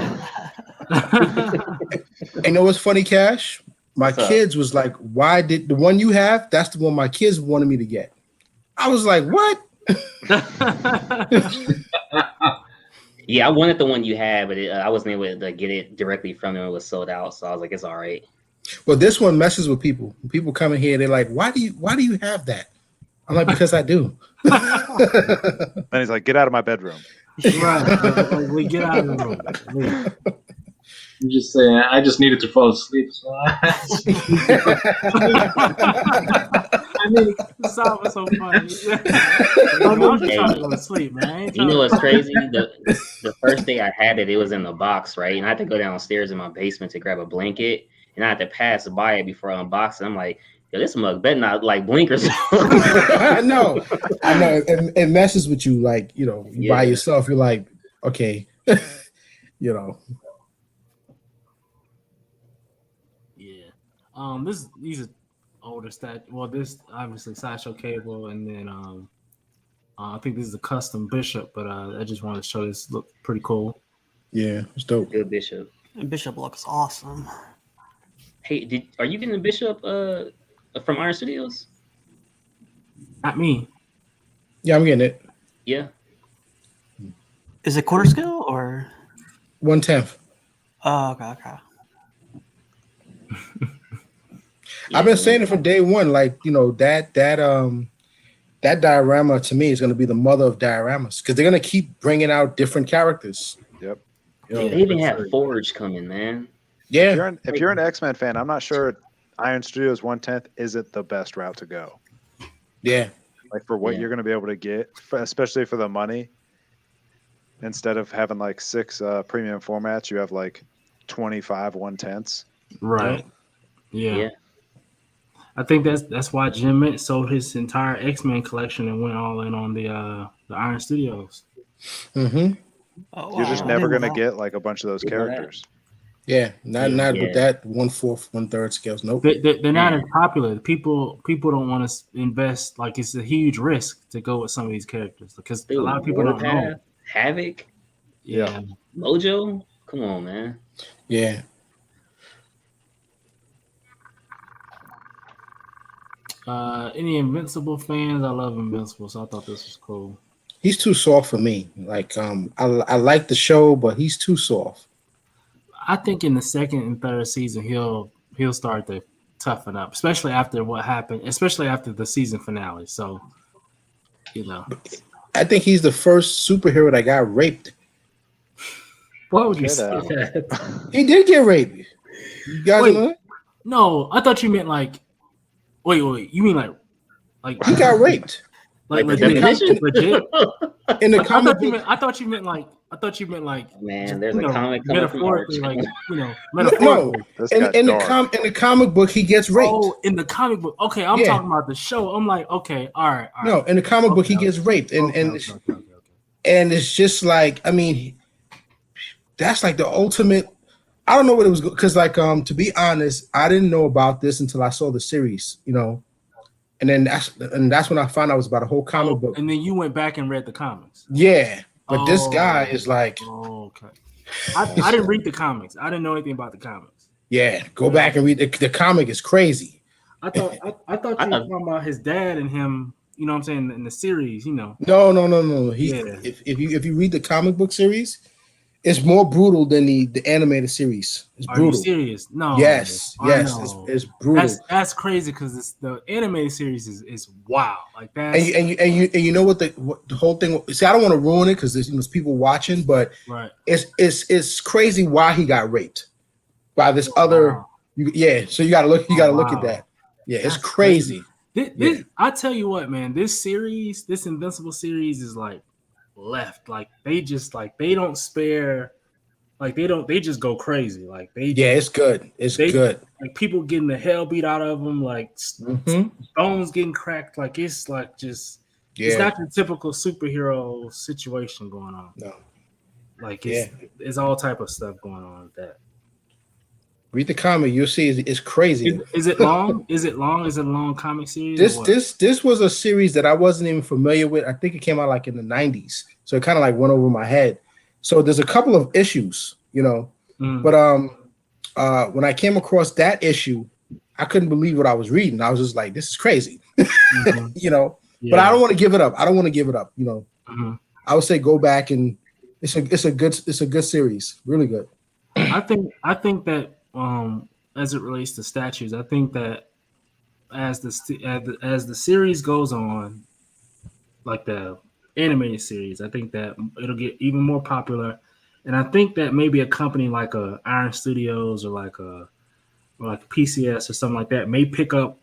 that. You know what's funny, Cash? My kids was like, why did the one you have? That's the one my kids wanted me to get. I was like, what? Yeah, I wanted the one you had, but I wasn't able to get it directly from them. It was sold out, so I was like, it's all right. Well, this one messes with people. People come in here, they're like, why do you have that? I'm like, because I do. Then he's like, get out of my bedroom. Right. We get out of the room. You just say, I just needed to fall asleep. So I mean, the sound was so funny. I'm just trying to go to sleep, man. You know what's crazy? The first day I had it, it was in the box, right? And I had to go downstairs in my basement to grab a blanket, and I had to pass by it before I unboxed it. I'm like, yo, this mug better not like blink or something. I know. It messes with you, like, you know, by yourself. You're like, okay, you know. Yeah. These are older stat. Well, this obviously Sideshow Cable, and then I think this is a custom Bishop, but I just wanted to show this. Look pretty cool. Yeah, it's dope. Good Bishop. And Bishop looks awesome. Hey, are you getting the Bishop from Iron Studios? Not me. Yeah, I'm getting it. Yeah. Is it quarter scale or? 1/10. Oh, okay. Yeah, I've been saying it from day one. Like, that diorama to me is going to be the mother of dioramas because they're going to keep bringing out different characters. Yep. They even have Forge coming, man. Yeah. If you're an X-Men fan, I'm not sure Iron Studios 1/10 isn't the best route to go. Yeah. Like for what you're going to be able to get, especially for the money. Instead of having like 6 premium formats, you have like 25 1/10s. Right. Yeah. I think that's why Jim Mint sold his entire X-Men collection and went all in on the Iron Studios. Mm-hmm. Oh, wow. You're just never going to get like a bunch of those characters. Yeah, not with that 1/4, 1/3 scales. Nope. They're not as popular. People don't want to invest. Like it's a huge risk to go with some of these characters because a lot of people don't know. Havoc. Yeah. Mojo. Come on, man. Yeah. Any Invincible fans? I love Invincible, so I thought this was cool. He's too soft for me. Like, I like the show, but he's too soft. I think in the second and third season he'll start to toughen up, especially after what happened, especially after the season finale. So, I think he's the first superhero that got raped. What would you say that? He did get raped. You guys know that? No, I thought you meant like. Wait. You mean like he got raped? Like legit? In the comic book, I thought you meant like. Man, there's a comic metaphorically, coming like metaphorically. No, in the comic book, he gets raped. Oh, in the comic book. Okay, I'm talking about the show. I'm like, okay, all right. No, in the comic book, he gets raped, and it's just like, I mean, that's like the ultimate. I don't know what it was because, like, to be honest, I didn't know about this until I saw the series, and then that's when I found out it was about a whole comic book. And then you went back and read the comics. Yeah. But this guy is like, okay. I didn't read the comics. I didn't know anything about the comics. Yeah, go back and read the comic. Is crazy. I thought you were talking about his dad and him. You know what I'm saying in the series. No. If you read the comic book series, it's more brutal than the animated series. It's brutal. Are you serious? No. Yes. It's brutal. That's crazy because the animated series is wild. Like that. And you know what the whole thing. See, I don't want to ruin it because there's people watching, but it's crazy why he got raped by this other. So you got to look. You got to look at that. Yeah, it's crazy. I tell you what, man. This Invincible series is like left. Like they don't spare. Like they just go crazy. Like it's good. It's good. Like people getting the hell beat out of them. Like bones getting cracked. Like it's like just. It's not your typical superhero situation going on. No. Like it's all type of stuff going on with that. Read the comic, you'll see it's crazy. Is it long? Is it long? Is it a long comic series? This was a series that I wasn't even familiar with. I think it came out like in the 90s. So it kind of like went over my head. So there's a couple of issues, But when I came across that issue, I couldn't believe what I was reading. I was just like, this is crazy. But I don't want to give it up. I would say go back and it's a good series. Really good. I think that as it relates to statues, I think that as the series goes on, like the animated series, I think that it'll get even more popular, and I think that maybe a company like a Iron Studios or like PCS or something like that may pick up,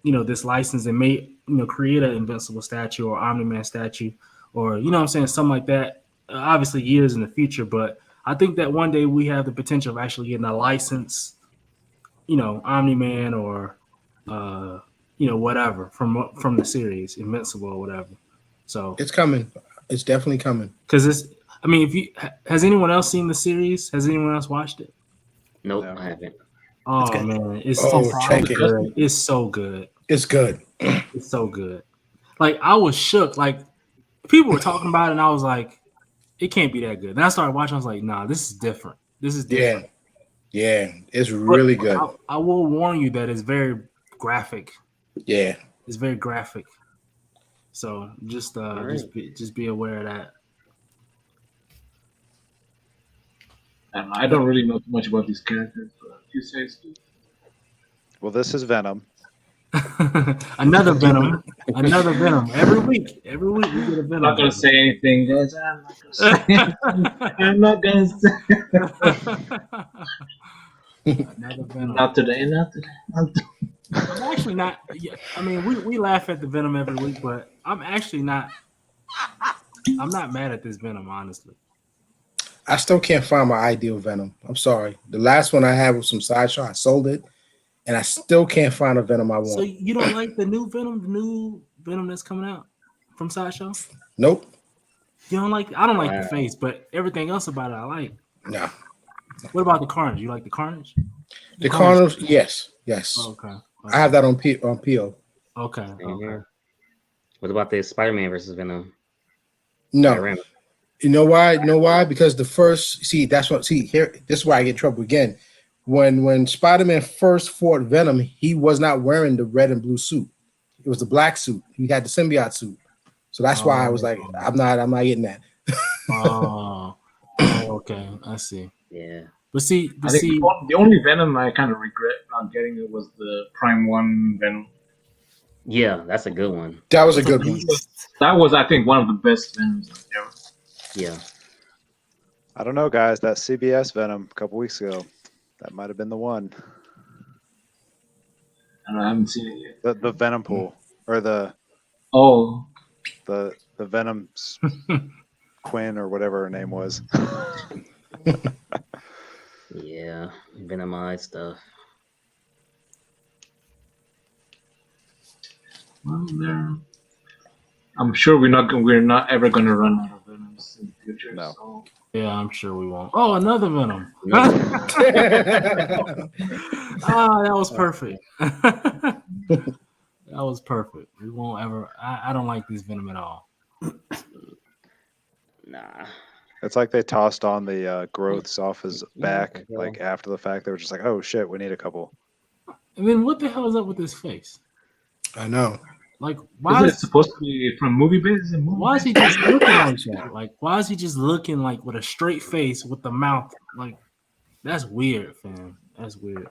this license and may create an Invincible statue or Omni-Man statue or what I'm saying, something like that. Obviously, years in the future, but I think that one day we have the potential of actually getting a license, Omni-Man or, whatever from the series, Invincible or whatever. So it's coming. It's definitely coming. Because has anyone else seen the series? Has anyone else watched it? Nope, I haven't. Oh man, it's so good. It's so good. It's good. It's so good. Like I was shook. Like people were talking about it, and I was like, it can't be that good. Then I started watching. I was like, nah, this is different. This is different. Yeah, it's really good. I will warn you that it's very graphic. Yeah, it's very graphic. So just be aware of that. I don't really know too much about these characters, but if you say so. Well, this is Venom. Another Venom. Every week we get a Venom. I'm not gonna say anything, guys. I'm not gonna say. Another Venom. Not today. I'm actually not. I mean, we laugh at the Venom every week, but I'm actually not. I'm not mad at this Venom, honestly. I still can't find my ideal Venom. I'm sorry. The last one I had was some Sideshow. I sold it, and I still can't find a Venom I want. So you don't like the new Venom that's coming out from Sideshow? Nope. You don't like? I don't like the face, but everything else about it I like. No. What about the Carnage? You like the Carnage? The Carnage, yes. Oh, okay. I have that on PO. Okay. What about the Spider-Man versus Venom? No. You know why? Because the first here. This is why I get in trouble again. When Spider-Man first fought Venom, he was not wearing the red and blue suit. It was the black suit. He had the symbiote suit. So that's why I was like, I'm not getting that. Okay. I see. Yeah. But see, the only Venom I kind of regret not getting it was the Prime 1 Venom. Yeah, that's a good one. That was a good one. That was, I think, one of the best Venoms ever. Yeah. I don't know, guys. That CBS Venom a couple weeks ago, that might have been the one. I haven't seen it yet. The Venom pool or the Venom's Quinn or whatever her name was. Yeah, Venomized stuff. Well, I'm sure we're not ever gonna run out of Venoms in the future. No. So. Yeah, I'm sure we won't. Oh, another Venom. That was perfect. That was perfect. We won't ever. I don't like this Venom at all. Nah. It's like they tossed on the growths off his back, like after the fact. They were just like, "Oh shit, we need a couple." And then what the hell is up with his face? I know. Like, why is it supposed to be from movie base? Why is he just looking like that? Like, why is he just looking like with a straight face with the mouth? Like, that's weird, fam. That's weird.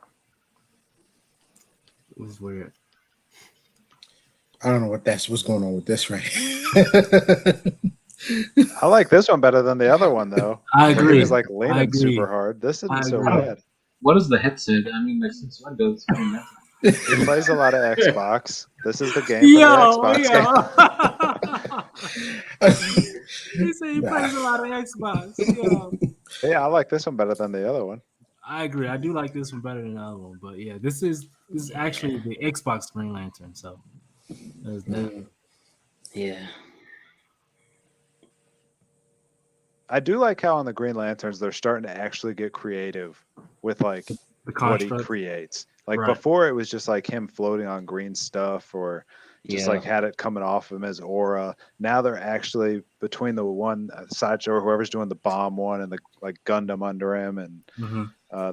It was weird. I don't know what's going on with this right. I like this one better than the other one, though. I agree. He was like leaning super hard. This isn't so bad. What is the headset? I mean, like, since when does it matter? He plays a lot of Xbox. This is the game for the Xbox. He said he plays a lot of Xbox. Yeah, I like this one better than the other one. I agree. I do like this one better than the other one. But yeah, this is actually the Xbox Green Lantern. So yeah. I do like how on the Green Lanterns they're starting to actually get creative with like what he creates. Like before it was just like him floating on green stuff or just like had it coming off him as aura. Now they're actually between the one Sideshow or whoever's doing the bomb one and the like Gundam under him and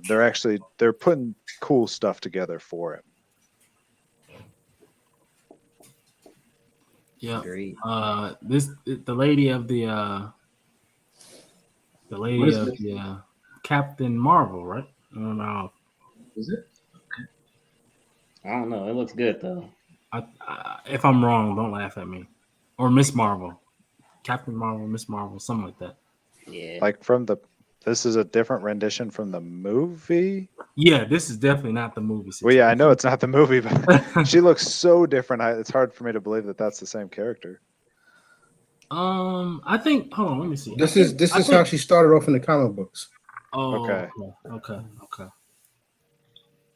they're putting cool stuff together for him. Yeah. The lady of the Captain Marvel, right? I don't know. Is it? Okay. I don't know. It looks good though. If I'm wrong, don't laugh at me. Or Miss Marvel, Captain Marvel, Miss Marvel, something like that. Yeah. Like this is a different rendition from the movie. Yeah, this is definitely not the movie. Well, yeah, I know it's not the movie, but she looks so different. It's hard for me to believe that that's the same character. I think. Hold on, let me see. This is how she started off in the comic books. Oh, okay.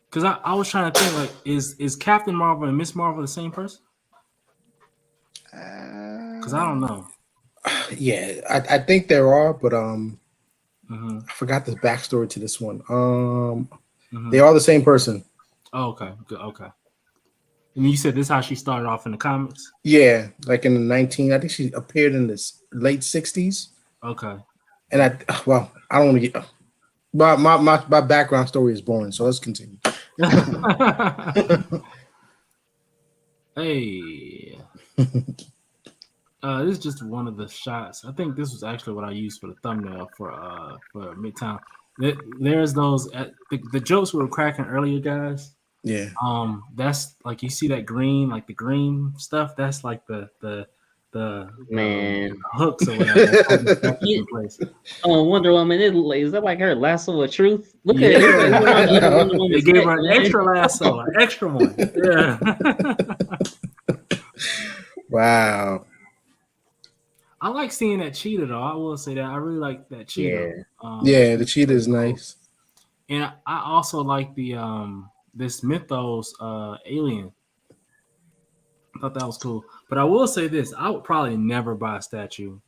Because I was trying to think, like, is Captain Marvel and Miss Marvel the same person? Because I don't know. Yeah, I think there are, but I forgot the backstory to this one. They are the same person. Oh, okay, good, okay. And you said this is how she started off in the comics? Yeah, like in the I think she appeared in the late 60s. Okay. And I don't want to get. My background story is boring, so let's continue. Hey. This is just one of the shots. I think this was actually what I used for the thumbnail for Midtown. There's those the jokes we were cracking earlier, guys. Yeah. That's like you see that green, like the green stuff. That's like the Man. hooks or whatever. Wonder Woman, is that like her lasso of truth? Look Yeah. at it. They gave her an extra lasso, an extra one. Yeah. Wow. I like seeing that cheetah though. I will say that I really like that cheetah. Yeah, the cheetah is nice. And I also like the this Mythos alien. I thought that was cool. But I will say this: I would probably never buy a statue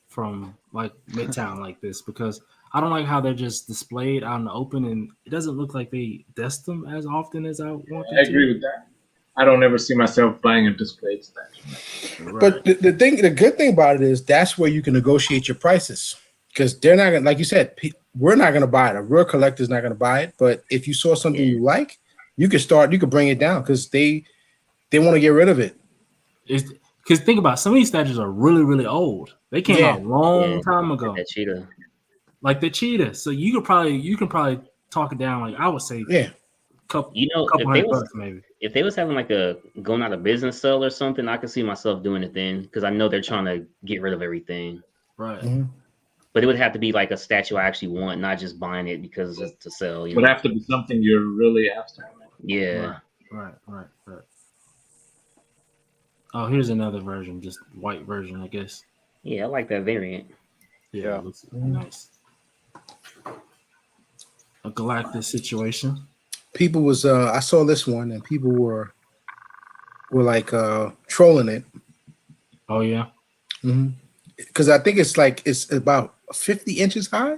from like Midtown like this because I don't like how they're just displayed out in the open, and it doesn't look like they dust them as often as I want them to. I agree with that. I don't ever see myself buying a displayed statue. Right. But the good thing about it is that's where you can negotiate your prices because they're not gonna, like you said, we're not gonna buy it. A real collector's not gonna buy it. But if you saw something you like, you could bring it down because they want to get rid of it. Because think about it, some of these statues are really, really old. They came out a long time ago. That cheetah. Like the cheetah. So you can probably talk it down. Like I would say, couple $100 maybe. If they was having like a going out of business sale or something, I could see myself doing it then because I know they're trying to get rid of everything. Right. Mm-hmm. But it would have to be like a statue I actually want, not just buying it because it's to sell. It would have to be something you're really after. Yeah. Right. Oh, here's another version, just white version, I guess. Yeah, I like that variant. Yeah. It looks nice. A Galactus situation. People was I saw this one and people were like trolling it. Oh yeah. Because I think it's about 50 inches high.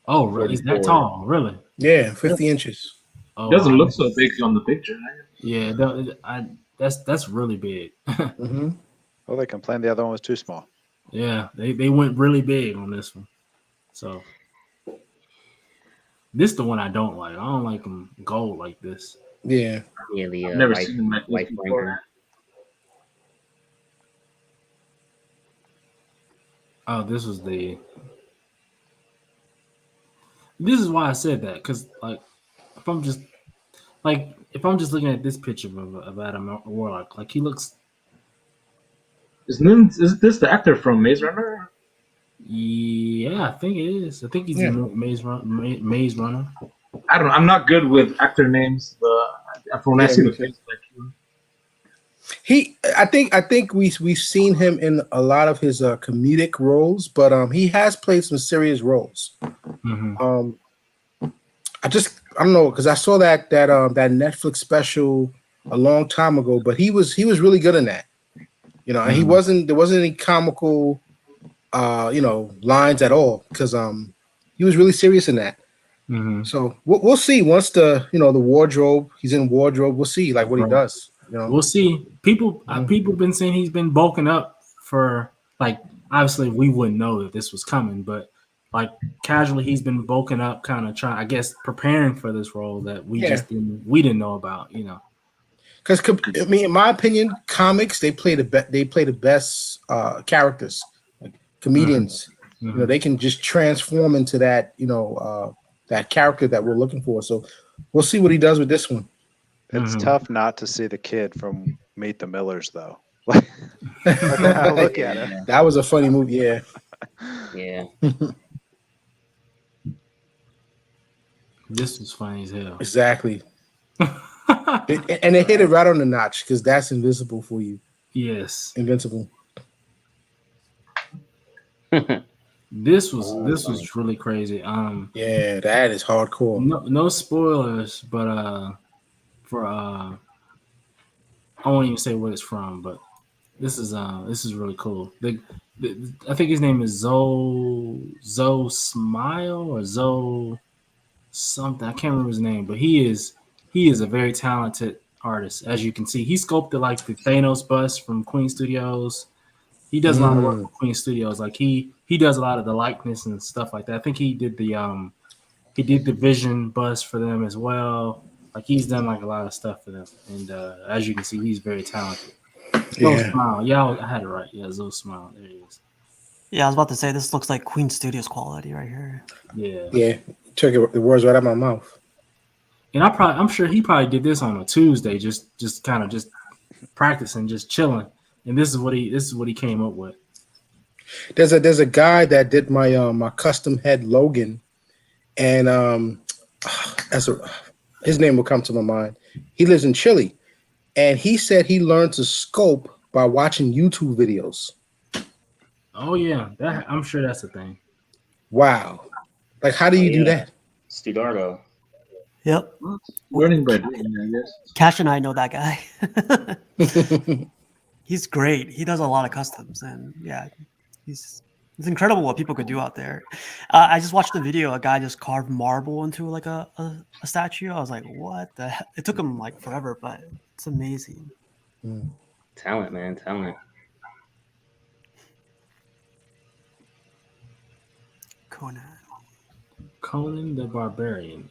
Oh, really? Is that tall? Really? Yeah, 50 inches. Oh, it doesn't look so big on the picture. Yeah, that's really big. Well, they complained the other one was too small. Yeah, they went really big on this one. So this is the one I don't like. I don't like them gold like this. Yeah. Yeah, the I've never seen them like this white before. Oh, this is why I said that, because like if I'm just looking at this picture of Adam Warlock, like he looks. Is this the actor from Maze Runner? Yeah, I think it is. I think he's in Maze Runner. I don't know. I'm not good with actor names. When I see the face, I think we've seen him in a lot of his comedic roles, but he has played some serious roles. I don't know because I saw that Netflix special a long time ago, but he was really good in that. You know, and there wasn't any comical lines at all because he was really serious in that. So we'll see once the wardrobe, he's in wardrobe. We'll see like what he does. You know, we'll see. People been saying he's been bulking up for like. Obviously, we wouldn't know that this was coming, but like casually, he's been bulking up, kind of trying, I guess, preparing for this role that we didn't know about. You know, because I mean, in my opinion, comics they play the best characters, like comedians. You know, they can just transform into that that character that we're looking for. So we'll see what he does with this one. It's tough not to see the kid from Meet the Millers, though. Look at it. That was a funny movie, yeah. Yeah. This was funny as hell. Exactly. And it hit it right on the notch because that's invisible for you. Yes. Invincible. This was really crazy. Yeah, that is hardcore. No spoilers, but for I won't even say what it's from, but this is really cool. I think his name is Zoe Smile or Zoe something. I can't remember his name, but he is a very talented artist. As you can see, he sculpted like the Thanos bust from Queen Studios. He does a lot of work with Queen Studios. Like he does a lot of the likeness and stuff like that. I think he did the He did the Vision bust for them as well. Like he's done like a lot of stuff for them, and as you can see, he's very talented. Zoe Yeah. Smile, yeah, I had it right. Yeah, Zoe Smile. There he is. Yeah, I was about to say this looks like Queen Studios quality right here. Yeah, Yeah. Took the words right out of my mouth. and I'm sure he probably did this on a Tuesday, just kind of just practicing, just chilling, and this is what he came up with. There's a guy that did my my custom head Logan, and his name will come to my mind. He lives in Chile, and he said he learned to sculpt by watching YouTube videos. Oh yeah, I'm sure that's a thing. Wow, like how do you do that? Studardo. Yep. Learning by doing, I guess. Cash and I know that guy. He's great. He does a lot of customs, and yeah, it's incredible what people could do out there. I just watched the video. A guy just carved marble into like a statue. I was like, what the heck? It took him like forever, but it's amazing. Talent, man, talent. Conan the Barbarian.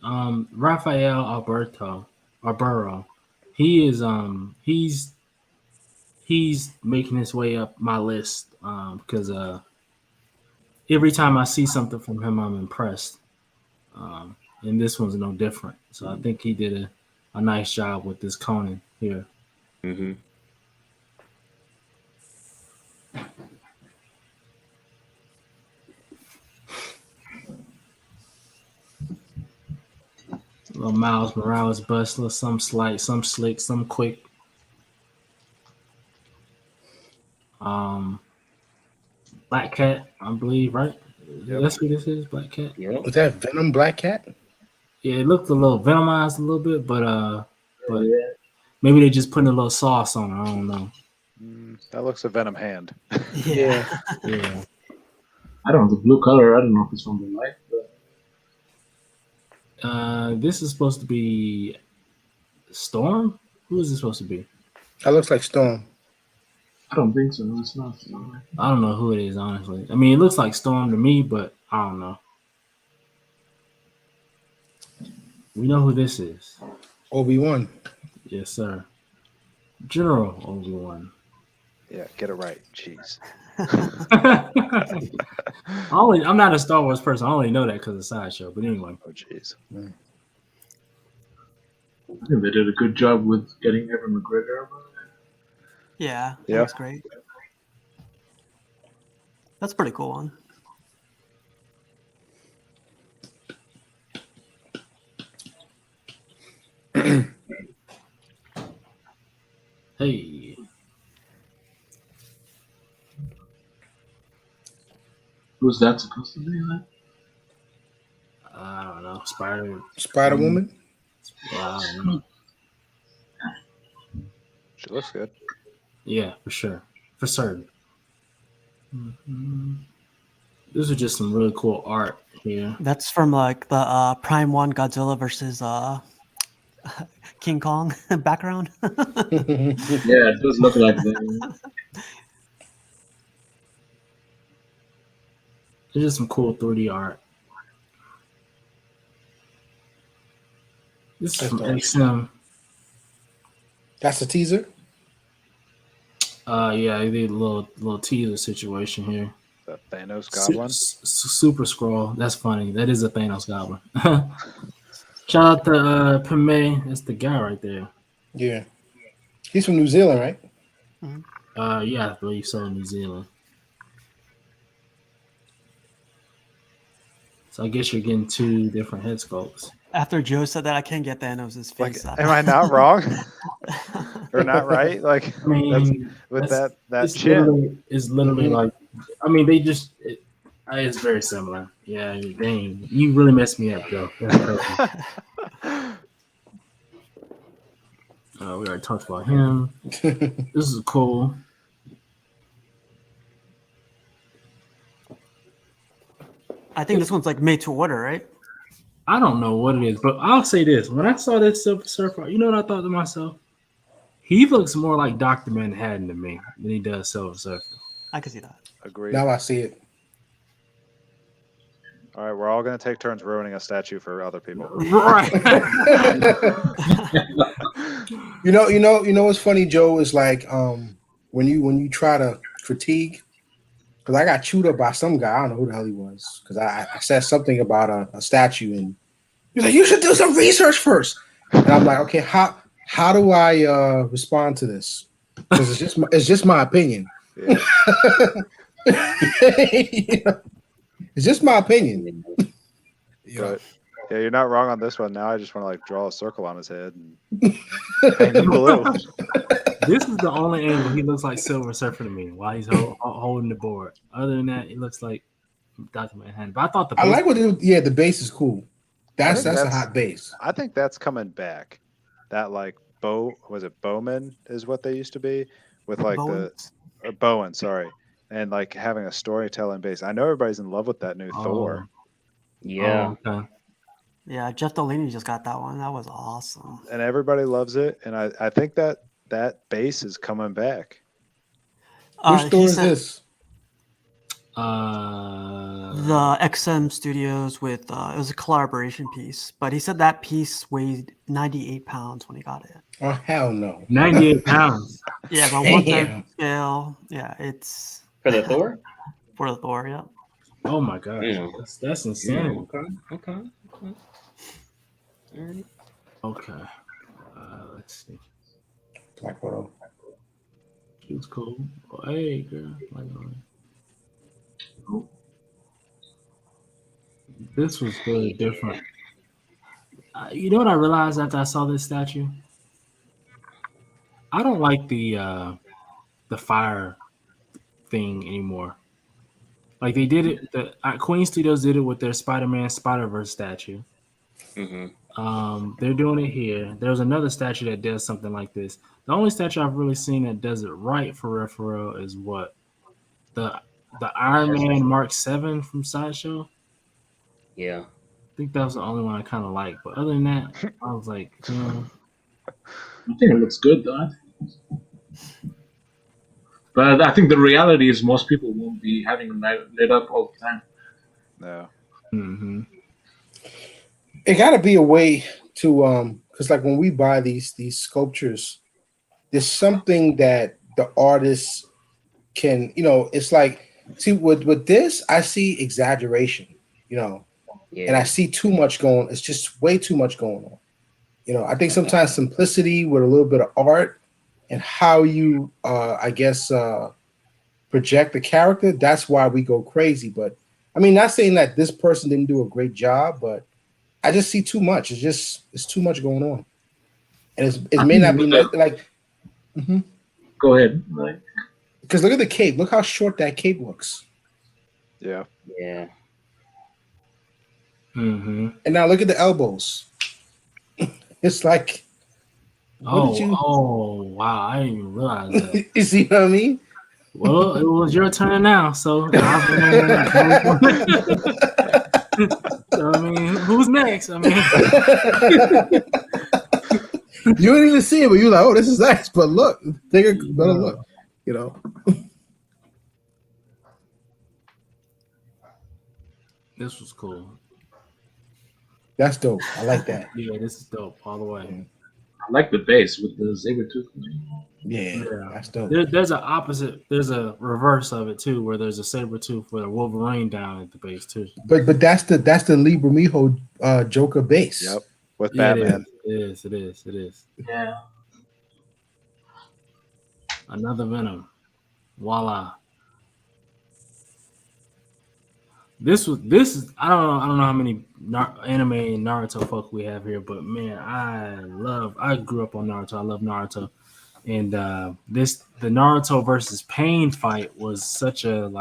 Raphael Albero. He is he's making his way up my list because every time I see something from him, I'm impressed. And this one's no different. So I think he did a nice job with this Conan here. Mm-hmm. Little Miles Morales bust, some slight, some slick, some quick. Black Cat, I believe, right? Yep. That's what this is, Black Cat. Yep. Was that Venom Black Cat? Yeah, it looked a little venomized a little bit, but maybe they just putting a little sauce on it. I don't know. That looks a Venom hand. Yeah. Yeah. I don't know, the blue color, I don't know if it's from the light, but This is supposed to be Storm? Who is this supposed to be? That looks like Storm. I don't think so. No, it's not. I don't know who it is, honestly. I mean, it looks like Storm to me, but I don't know. We know who this is. Obi-Wan. Yes, sir. General Obi-Wan. Yeah, get it right. Jeez. I'm not a Star Wars person. I only know that because of Sideshow. But anyway. Oh, jeez. I think they did a good job with getting Evan McGregor. Yeah, Yeah. that's great. That's a pretty cool one. Hey. Who's that supposed to be? Like? I don't know. Spider-Woman? I don't know. She looks good. Yeah, for sure. For certain. This is just some really cool art here. That's from like the Prime 1 Godzilla versus King Kong background. Yeah, it does look like that. There's just some cool 3D art. This is from XM. That's a teaser? Yeah, they did a little teaser situation here. The Thanos Goblin. Super Scroll. That's funny. That is a Thanos Goblin. Shout out to Pime. That's the guy right there. Yeah. He's from New Zealand, right? Yeah, I believe so, New Zealand. So I guess you're getting two different head sculpts. After Joe said that, I can't get Thanos' Like, face. am I not wrong? Or not right? Like, I mean, that it's chin. literally like, I mean, it's very similar. Yeah, dang, you really messed me up, Joe. That's crazy. We already talked about him. This is cool. I think this one's like made to order, right? I don't know what it is, but I'll say this. When I saw this Silver Surfer, you know what I thought to myself? He looks more like Dr. Manhattan to me than he does Silver Surfer. I can see that. Agreed. Now I see it. All right, we're all going to take turns ruining a statue for other people. Right. You know what's funny, Joe, is like when you try to critique, because I got chewed up by some guy, I don't know who the hell he was, because I said something about a statue, and he's like, you should do some research first. And I'm like, okay, how do I respond to this? Because it's just my opinion. Yeah. You know, it's just my opinion. But yeah, you're not wrong on this one. Now I just want to like draw a circle on his head and paint him blue. This is the only angle he looks like Silver Surfer to me while he's holding the board. Other than that, it looks like Dr. Manhattan. But I thought I like what the base is cool. That's a hot base. I think that's coming back. That like Bowman is what they used to be with like Bowen, sorry. And like having a storytelling base. I know everybody's in love with that new Thor. Yeah. Okay. Yeah, Jeff Delaney just got that one. That was awesome. And everybody loves it. And I think that base is coming back. Which Thor is this? The XM Studios with it was a collaboration piece, but he said that piece weighed 98 pounds when he got it. Oh hell no! 98 pounds. Yeah, but 1/3 scale. Yeah, it's For the Thor? For the Thor, yeah. Oh my god, that's insane. Okay. All right. Okay. Let's see. Black Widow. She was cool. Oh, hey, girl. This was really different. You know what I realized after I saw this statue? I don't like the fire thing anymore. Like they did it. The Queen Studios did it with their Spider-Man Spider-Verse statue. Mm-hmm. They're doing it here. There's another statue that does something like this. The only statue I've really seen that does it right for real is what the Iron Man Mark 7 from Sideshow. Yeah. I think that was the only one I kind of liked. But other than that, I was like, I think it looks good though. But I think the reality is most people won't be having them lit up all the time. No. mm-hmm. It got to be a way to because like when we buy these sculptures, there's something that the artist can, it's like, see with this, I see exaggeration, and I see too much going. It's just way too much going on. I think sometimes simplicity with a little bit of art and how you, project the character. That's why we go crazy. But I mean, not saying that this person didn't do a great job, but I just see too much. It's too much going on, and it may not be like. Mm-hmm. Go ahead. Because look at the cape. Look how short that cape looks. Yeah. Yeah. Mm-hmm. And now look at the elbows. It's like. Oh, wow. I didn't even realize that. You see what I mean? Well, it was your turn now. So, who's next? You didn't even see it, but you're like, oh, this is nice. But look, take a better look, This was cool. That's dope. I like that. Yeah, this is dope all the way. I like the base with the saber tooth. Yeah, that's dope. There's an opposite. There's a reverse of it too, where there's a saber tooth with a Wolverine down at the base too. But that's the Lee Bermejo Joker base. Yep, with Batman. It is. Yeah. Another Venom. Voila. This is I don't know how many anime and Naruto folk we have here, but man, I grew up on Naruto. I love Naruto, and the Naruto versus Pain fight was such a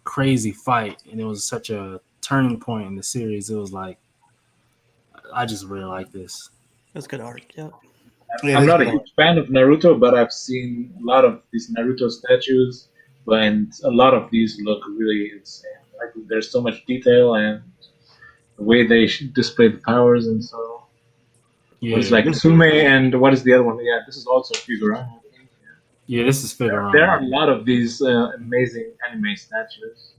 crazy fight, and it was such a turning point in the series. It was like I just really like this. That's good art. Yeah. I'm not a huge fan of Naruto, but I've seen a lot of these Naruto statues, and a lot of these look really insane. Like there's so much detail and the way they display the powers, and so it's like Sume, and what is the other one? Yeah, this is also Figurano. Yeah, this is Figurano. There are a lot of these amazing anime statues.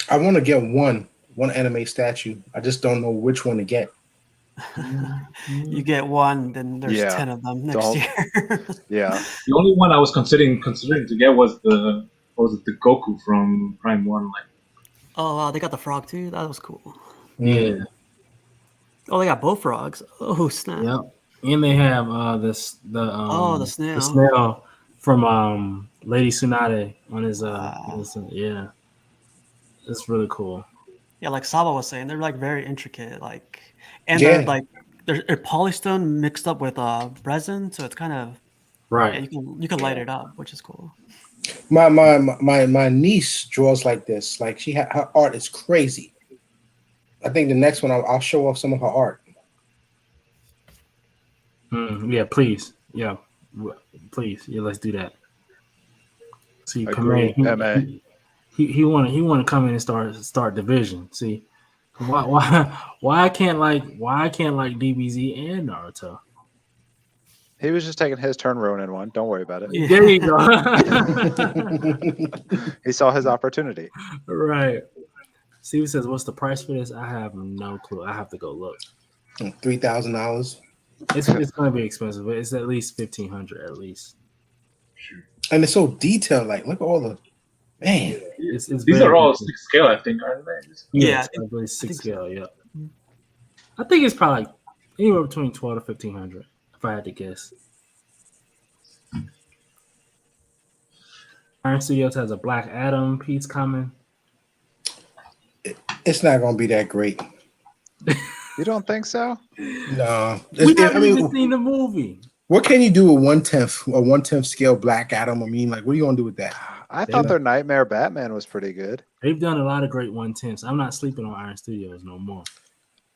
I want to get one anime statue. I just don't know which one to get. You get one, then there's Yeah. 10 of them next Don't- year. Yeah. The only one I was considering to get was the Goku from Prime One. Like, Oh wow, they got the frog too. That was cool. Yeah. Oh, they got both frogs. Oh snap! Yep. And they have the Oh, the snail. the snail from Lady Tsunade on his Wow. yeah. It's really cool. Yeah, like Saba was saying, they're like very intricate, like, and Yeah. they're like they're polystone mixed up with resin, so it's kind of Right. yeah, you can light it up, which is cool. My niece draws like this. Like her art is crazy. I think the next one I'll show off some of her art. Yeah, please. Yeah. Please. Yeah, let's do that. See, Agreed, MA. he want to come in and start division. See, why I can't like DBZ and Naruto? He was just taking his turn ruining one. Don't worry about it. Yeah. There you go. He saw his opportunity. Right. Steve says, "What's the price for this?" I have no clue. I have to go look. $3,000, It's going to be expensive, but it's at least $1,500 at least. and it's so detailed. Like, look at all the man. It's these very are all detailed. 6 scale, I think, aren't they? Yeah, It's probably I 6 think so. scale. Yeah, I think it's probably like anywhere between 12 to 1,500 if I had to guess. Iron Studios has a Black Adam piece coming. It's not gonna be that great. You don't think so? No, We haven't even seen the movie. what can you do with 1/10 scale Black Adam? I mean, like, what are you gonna do with that? I thought their Nightmare Batman was pretty good. They've done a lot of great 1/10s. I'm not sleeping on Iron Studios no more.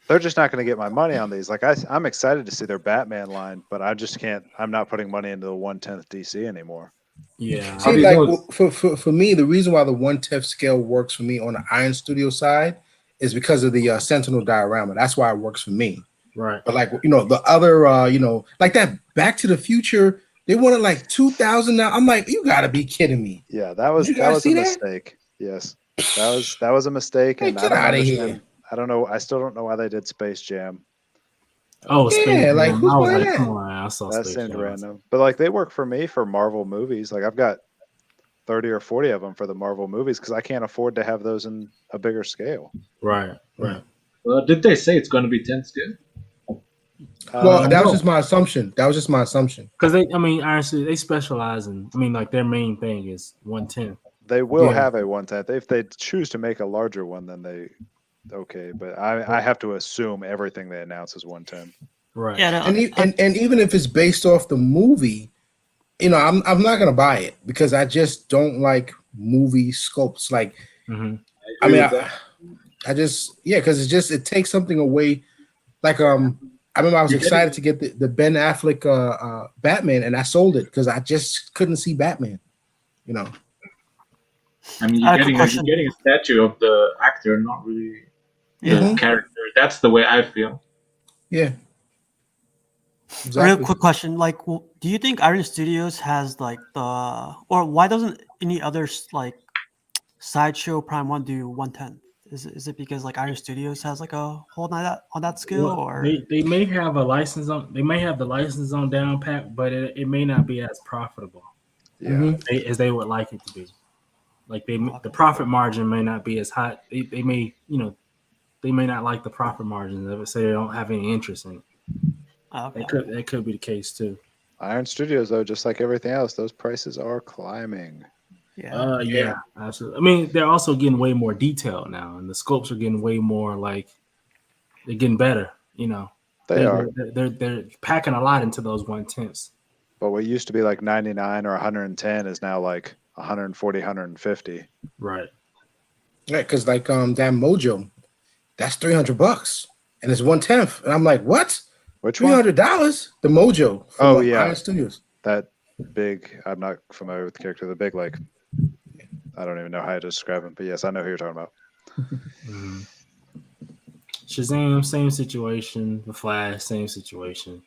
They're just not going to get my money on these. Like I'm excited to see their Batman line, but I just can't. I'm not putting money into the 1/10th DC anymore. Yeah, How do See, you like know for me, the reason why the 1/10 scale works for me on the Iron Studio side is because of the Sentinel diorama. That's why it works for me. right. But like the other like that Back to the Future, they wanted like 2,000 now. I'm like, you gotta be kidding me. Yeah, that was Did you guys a see that? mistake. Yes, that was a mistake, Hey, and I get don't outta understand. here. I don't know. I still don't know why they did Space Jam. Oh, Yeah, Space like, Jam. who's I was playing like, that? come on, I saw That Space seemed Jam. random, but like they work for me for Marvel movies. Like I've got 30 or 40 of them for the Marvel movies because I can't afford to have those in a bigger scale. Right. did they say it's going to be 10 scale? Well, that was no. just my assumption. Because Iron Studios, they specialize in. Like their main thing is 1/10. They will Yeah. have a 1/10. If they choose to make a larger one, then okay. But I have to assume everything they announce is 1/10. Right. Yeah, no, And even if it's based off the movie, I'm not gonna buy it because I just don't like movie scopes. Like, Mhm. I mean, I just because it takes something away. Like I remember I was excited to get the Ben Affleck Batman, and I sold it because I just couldn't see Batman. I mean, I you're have a question. getting a statue of the actor, not really yeah. the character. That's the way I feel. Yeah. A Exactly. real quick question: like, do you think Iron Studios has like or why doesn't any other like Sideshow Prime One do 1/10? Is it because like Iron Studios has like a hold on that skill, Well, or they may have a license on. They may have the license on down pat, but it may not be as profitable Yeah. as they would like it to be. Like the profit margin may not be as high. They may they may not like the profit margins of it, so they don't have any interest in it. okay. That could be the case too. Iron Studios, though, just like everything else, those prices are climbing. Yeah. Yeah, absolutely. They're also getting way more detailed now, and the scopes are getting way more like they're getting better. They are. They're packing a lot into those 1/10s. But what used to be like 99 or 110 is now like 140, 150. Right. Yeah, because like that Mojo, that's $300, and it's 1/10, and I'm like, what? Which one? $300? The Mojo. from, Oh, yeah. Iron Studios. That big, I'm not familiar with the character. The big, like, I don't even know how to describe him, but yes, I know who you're talking about. Shazam, same situation. The Flash, same situation.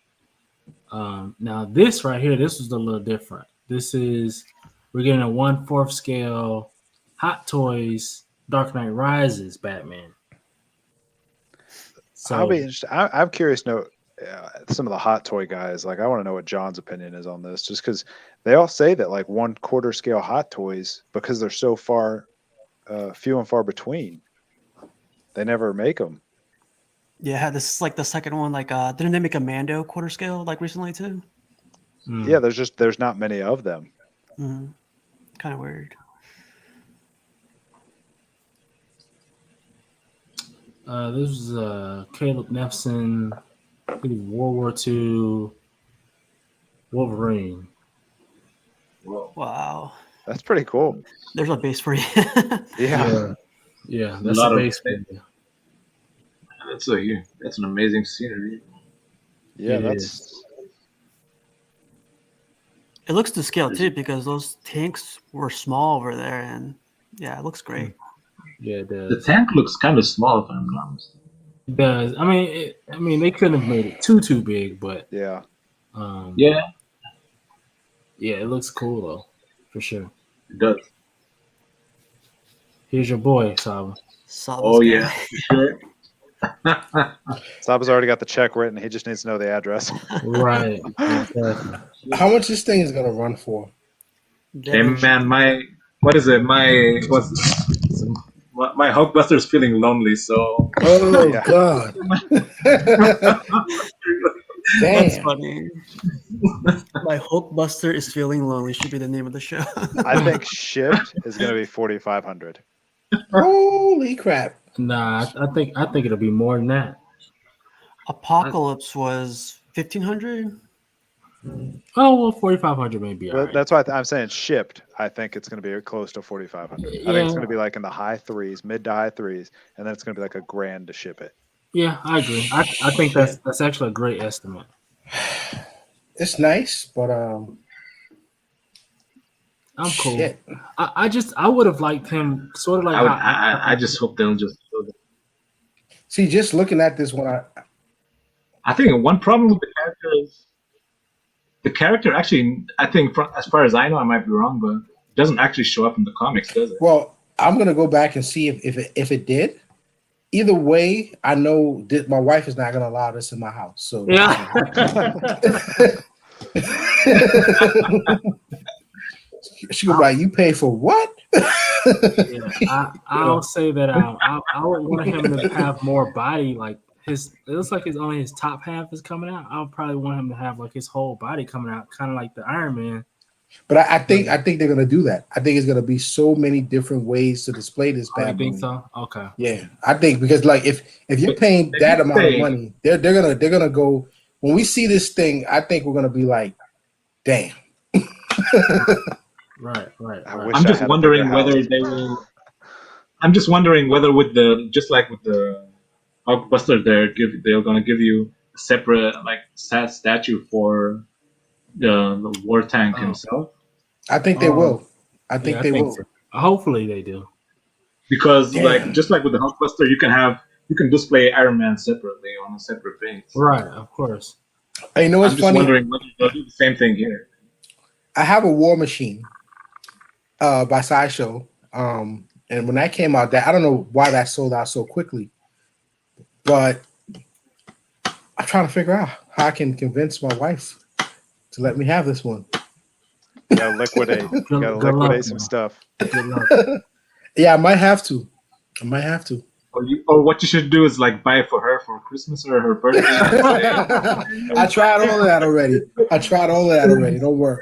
Now this right here, this was a little different. We're getting a 1/4 scale Hot Toys Dark Knight Rises Batman. So I'll be interested. I'm curious to know some of the hot toy guys. Like, I want to know what John's opinion is on this, just because they all say that like 1/4 scale hot toys, because they're so few and far between, they never make them. Yeah, this is like the second one. Like, didn't they make a Mando quarter scale like recently too? Yeah, there's not many of them. Mm-hmm. Kind of weird. This was Caleb Nefson, I think World War II Wolverine. Wow. That's pretty cool. There's a base for you. Yeah, that's a base for you. That's an amazing scenery. Yeah, It looks to scale too, because those tanks were small over there, and yeah, it looks great. Yeah, it does. The tank looks kind of small, if I'm not mistaken. It does. I mean, they couldn't have made it too big, but yeah. Yeah, it looks cool though, for sure. It does. Here's your boy, Saba. Oh yeah, for sure. Saba's already got the check written. He just needs to know the address. Right. Exactly. How much this thing is gonna run for? Hey man, my Hulkbuster's feeling lonely, so. Oh God. Damn. That's funny. My Hulkbuster is feeling lonely should be the name of the show. I think shipped is going to be 4,500. Holy crap! Nah, I think it'll be more than that. Apocalypse was 1,500. Oh well, 4,500 may be. But Right. that's why I'm saying shipped. I think it's going to be close to 4,500. I think it's going to be like in the high threes, mid to high threes, and then it's going to be like $1,000 to ship it. Yeah, I agree. I think that's actually a great estimate. It's nice, but I'm cool. shit. I would have liked him sort of like. I just hope they'll just. See, just looking at this one, I think one problem with the character is the character actually. I think, as far as I know, I might be wrong, but it doesn't actually show up in the comics, does it? well, I'm gonna go back and see if it did. Either way, I know that my wife is not gonna allow this in my house. So Yeah. she was like, "You pay for what?" I'll say that I would want him to have more body. Like it looks like only his top half is coming out. I'll probably want him to have like his whole body coming out, kind of like the Iron Man. But I think they're gonna do that. I think it's gonna be so many different ways to display this I bad think boy. so. Okay. Yeah, I think because like if you're paying that amount of money, they're gonna go. When we see this thing, I think we're gonna be like, "Damn." Right. I'm just wondering whether they will. I'm just wondering whether with the Hulkbuster, they're gonna give you a separate statue for the war tank himself. I think they will. I think they will. So. Hopefully they do. Because just like with the Hulkbuster, you can display Iron Man separately on a separate base. Right, of course. Hey, you know what's I'm just funny? wondering whether they'll do the same thing here. I have a War Machine by Sideshow. And when that came out, I don't know why that sold out so quickly. But I'm trying to figure out how I can convince my wife to let me have this one. You gotta liquidate. You gotta liquidate some stuff. Yeah, I might have to. Or what you should do is buy it for her for Christmas or her birthday. I tried all of that already. Don't worry.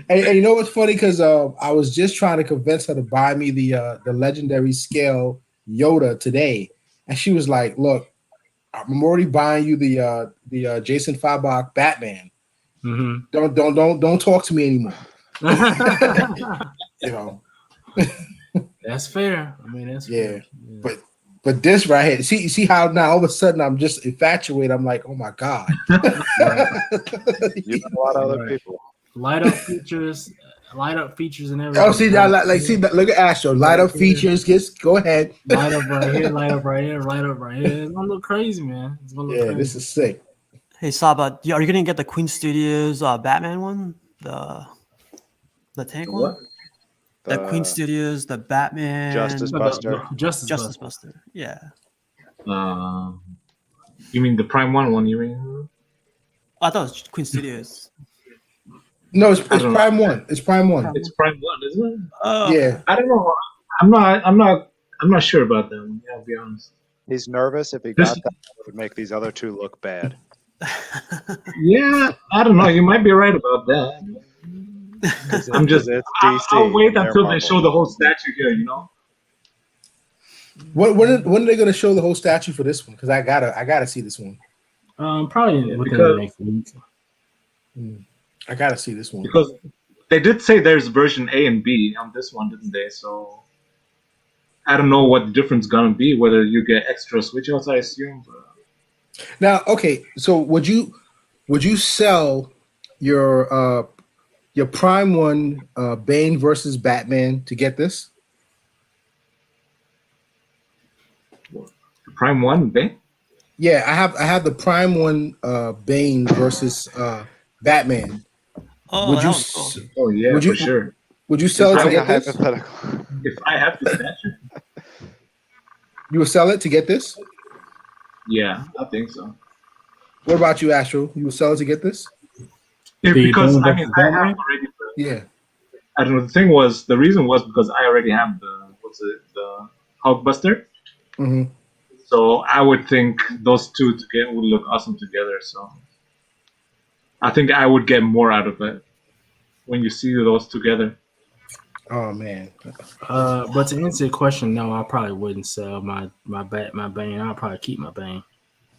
And you know what's funny? Because I was just trying to convince her to buy me the legendary scale Yoda today, and she was like, "Look, I'm already buying you the Jason Fabok Batman. Mm-hmm. Don't talk to me anymore." You know. That's fair. I mean, that's fair. Yeah. But this right here, see how now all of a sudden I'm just infatuated. I'm like, oh my God. You know a lot of other people. Light up features and everything. Oh, see now, look at Astro. Light up features. Just go ahead. Light up right here. Light up right here. Light up right here. It's gonna look crazy, man. It's gonna look crazy. This is sick. Hey Saba, are you gonna get the Queen Studios Batman one, the tank one? The Queen Studios, the Batman, Justice Buster. Justice Buster. Yeah. You mean the Prime One? You mean? I thought it was Queen Studios. No, it's Prime One. It's Prime One. It's Prime One, isn't it? Oh, Yeah. I don't know. I'm not sure about that one. Yeah, I'll be honest. He's nervous. If he got that, it would make these other two look bad. Yeah, I don't know. You might be right about that. I'm just. It's DC. I'll wait They're until they Marvel. show the whole statue here. You know. When are they going to show the whole statue for this one? Because I gotta see this one. Probably within the next week. I gotta see this one because they did say there's version A and B on this one, didn't they? So I don't know what the difference gonna be. Whether you get extra switch outs, I assume. But... Now, okay. So would you sell your Prime One Bane versus Batman to get this? Prime One Bane? Yeah, I have the Prime One Bane versus Batman. Oh, Would you? cool. Oh yeah, would you, for sure. Would you sell it to get this? Hypothetical. If I have the statue, You would sell it to get this? yeah, I think so. What about you, Astro? You would sell it to get this? Because I mean, I have Batman? already. Yeah. I don't know. The reason was because I already have the Hulkbuster. Mm-hmm. So I would think those two together would look awesome together. So I think I would get more out of it when you see those together. Oh man. But to answer your question, no, I probably wouldn't sell my Bane. I'll probably keep my Bane.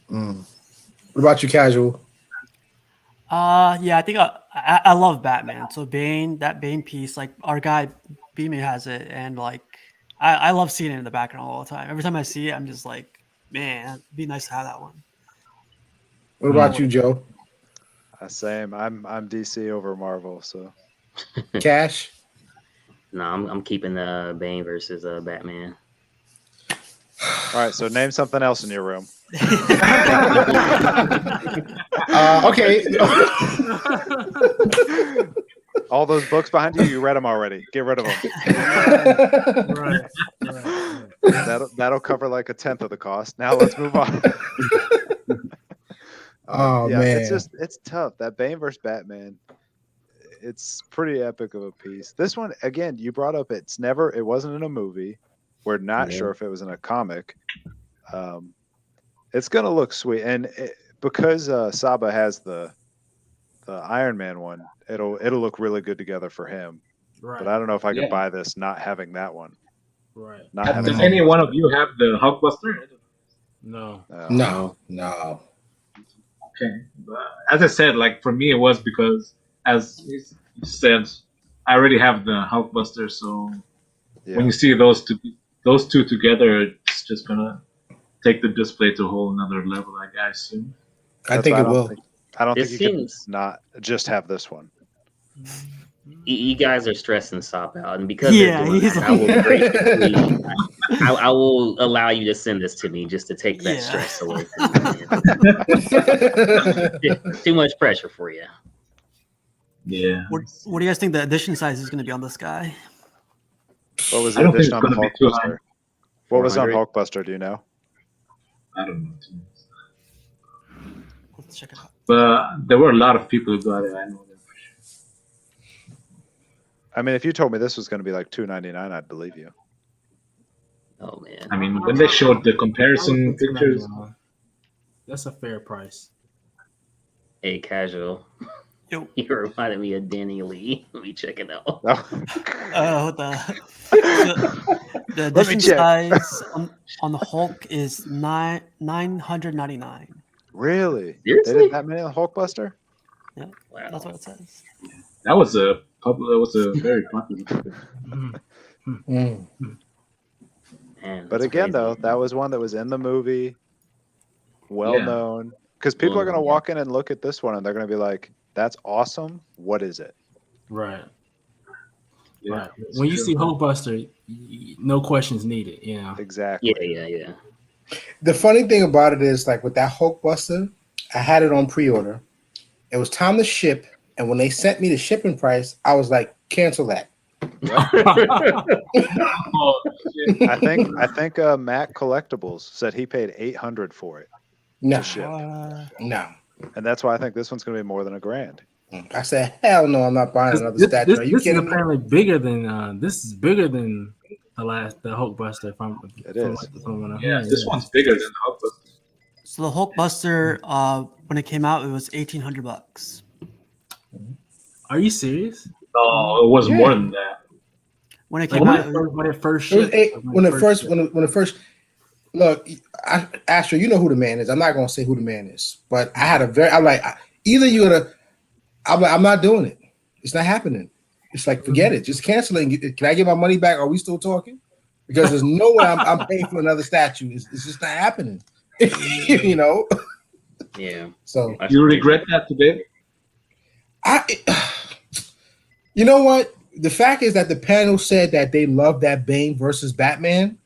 What about you, Casual? Yeah, I think I love Batman. So that Bane piece, like our guy Beamy has it, and like I love seeing it in the background all the time. Every time I see it, I'm just like, man, it'd be nice to have that one. What about you, Joe? Same. I'm DC over Marvel. So Cash? No, I'm keeping the Bane versus Batman. all right. So name something else in your room. Okay. All those books behind you read them already. Get rid of them. Right. That'll cover like a tenth of the cost. Now let's move on. Oh yeah, man. it's tough. That Bane versus Batman, it's pretty epic of a piece. This one, again, you brought up it wasn't in a movie. We're not sure if it was in a comic. It's gonna look sweet, and because Saba has the Iron Man one, it'll look really good together for him. Right. But I don't know if I could buy this not having that one. Right. Not having Does any one of you have the Hulkbuster? No. No. Okay. But as I said, like for me, it was because, as you said, I already have the Hulkbuster. So when you see those two together, it's just gonna take the display to a whole another level, I assume. I think it will. I don't think It you can seems- not just have this one. You guys are stressing Sop out, and because Yeah, they're doing he's that, I will graciously, I will allow you to send this to me just to take that Yeah. stress away from me. Too much pressure for you. Yeah. What do you guys think the edition size is going to be on this guy? What was I the don't think edition it's on gonna be too high. Hulkbuster? What was on 400? Hulkbuster? Do you know? I don't know. Let's check it out. But there were a lot of people who got it. I know that for sure. I mean, if you told me this was going to be like $2.99, I'd believe you. Oh man. I mean, when they showed the comparison pictures, That's a fair price. Hey, casual. Yo. You reminded me of Danny Lee. Let me check it out. What the me edition check. size on the Hulk is $999. Really? Seriously? They did that many on Hulkbuster? Yeah, Wow. that's what it says. that was a very popular picture. Mm. Man, But that's again, crazy. though, that was one that was in the movie, well Yeah. known. Because people are going to walk in and look at this one and they're going to be like, that's awesome. What is it? Right. Yeah, Right. it's When you true. see Hulkbuster, no questions needed. You know. Exactly. Yeah. The funny thing about it is, like with that Hulkbuster, I had it on pre-order. It was time to ship, and when they sent me the shipping price, I was like, cancel that. Oh, shit. I think Mac Collectibles said he paid $800 for it No, to ship, no. and that's why I think this one's going to be more than $1,000. I said, hell no, I'm not buying another statue. Are you this is kidding me? apparently bigger than this is bigger than the Hulkbuster. It is. Yeah, this one's bigger than the Hulkbuster. So the Hulkbuster, when it came out, it was $1,800. Are you serious? No, it was more than that. When it Like came when out, it first It was shipped, when it first look, Astro, you know who the man is. I'm not gonna say who the man is, but I had I'm like, either you're gonna, I'm like, I'm not doing it. It's not happening. It's like, forget it. Just cancel it. Can I get my money back? Are we still talking? Because there's no way I'm paying for another statue. It's just not happening. You know. Yeah. So You regret that today? You know what? The fact is that the panel said that they love that Bane versus Batman.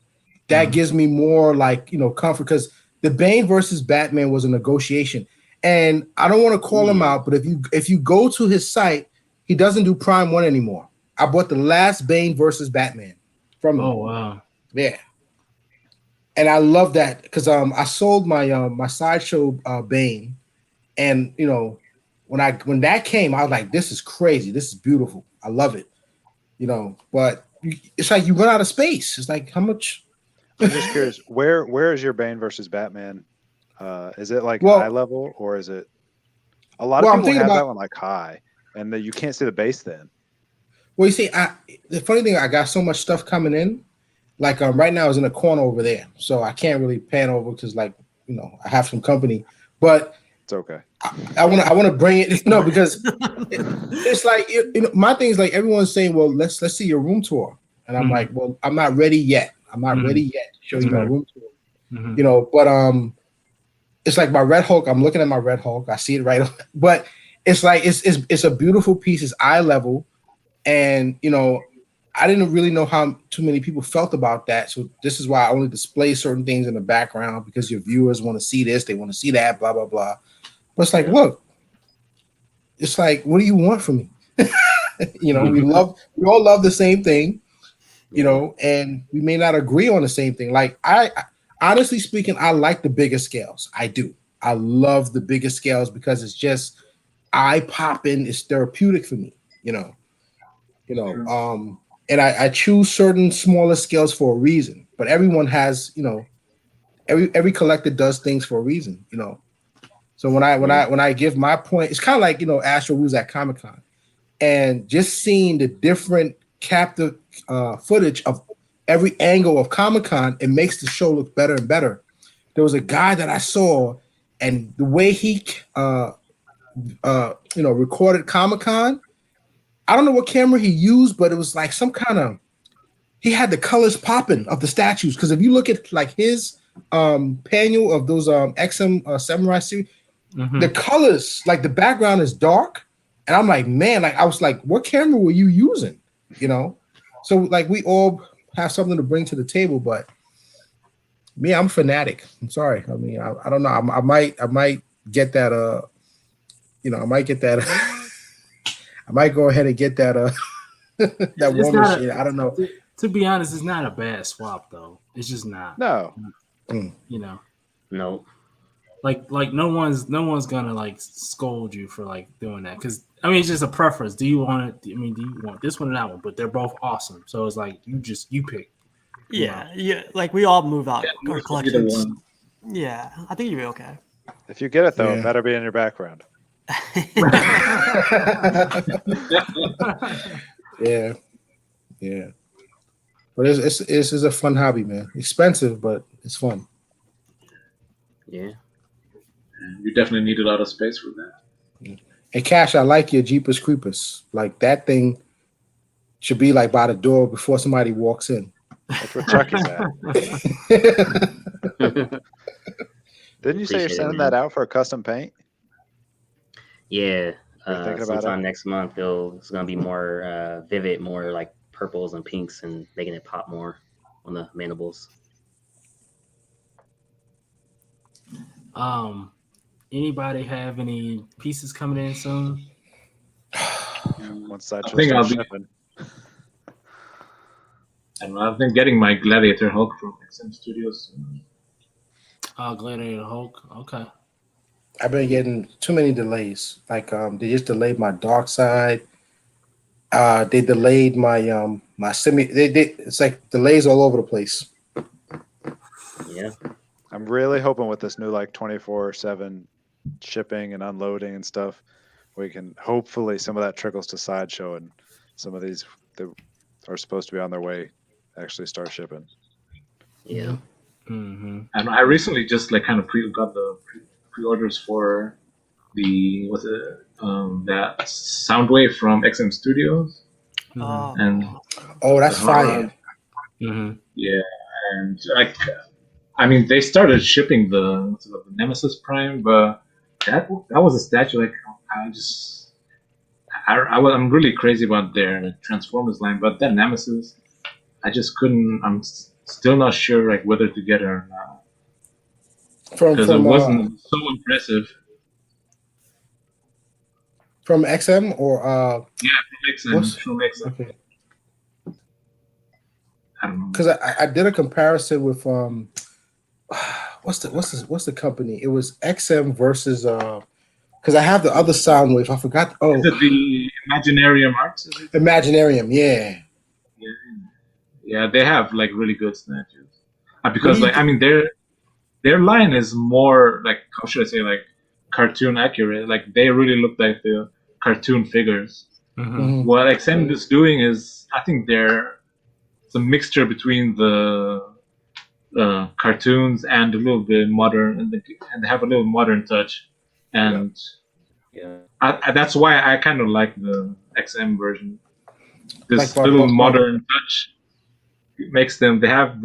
That gives me more like, comfort, because the Bane versus Batman was a negotiation. And I don't want to call him out, but if you go to his site, he doesn't do Prime 1 anymore. I bought the last Bane versus Batman from him. Oh wow. Yeah. And I love that because I sold my my sideshow Bane, and when that came, I was like, this is crazy. This is beautiful. I love it. But it's like you run out of space. It's like, how much? I'm just curious, where is your Bane versus Batman? Is it like high level, or is it a lot of people have that one like high, and you can't see the base then? Well, you see, the funny thing, I got so much stuff coming in. Like right now, is in a corner over there, so I can't really pan over because, I have some company. But it's okay. I want to bring it. No, because it's like my thing is like everyone's saying, well, let's see your room tour, and I'm like, well, I'm not ready yet. I'm not ready yet to show you my room tour. But it's like my Red Hulk. I'm looking at my Red Hulk. I see it right, but it's like it's a beautiful piece. It's eye level, and I didn't really know how too many people felt about that. So this is why I only display certain things in the background, because your viewers want to see this, they want to see that, blah blah blah. But it's like, look, it's like, what do you want from me? We all love the same thing, and we may not agree on the same thing. Like I honestly speaking, I like the bigger scales. I do. I love the bigger scales because it's just eye popping. It's therapeutic for me, and I choose certain smaller scales for a reason. But everyone has, every collector does things for a reason, So when I give my point, it's kind of like Astro was at Comic-Con, and just seeing the different captive footage of every angle of Comic-Con, it makes the show look better and better. There was a guy that I saw, and the way he recorded Comic-Con, I don't know what camera he used, but it was like some kind of, he had the colors popping of the statues. Because if you look at like his panel of those XM Samurai series, the colors, like the background is dark, and I'm like, man, like I was like, what camera were you using? So like we all have something to bring to the table, but me, I'm a fanatic. I'm sorry. I mean, I don't know. I might get that. I might get that. I might go ahead and get that. That War Machine. I don't know. To be honest, it's not a bad swap though. It's just not. No. No. Like no one's gonna like scold you for like doing that, because I mean it's just a preference. Do you want it? I mean, do you want this one or that one? But they're both awesome, so it's like you pick. Yeah. Like we all move out our collections. Yeah, I think you'll be okay. If you get it though, it better be in your background. Yeah. But it's a fun hobby, man. Expensive, but it's fun. Yeah. You definitely need a lot of space for that. And Cash, I like your Jeepers Creepers. Like that thing should be like by the door before somebody walks in. That's where Chucky's at. Didn't you say you're sending that out for a custom paint? Yeah. Thinking about sometime next month, it's going to be more vivid, more like purples and pinks, and making it pop more on the mandibles. Anybody have any pieces coming in soon? Once I think I'll be. And I've been getting my Gladiator Hulk from XM Studios. Gladiator Hulk. Okay. I've been getting too many delays. Like they just delayed my Dark Side. They delayed my my semi. It's like delays all over the place. Yeah. I'm really hoping with this new like 24/7 shipping and unloading and stuff, we can hopefully some of that trickles to Sideshow and some of these that are supposed to be on their way actually start shipping. Yeah. Mm-hmm. And I recently just like kind of got the pre-orders for the that Soundwave from XM Studios. Mm-hmm. And that's fire. Mm-hmm. Yeah, and like I mean, they started shipping the Nemesis Prime, but that was a statue. Like I'm really crazy about their Transformers line, but that Nemesis, I just couldn't. I'm still not sure like whether to get it or not because it wasn't so impressive. From XM or yeah, from XM. Okay. I don't know because I did a comparison with what's the company? It was XM versus because I have the other Soundwave. I forgot. Is it the Imaginarium Arts? Imaginarium, yeah. Yeah, they have like really good statues. Because like I mean their line is more like, how should I say, like cartoon accurate. Like they really look like the cartoon figures. Mm-hmm. What XM is doing is, I think it's a mixture between the cartoons and a little bit modern, and they have a little modern touch. And that's why I kind of like the XM version. This Like little modern touch makes them. They have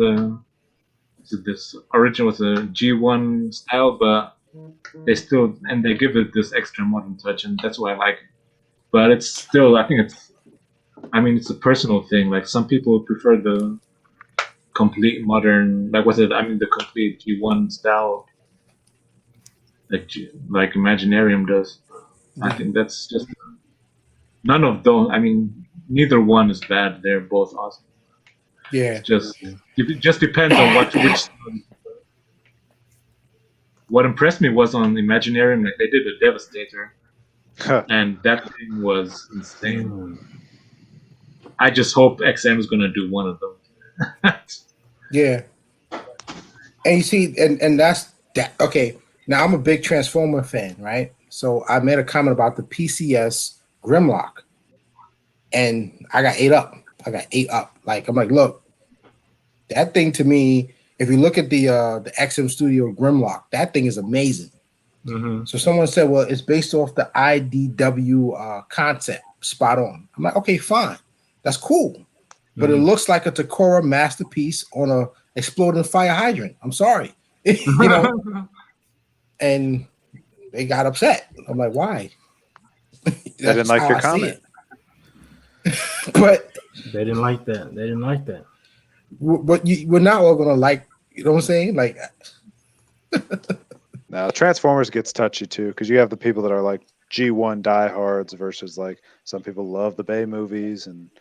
this origin was a G1 style, but they give it this extra modern touch, and that's why I like it. But it's still, I think it's a personal thing. Like some people prefer the complete modern, the complete G1 style, like Imaginarium does. I think that's just none of those. I mean, neither one is bad. They're both awesome. Yeah. It just depends on which. What impressed me was on Imaginarium, like they did a Devastator, and that thing was insane. I just hope XM is gonna do one of those. Yeah. And you see, and that's that. Okay, now I'm a big Transformer fan, right? So I made a comment about the PCS Grimlock, and I got 8 up. Like I'm like, look, that thing to me. If you look at the XM Studio Grimlock, that thing is amazing. Mm-hmm. So someone said, well, it's based off the IDW concept. Spot on. I'm like, okay, fine, that's cool, but it looks like a Takora masterpiece on a exploding fire hydrant. I'm sorry, and they got upset. I'm like, why? They didn't like your comment. But they didn't like that. But we're not all gonna like. You know what I'm saying? Like, now Transformers gets touchy too, because you have the people that are like G1 diehards versus like some people love the Bay movies, and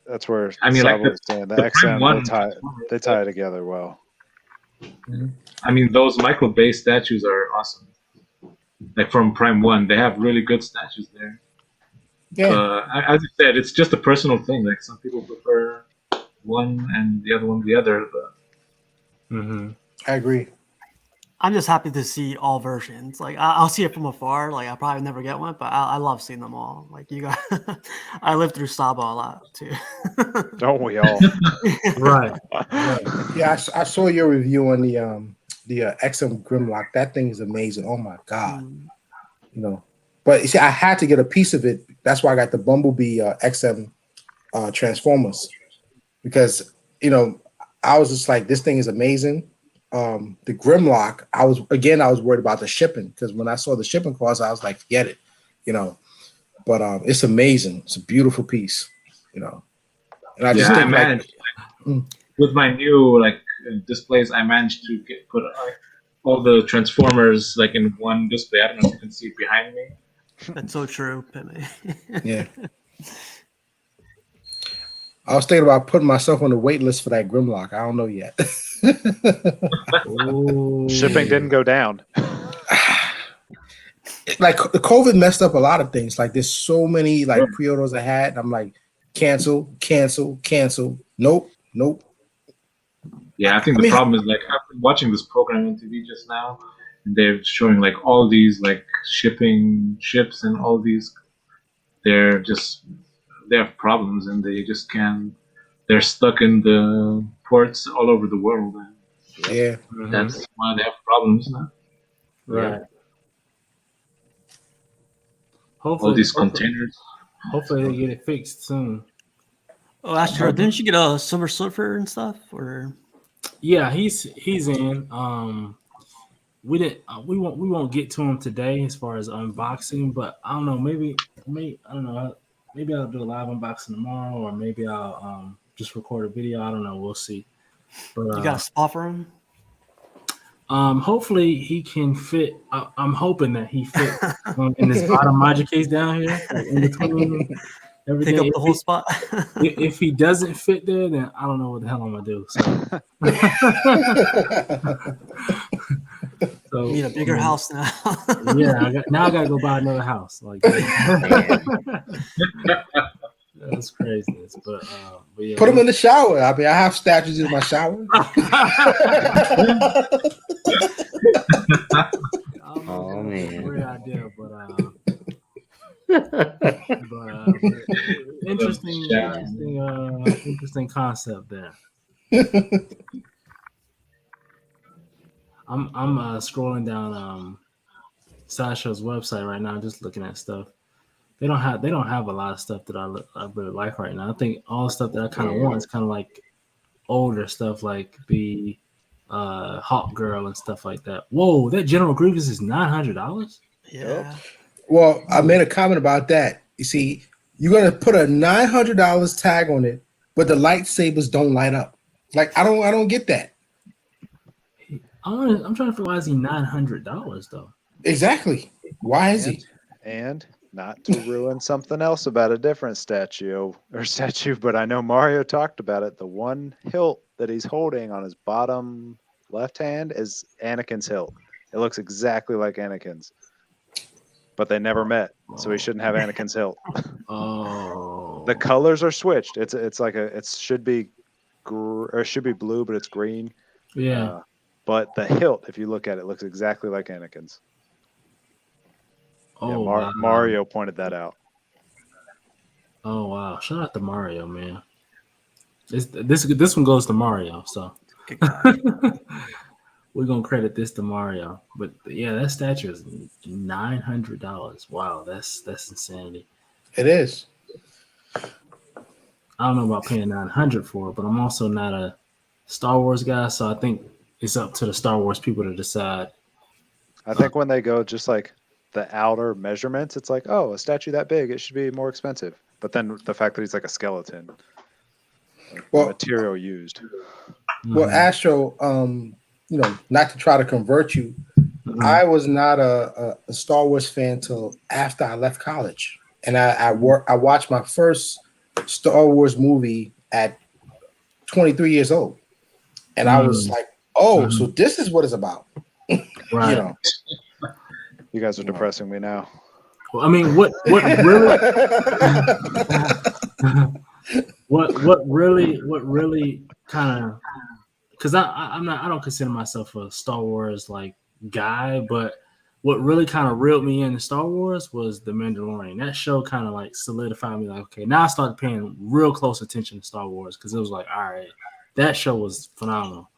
that's where I mean, like the XM they tie together well. I mean, those Michael Bay statues are awesome. Like from Prime 1, they have really good statues there. Yeah. As you said, it's just a personal thing. Like some people prefer one and the other one the other, but I agree. I'm just happy to see all versions. Like I'll see it from afar. Like I'll probably never get one, but I love seeing them all. Like you guys, I lived through Saba a lot too. Don't we all? Right. Yeah, I saw your review on the XM Grimlock. That thing is amazing. Oh my god. But you see, I had to get a piece of it. That's why I got the Bumblebee XM Transformers, because I was just like, this thing is amazing. The Grimlock, I was worried about the shipping, because when I saw the shipping cost, I was like, forget it, But it's amazing. It's a beautiful piece, And I just think, managed with my new displays, I managed to put all the Transformers in one display. I don't know if you can see it behind me. That's so true, Pimmy. Yeah. I was thinking about putting myself on the wait list for that Grimlock. I don't know yet. Shipping didn't go down. Like the COVID messed up a lot of things. Like there's so many like pre-orders I had. And I'm like, cancel. Nope. Yeah, I think the problem is like I've been watching this program on TV just now, and they're showing like all these like shipping ships and all these. They have problems and they just can't. They're stuck in the ports all over the world. And Yeah, that's why they have problems now. Right. All these containers. Hopefully they get it fixed soon. Oh, Astro, didn't you get a Silver Surfer and stuff? Or Yeah, he's in. We won't get to him today as far as unboxing, but I don't know. Maybe I don't know. Maybe I'll do a live unboxing tomorrow, or maybe I'll just record a video. I don't know. We'll see. But you got a spot for him? Hopefully he can fit. I'm hoping that he fits in this bottom Magic case down here, like in between everything. Take up the whole spot. If he doesn't fit there, then I don't know what the hell I'm gonna do. So You need a bigger house now. Yeah, I gotta go buy another house. Like that's craziness. But yeah, put them in the shower. I mean, I have statues in my shower. Oh man, great idea, but interesting concept there. I'm scrolling down Sideshow's website right now, just looking at stuff. They don't have a lot of stuff that I really like right now. I think all the stuff that I kind of want is kind of like older stuff, like the Hawk Girl and stuff like that. Whoa, that General Grievous is $900. Yeah. Well, I made a comment about that. You see, you're gonna put a $900 tag on it, but the lightsabers don't light up. Like I don't get that. I'm trying to figure why is he $900 though? Exactly. Why is he? And not to ruin something else about a different statue, but I know Mario talked about it. The one hilt that he's holding on his bottom left hand is Anakin's hilt. It looks exactly like Anakin's, but they never met, so he shouldn't have Anakin's hilt. Oh, The colors are switched. It should be blue, but it's green. Yeah. But the hilt, if you look at it, looks exactly like Anakin's. Oh, wow. Mario pointed that out. Oh wow! Shout out to Mario, man. This one goes to Mario, so we're gonna credit this to Mario. But yeah, that statue is $900. Wow, that's insanity. It is. I don't know about paying $900 for it, but I'm also not a Star Wars guy, so I think it's up to the Star Wars people to decide. I think when they go just like the outer measurements, it's like, oh, a statue that big, it should be more expensive. But then the fact that he's like a skeleton, the material used. Well, Astro, not to try to convert you, I was not a Star Wars fan till after I left college, and I watched my first Star Wars movie at 23 years old, and I was like, oh, so this is what it's about. Right. You guys are depressing me now. Well, I mean, what really, what really kind of, because I don't consider myself a Star Wars like guy, but what really kind of reeled me into Star Wars was The Mandalorian. That show kind of like solidified me. Like, okay, now I started paying real close attention to Star Wars because it was like, all right, that show was phenomenal.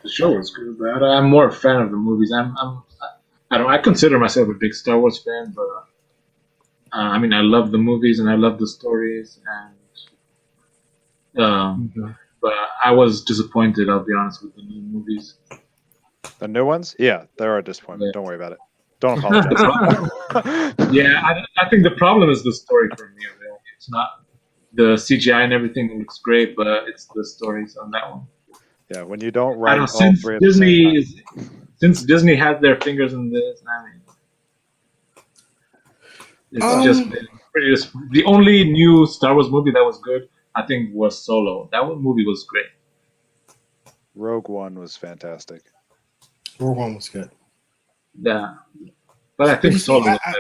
The show was good, but I'm more a fan of the movies. I consider myself a big Star Wars fan, but I mean, I love the movies and I love the stories, and but I was disappointed. I'll be honest with the new movies. The new ones, yeah, they're a disappointment. Don't worry about it. Don't apologize. Yeah, I think the problem is the story for me. Really. It's not the CGI and everything looks great, but it's the stories on that one. Yeah, when you don't write all since three at the same time. Since Disney had their fingers in this, I mean, it's just been The only new Star Wars movie that was good, I think, was Solo. That movie was great. Rogue One was fantastic. Rogue One was good. Yeah, but I But think you see, Solo was better.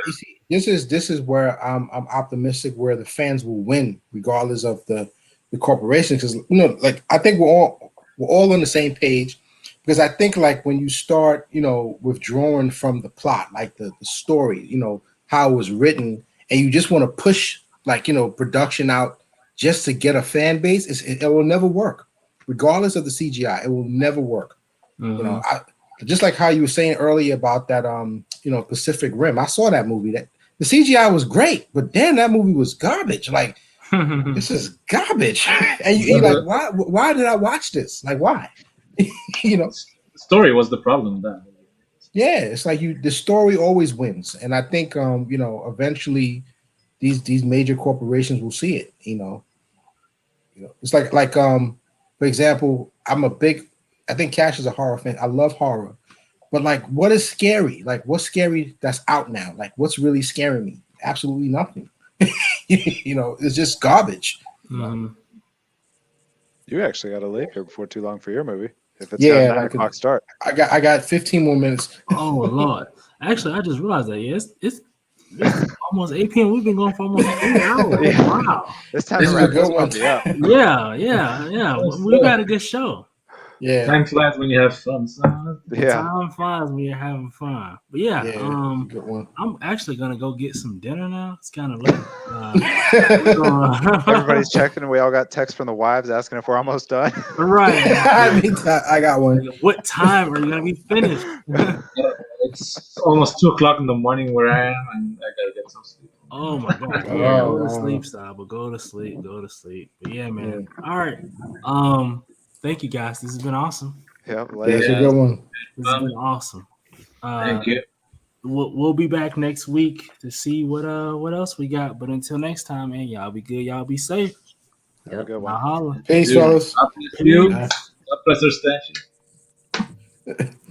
you see, this is where I'm optimistic where the fans will win regardless of the corporation, because like I think we're all on the same page, because I think like when you start withdrawing from the plot, like the story, how it was written, and you just want to push like production out just to get a fan base, it will never work, regardless of the CGI. It will never work. Mhm. Just like how you were saying earlier about that Pacific Rim. I saw that movie. That the CGI was great, but damn, that movie was garbage. Like, this is garbage. And you're like, why did I watch this? Like, why? The story was the problem then. Yeah, it's like the story always wins. And I think eventually these major corporations will see it, It's like for example, I think Cash is a horror fan. I love horror. But like, what is scary? Like, what's scary that's out now? Like, what's really scaring me? Absolutely nothing. It's just garbage. Mhm. You actually got to leave here before too long for your movie. If it's Yeah, got a 9 like o'clock start. I got 15 more minutes. Oh Lord! Actually, I just realized that. Yeah, it's almost 8 p.m. We've been going for almost 3 hours. Yeah. Wow. It's time This to is wrap a good this one. puppy up. Yeah. We got a good show. Yeah. Time flies when you have fun. Son. Yeah. Time flies when you're having fun. But yeah, Good one. I'm actually gonna go get some dinner now. It's kind of late. Everybody's checking, and we all got texts from the wives asking if we're almost done. Right. I got one. What time are you gonna be finished? It's almost 2 o'clock in the morning where I am, and I gotta get some sleep. Oh my god. Oh, Yeah, go to wow. sleep, Saba. Go to sleep. But yeah, man. All right. Thank you guys. This has been awesome. Yeah, Yeah, later. it's a good one. This has been awesome. Thank you. We'll be back next week to see what else we got. But until next time, man, y'all be good. Y'all be safe. Have a good one. Now holla. Peace, Dude, fellas. God bless you. God bless our statue.